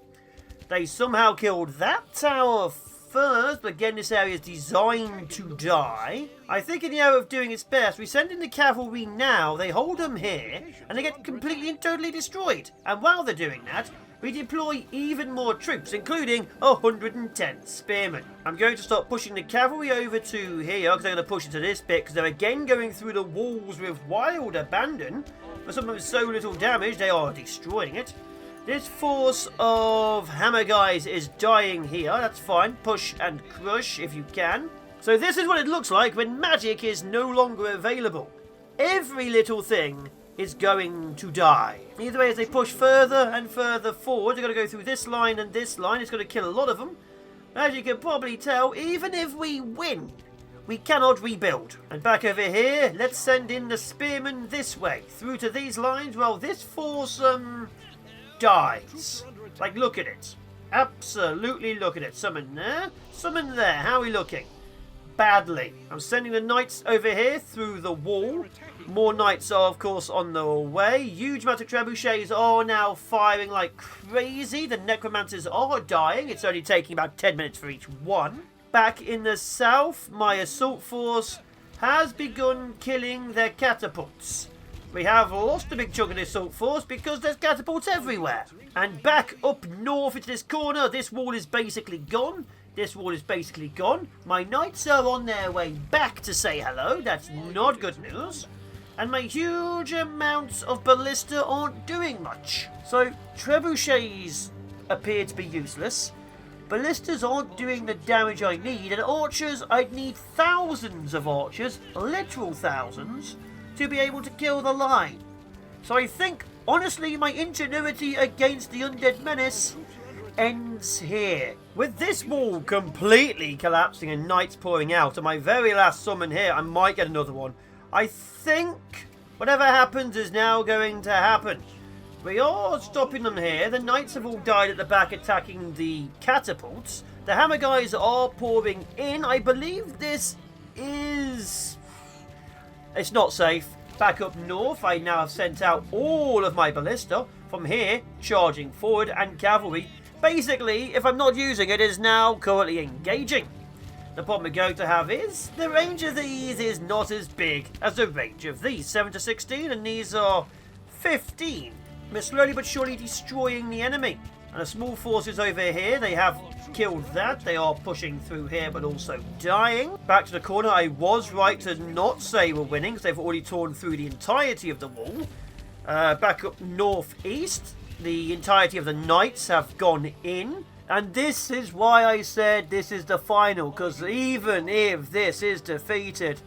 They somehow killed that tower first, but again, this area is designed to die. I think in the hour of doing its best, we send in the cavalry now, they hold them here, and they get completely and totally destroyed. And while they're doing that, we deploy even more troops, including 110 spearmen. I'm going to start pushing the cavalry over to here, because they're going to push into this bit, because they're again going through the walls with wild abandon. For something with so little damage, they are destroying it. This force of hammer guys is dying here. That's fine. Push and crush if you can. So this is what it looks like when magic is no longer available. Every little thing is going to die. Either way, as they push further and further forward, they're going to go through this line and this line. It's going to kill a lot of them. As you can probably tell, even if we win, we cannot rebuild. And back over here, let's send in the spearmen this way, through to these lines. Well, this force, dies. Like, look at it. Absolutely look at it. Summon there, summon there. How are we looking? Badly. I'm sending the knights over here through the wall. More knights are, of course, on the way. Huge amount of trebuchets are now firing like crazy. The necromancers are dying. It's only taking about 10 minutes for each one. Back in the south, my assault force has begun killing their catapults. We have lost a big chunk of the assault force because there's catapults everywhere. And back up north into this corner, this wall is basically gone. This wall is basically gone. My knights are on their way back to say hello. That's not good news. And my huge amounts of ballista aren't doing much. So trebuchets appear to be useless. Ballistas aren't doing the damage I need. And archers, I'd need thousands of archers, literal thousands, to be able to kill the line. So I think, honestly, my ingenuity against the undead menace ends here. With this wall completely collapsing and knights pouring out, and my very last summon here, I might get another one. I think whatever happens is now going to happen. We are stopping them here. The knights have all died at the back attacking the catapults. The hammer guys are pouring in. I believe this is... It's not safe. Back up north, I now have sent out all of my ballista. From here, charging forward, and cavalry. Basically, if I'm not using it, is now currently engaging. The problem we're going to have is the range of these is not as big as the range of these. 7 to 16, and these are 15. We're slowly but surely destroying the enemy. And the small forces over here, they have killed that. They are pushing through here, but also dying. Back to the corner, I was right to not say we're winning, because they've already torn through the entirety of the wall. Back up northeast, the entirety of the knights have gone in. And this is why I said this is the final, because even if this is defeated,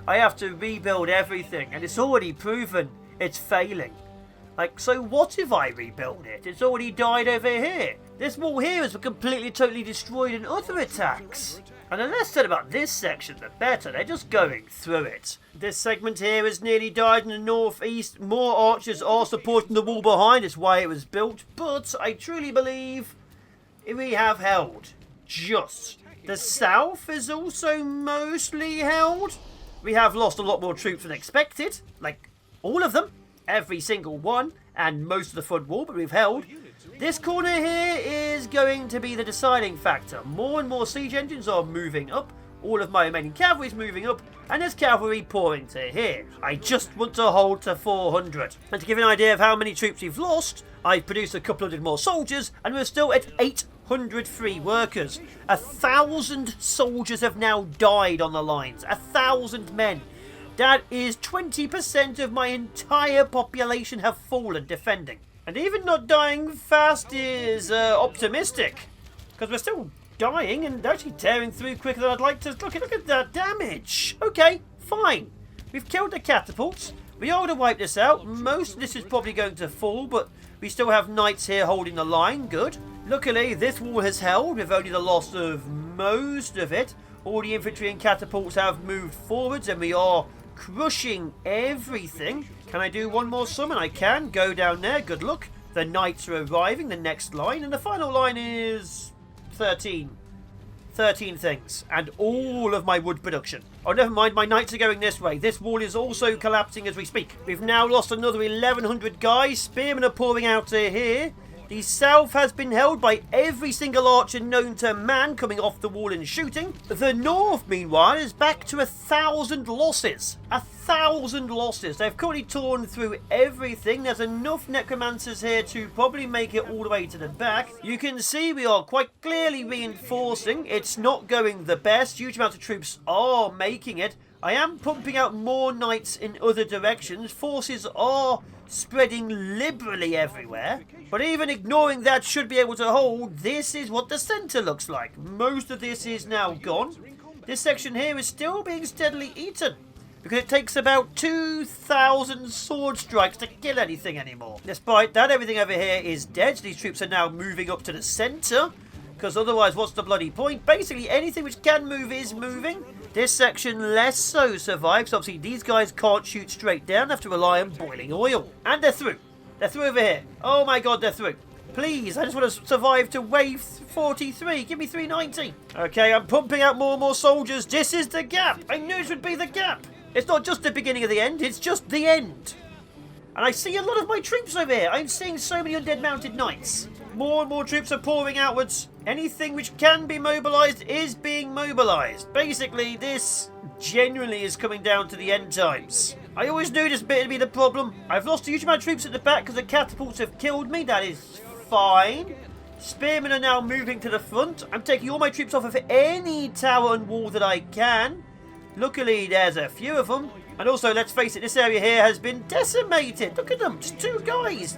I have to rebuild everything, and it's already proven it's failing. Like, so what if I rebuild it? It's already died over here. This wall here is completely, totally destroyed in other attacks. And the less said about this section, the better. They're just going through it. This segment here has nearly died in the northeast. More archers are supporting the wall behind. It's why it was built. But I truly believe we have held just. The south is also mostly held. We have lost a lot more troops than expected. Like, all of them. Every single one. And most of the front wall, but we've held. This corner here is going to be the deciding factor. More and more siege engines are moving up. All of my remaining cavalry is moving up. And there's cavalry pouring to here. I just want to hold to 400. And to give you an idea of how many troops we've lost, I've produced a couple hundred more soldiers. And we're still at 800 free workers. 1,000 soldiers have now died on the lines. 1,000 men. That is 20% of my entire population have fallen defending. And even not dying fast is optimistic. Because we're still dying and actually tearing through quicker than I'd like to. Look at that damage. Okay, fine. We've killed the catapults. We ought to wipe this out. Most of this is probably going to fall, but we still have knights here holding the line. Good. Luckily, this wall has held with only the loss of most of it. All the infantry and catapults have moved forwards, and we are crushing everything. Can I do one more summon? I can. Go down there. Good luck. The knights are arriving. The next line. And the final line is 13. 13 things. And all of my wood production. Oh, never mind. My knights are going this way. This wall is also collapsing as we speak. We've now lost another 1,100 guys. Spearmen are pouring out to here. The south has been held by every single archer known to man coming off the wall and shooting. The north, meanwhile, is back to 1,000 losses. 1,000 losses. They've currently torn through everything. There's enough necromancers here to probably make it all the way to the back. You can see we are quite clearly reinforcing. It's not going the best. Huge amounts of troops are making it. I am pumping out more knights in other directions. Forces are spreading liberally everywhere. But even ignoring that should be able to hold, this is what the centre looks like. Most of this is now gone. this section here is still being steadily eaten. Because it takes about 2,000 sword strikes to kill anything anymore. Despite that, everything over here is dead. So these troops are now moving up to the centre. Because otherwise, what's the bloody point? Basically, anything which can move is moving. This section less so survives. Obviously, these guys can't shoot straight down. They have to rely on boiling oil. And they're through. They're through over here. Oh my god, they're through. Please, I just want to survive to wave 43. Give me 390. Okay, I'm pumping out more and more soldiers. This is the gap. I knew this would be the gap. It's not just the beginning of the end, it's just the end. And I see a lot of my troops over here. I'm seeing so many undead mounted knights. More and more troops are pouring outwards. Anything which can be mobilised is being mobilised. Basically, this genuinely is coming down to the end times. I always knew this bit would be the problem. I've lost a huge amount of troops at the back because the catapults have killed me. That is fine. Spearmen are now moving to the front. I'm taking all my troops off of any tower and wall that I can. Luckily, there's a few of them. And also, let's face it, this area here has been decimated. Look at them, just 2 guys.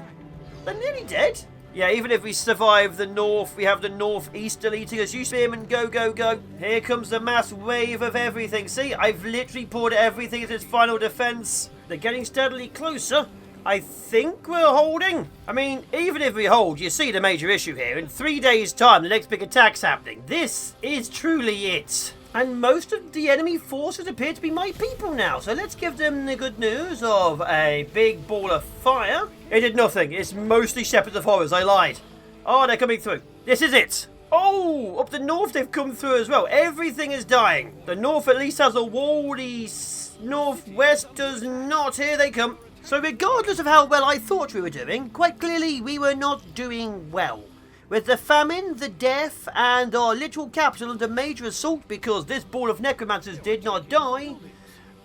They're nearly dead. Yeah, even if we survive the north, we have the northeast deleting us. You spearmen, go, go, go. Here comes the mass wave of everything. See, I've literally poured everything into its final defense. They're getting steadily closer. I think we're holding. I mean, even if we hold, you see the major issue here. In 3 days' time, the next big attack's happening. This is truly it. And most of the enemy forces appear to be my people now. So let's give them the good news of a big ball of fire. It did nothing. It's mostly Shepherds of Horrors. I lied. Oh, they're coming through. This is it. Oh, up the north they've come through as well. Everything is dying. The north at least has a wall. The northwest does not. Here they come. So regardless of how well I thought we were doing, quite clearly we were not doing well. With the famine, the death, and our literal capital under major assault because this ball of necromancers did not die,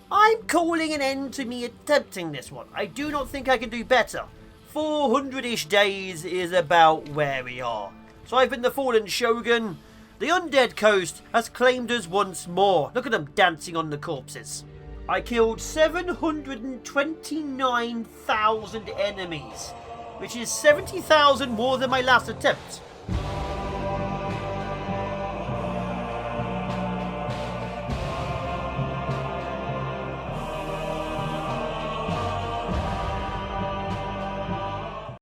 I'm calling an end to me attempting this one. I do not think I can do better. 400-ish days is about where we are. So I've been the fallen shogun. The Undead Coast has claimed us once more. Look at them dancing on the corpses. I killed 729,000 enemies, which is 70,000 more than my last attempt.